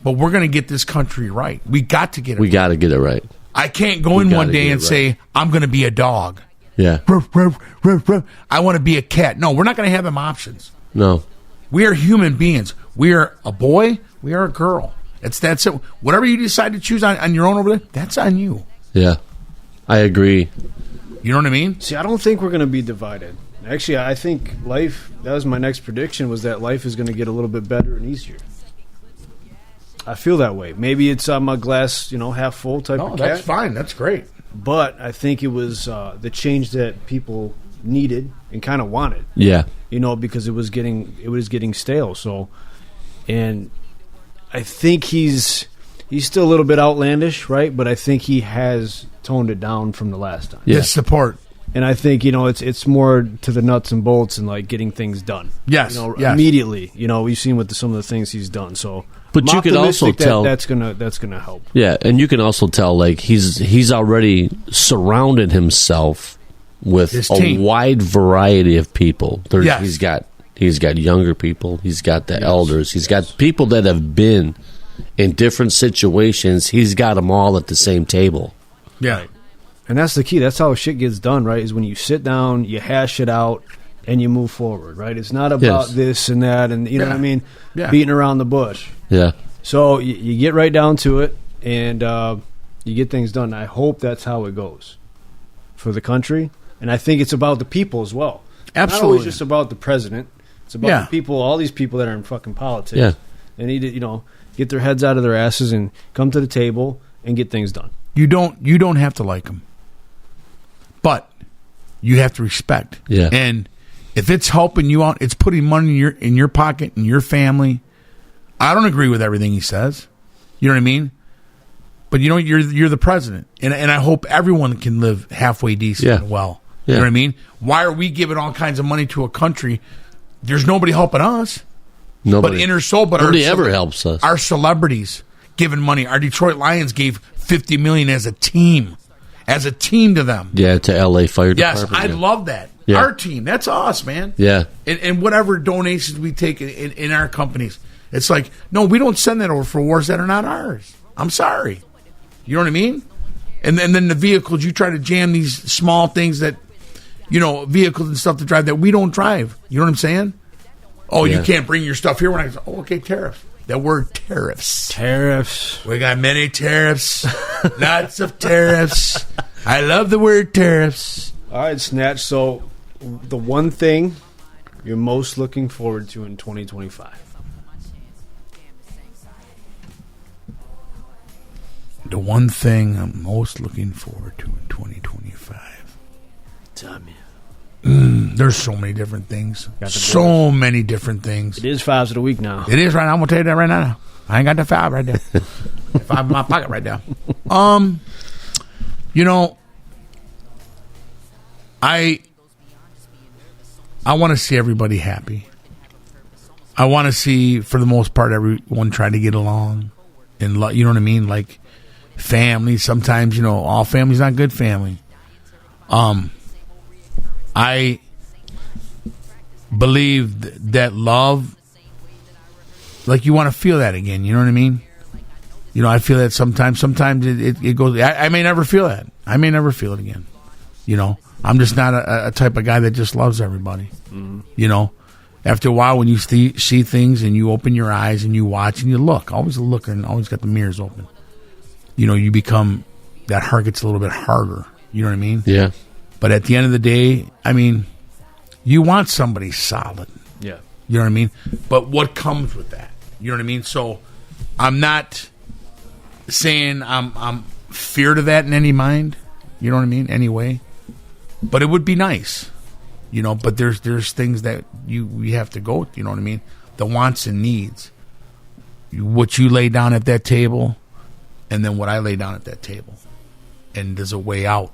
But we're going to get this country right. We got to get it right. We got to get it right. I can't go in one day and say, I'm going to be a dog. Yeah. I want to be a cat. No, we're not going to have them options. No. We are human beings. We are a boy. We are a girl. That's it. Whatever you decide to choose on your own over there, that's on you. Yeah. I agree. You know what I mean? See, I don't think we're going to be divided. Actually, I think life, that was my next prediction, was that life is going to get a little bit better and easier. I feel that way. Maybe it's on my glass, half full type of cat. That's fine. That's great. But I think it was the change that people needed and kind of wanted. Yeah. Because it was getting stale. So, and I think he's still a little bit outlandish, right? But I think he has toned it down from the last time. Yeah. The support. And I think it's more to the nuts and bolts and like getting things done. Yes. Yes. Immediately. We've seen with some of the things he's done. So, but you could also tell that's gonna help. Yeah, and you can also tell like he's already surrounded himself with a wide variety of people. Yes. He's got younger people. He's got the elders. He's got people that have been in different situations. He's got them all at the same table. Yeah. And that's the key. That's how shit gets done, right? Is when you sit down, you hash it out, and you move forward, right? It's not about this and that and, you know what I mean, beating around the bush. Yeah. So you get right down to it, and you get things done. I hope that's how it goes for the country. And I think it's about the people as well. Absolutely. Not always just about the president. It's about the people, all these people that are in fucking politics. Yeah. They need to, get their heads out of their asses and come to the table and get things done. You don't have to like them. But you have to respect. Yeah. And if it's helping you out, it's putting money in your pocket, in your family. I don't agree with everything he says. You know what I mean? But you're the president, and I hope everyone can live halfway decent and well. Yeah. You know what I mean? Why are we giving all kinds of money to a country? There's nobody helping us. Nobody Nobody ever helps us. Our celebrities giving money. Our Detroit Lions gave $50 million as a team to them. Yeah, to LA Fire Department. Yes, I love that. Yeah. Our team, that's us, man. Yeah. And whatever donations we take in our companies, it's like, no, we don't send that over for wars that are not ours. I'm sorry. You know what I mean? And then the vehicles, you try to jam these small things that, vehicles and stuff to drive that we don't drive. You know what I'm saying? Oh, you can't bring your stuff here. Okay, tariffs. That word tariffs. Tariffs. We got many tariffs. Lots of tariffs. I love the word tariffs. All right, Snatch. So the one thing you're most looking forward to in 2025? The one thing I'm most looking forward to in 2025. Tell me. There's so many different things. So many different things. It is fives of the week now. It is right now. I'm going to tell you that right now. I ain't got the five right there. Five in my pocket right there. I want to see everybody happy. I want to see, for the most part, everyone trying to get along. And you know what I mean? Like family. Sometimes, all family's not good family. I believe that love, like you want to feel that again. You know what I mean? I feel that sometimes. Sometimes it goes. I may never feel that. I may never feel it again. I'm just not a type of guy that just loves everybody. Mm-hmm. After a while, when you see things and you open your eyes and you watch and you look, always a looker and always got the mirrors open. You become, that heart gets a little bit harder. You know what I mean? Yeah. But at the end of the day, I mean, you want somebody solid. Yeah. You know what I mean? But what comes with that? You know what I mean? So I'm not saying I'm feared of that in any mind. You know what I mean? Anyway. But it would be nice. But there's things that we have to go with, you know what I mean? The wants and needs. What you lay down at that table and then what I lay down at that table. And there's a way out.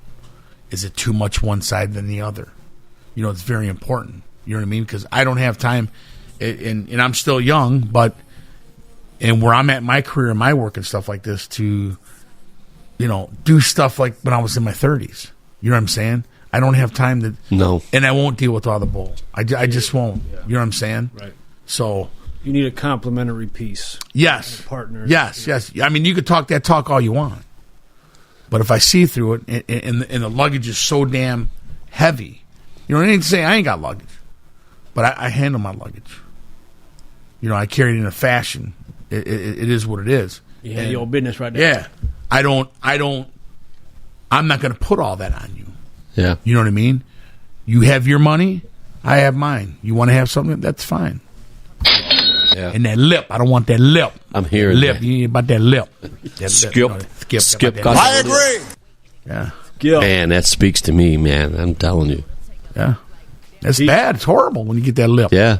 Is it too much one side than the other? You know, it's very important. You know what I mean? Because I don't have time, and I'm still young, but and where I'm at in my career and my work and stuff like this to, you know, do stuff like when I was in my 30s. You know what I'm saying? I don't have time to. No. And I won't deal with all the bull. I just won't. Yeah. You know what I'm saying? Right. So. You need a complimentary piece. Yes. Partner. Yes. I mean, you could talk that talk all you want. But if I see through it and the luggage is so damn heavy, you know, I ain't saying I ain't got luggage. But I handle my luggage. You know, I carry it in a fashion. It is what it is. You handle your business right there. Yeah. I'm not going to put all that on you. Yeah. You know what I mean? You have your money. I have mine. You want to have something? That's fine. Yeah. And that lip. I don't want that lip. I'm hearing lip. that. You ain't about that lip. Skip. About that lip. I agree. Yeah. Gil. Man, that speaks to me, man. I'm telling you. Yeah. That's bad. It's horrible when you get that lip. Yeah.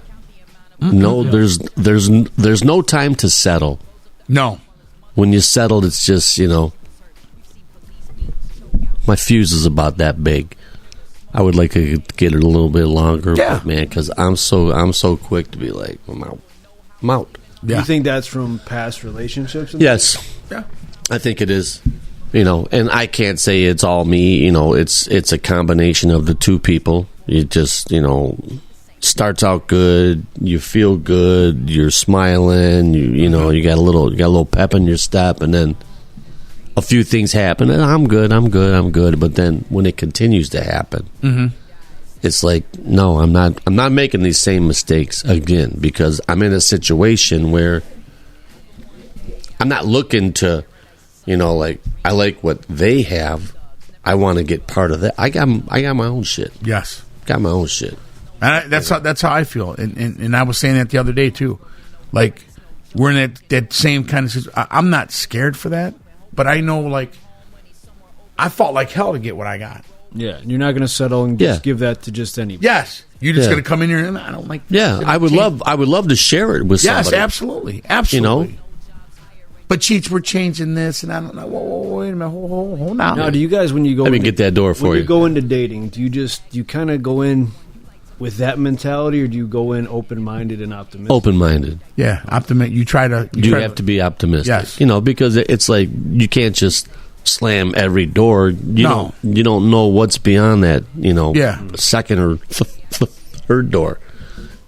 No, there's no time to settle. No. When you settle, it's just, you know, my fuse is about that big. I would like to get it a little bit longer, Yeah. but man, because I'm so quick to be like, I'm out. Do Yeah. you think that's from past relationships? Yes, Yeah. I think it is. You know, and I can't say it's all me. You know, it's a combination of the two people. You just, you know, starts out good. You feel good. You're smiling. You know, you got a little pep in your step, and then a few things happen, and I'm good. But then when it continues to happen, it's like, no, I'm not making these same mistakes again, because I'm in a situation where I'm not looking to, you know, like, I like what they have. I want to get part of that. I got my own shit. Yes. Got my own shit. And that's how I feel. And I was saying that the other day too. Like, we're in that same kind of situation. I'm not scared for that, but I know, like, I fought like hell to get what I got. Yeah, you're not going to settle and just give that to just anybody. Yes, you're just Yeah. going to come in here and I don't like. Yeah, I would love to share it with Yes, somebody. absolutely. You know? But Cheats, we're changing this, and I don't know. Whoa, wait a minute, hold now. Now, do you guys, when you go, Let me get that door for when you. you go into dating, do you kind of go in with that mentality, or do you go in open-minded and optimistic? Open-minded. Yeah, optimistic. You try to. You have to be optimistic. Yes. You know, because it's like you can't just slam every door. You don't know what's beyond that, you know, second or third door.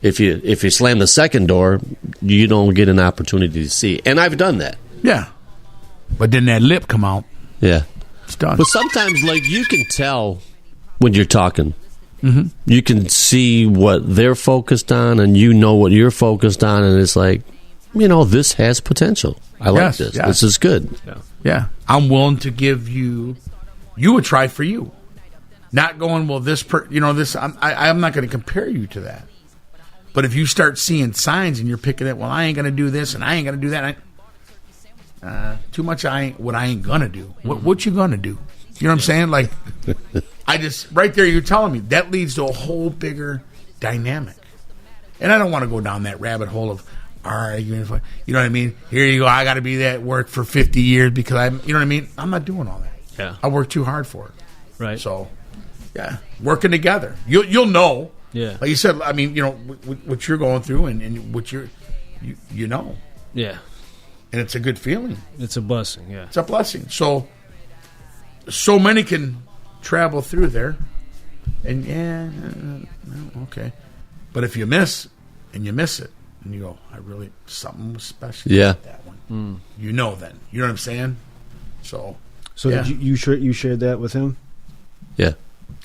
If you slam the second door, you don't get an opportunity to see. And I've done that. Yeah. But then that lip come out. Yeah. It's done. But sometimes, like, you can tell when you're talking. Mm-hmm. You can see what they're focused on, and you know what you're focused on, and it's like, you know, this has potential. I like this. Yes. This is good. Yeah. I'm willing to give you a try for you. Not going, well, this, this, I'm not going to compare you to that. But if you start seeing signs and you're picking it, well, I ain't going to do this and I ain't going to do that. Too much what I ain't going to do. What you going to do? You know what I'm saying? Like, right there, you're telling me that leads to a whole bigger dynamic. And I don't want to go down that rabbit hole of arguing. You know what I mean? Here you go. I got to be at work for 50 years because you know what I mean? I'm not doing all that. Yeah. I work too hard for it. Right. So, yeah, working together. You'll know. Yeah. Like you said, I mean, you know, what you're going through and what you know. Yeah. And it's a good feeling. It's a blessing, yeah. It's a blessing. So many can travel through there. And, okay. But if you miss it, and you go, something was special about that one. You know then. You know what I'm saying? So yeah. Did you shared that with him? Yeah.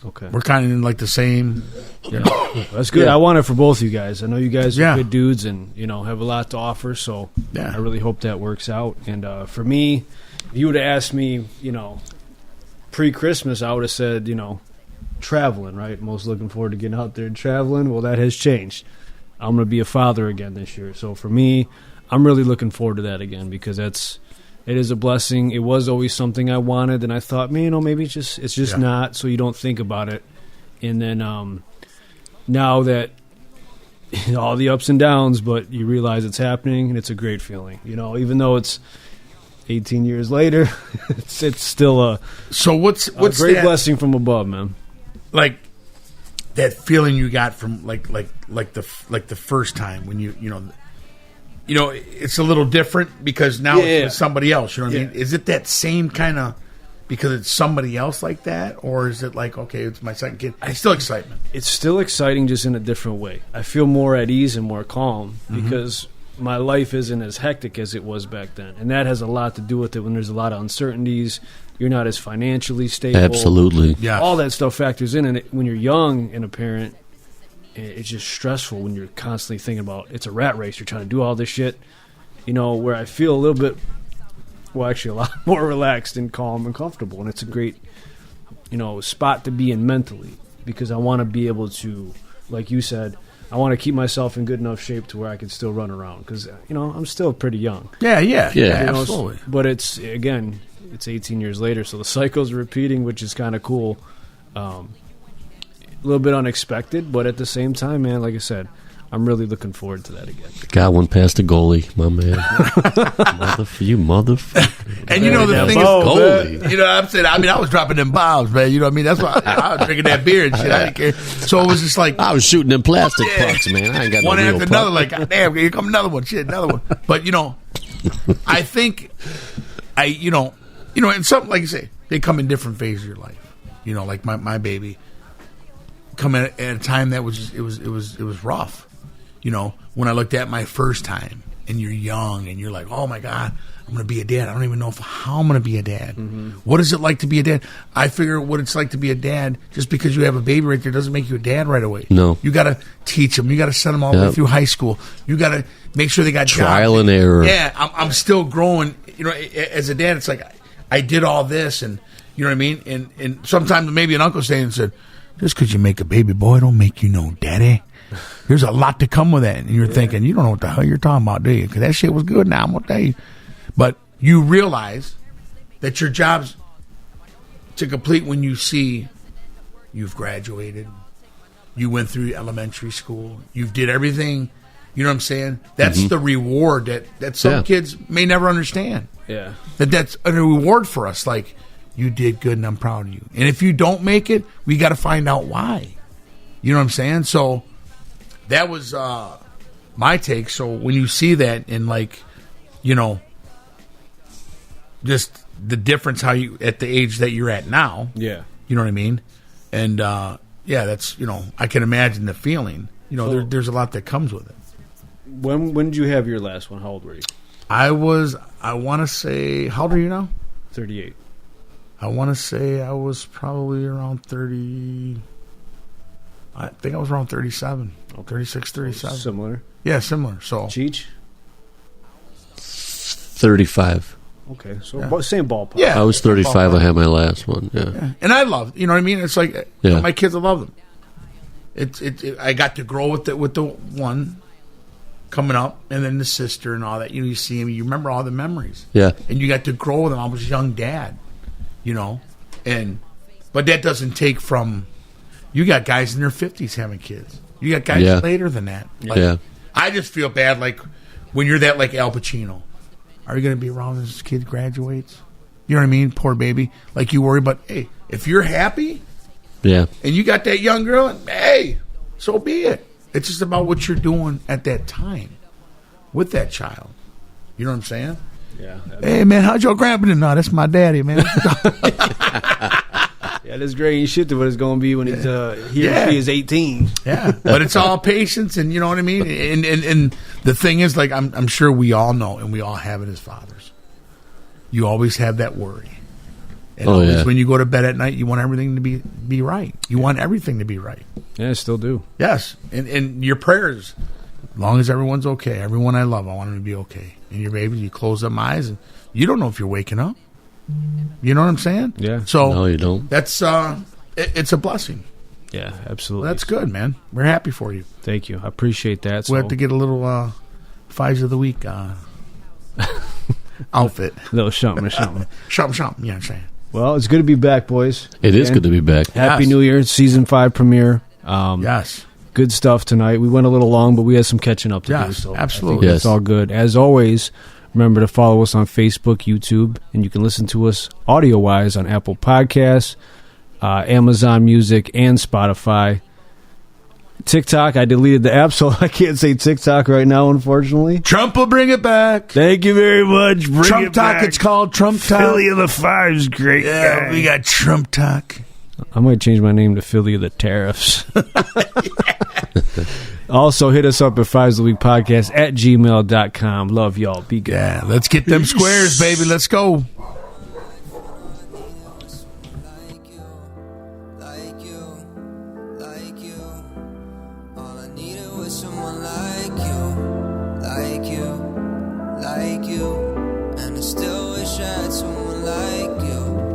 Okay. We're kind of in like the same, you know. That's good. Yeah. I want it for both you guys. I know you guys are Yeah. good dudes and, you know, have a lot to offer, so Yeah. I really hope that works out. And for me, if you would have asked me, you know, pre-Christmas, I would have said, you know, traveling, right? Most looking forward to getting out there and traveling. Well, that has changed. I'm going to be a father again this year. So for me, I'm really looking forward to that again because it is a blessing. It was always something I wanted, and I thought, man, you know, maybe it's just not, so you don't think about it. And then now that all the ups and downs, but you realize it's happening, and it's a great feeling. You know, even though it's 18 years later, it's still a what's great that, blessing from above, man. like that feeling you got from like the first time when you know it's a little different because now it's somebody else. You know what I mean? Is it that same kind of because it's somebody else like that, or is it like, okay, it's my second kid? It's still excitement. It's still exciting, just in a different way. I feel more at ease and more calm because my life isn't as hectic as it was back then, and that has a lot to do with it. When there's a lot of uncertainties, you're not as financially stable. Absolutely. Yeah, all that stuff factors in, and when you're young and a parent, it's just stressful when you're constantly thinking about it's a rat race. You're trying to do all this shit, where I feel a little bit, well, actually a lot more relaxed and calm and comfortable, and it's a great, spot to be in mentally, because I want to be able to, like you said, I want to keep myself in good enough shape to where I can still run around, because I'm still prettle young. Yeah, Absolutely. But it's 18 years later, so the cycle's repeating, which is kind of cool. A little bit unexpected, but at the same time, man, like I said, I'm really looking forward to that again. Got one past the goalie, my man. You motherfucker. And the thing is, goalie. I'm saying, I was dropping them bombs, man. You know what I mean? That's why I was drinking that beer and shit. I didn't care. So it was just like, I was shooting them plastic pucks, man. I ain't got one no real after puck. another. Like, God damn, here come another one. Shit, another one. But I think and something like you say, they come in different phases of your life. Like my baby come at a time that was rough. When I looked at my first time, and you're young, and you're like, oh my God, I'm going to be a dad. I don't even know how I'm going to be a dad. Mm-hmm. What is it like to be a dad? I figure what it's like to be a dad, just because you have a baby right there doesn't make you a dad right away. No. You got to teach them. You got to send them all the way through high school. You got to make sure they got trial jobs. And error. Yeah, I'm still growing. As a dad, it's like I did all this, and you know what I mean? And sometimes maybe an uncle stayed and said, just because you make a baby boy don't make you no daddy. There's a lot to come with that. And you're thinking, you don't know what the hell you're talking about, do you? Because that shit was good now, I'm going to tell you. But you realize that your job's to complete when you see you've graduated, you went through elementary school, you've did everything, you know what I'm saying? That's the reward that some kids may never understand. Yeah. That's a reward for us. Like, you did good and I'm proud of you. And if you don't make it, we got to find out why. You know what I'm saying? So that was my take. So when you see that and just the difference how you at the age that you're at now. Yeah. You know what I mean? And that's I can imagine the feeling. There's a lot that comes with it. When did you have your last one? How old were you? I want to say, how old are you now? 38. I want to say I was probably around 30. I think I was around 37. 36, 37. Similar. Yeah, similar. So Cheech? 35. Okay, so same ballpark. Yeah. I was 35. I had my last one. Yeah. And I love, you know what I mean? It's like my kids, I love them. I got to grow with the one coming up, and then the sister and all that. You see him, you remember all the memories. Yeah. And you got to grow with them. I was a young dad, but that doesn't take from. You got guys in their 50s having kids. You got guys later than that. I just feel bad, like when you're that, like Al Pacino. Are you going to be around as this kid graduates? You know what I mean? Poor baby. Like, you worry, but hey, if you're happy, and you got that young girl, hey, so be it. It's just about what you're doing at that time with that child. You know what I'm saying? Yeah. Hey, man, how's your grandpa doing? No, that's my daddy, man. Yeah, that's great shit to what it's going to be when he or she is 18. Yeah, but it's all patience, and you know what I mean. And the thing is, like, I'm sure we all know, and we all have it as fathers. You always have that worry, and when you go to bed at night, you want everything to be right. You want everything to be right. Yeah, I still do. Yes, and your prayers, as long as everyone's okay, everyone I love, I want them to be okay. And your baby, you close them eyes, and you don't know if you're waking up. You know what I'm saying? Yeah. So no, you don't. That's it's a blessing. Yeah, absolutely. Well, that's good, man. We're happy for you. Thank you. I appreciate that. We have to get a little Fives of the Week outfit. A little something. Something. Yeah, I'm saying. Well, it's good to be back, boys. It is good to be back. Happy New Year, season 5 premiere. Yes. Good stuff tonight. We went a little long, but we had some catching up to do. So absolutely. It's all good. As always, Remember to follow us on Facebook, YouTube, and you can listen to us audio-wise on Apple Podcasts, Amazon Music, and Spotify. TikTok, I deleted the app, so I can't say TikTok right now, unfortunately. Trump will bring it back. Thank you very much. Bring Trump it Talk, back. it's called Trump Talk. Philly of the Five's great. Yeah, guy. we got Trump Talk. I might change my name to Philly of the Tariffs. Also, hit us up at fivesoftheweekpodcast@gmail.com. Love y'all. Be good. Yeah, let's get them squares, baby. Let's go. All I needed was someone like you, and I still wish I had someone like you.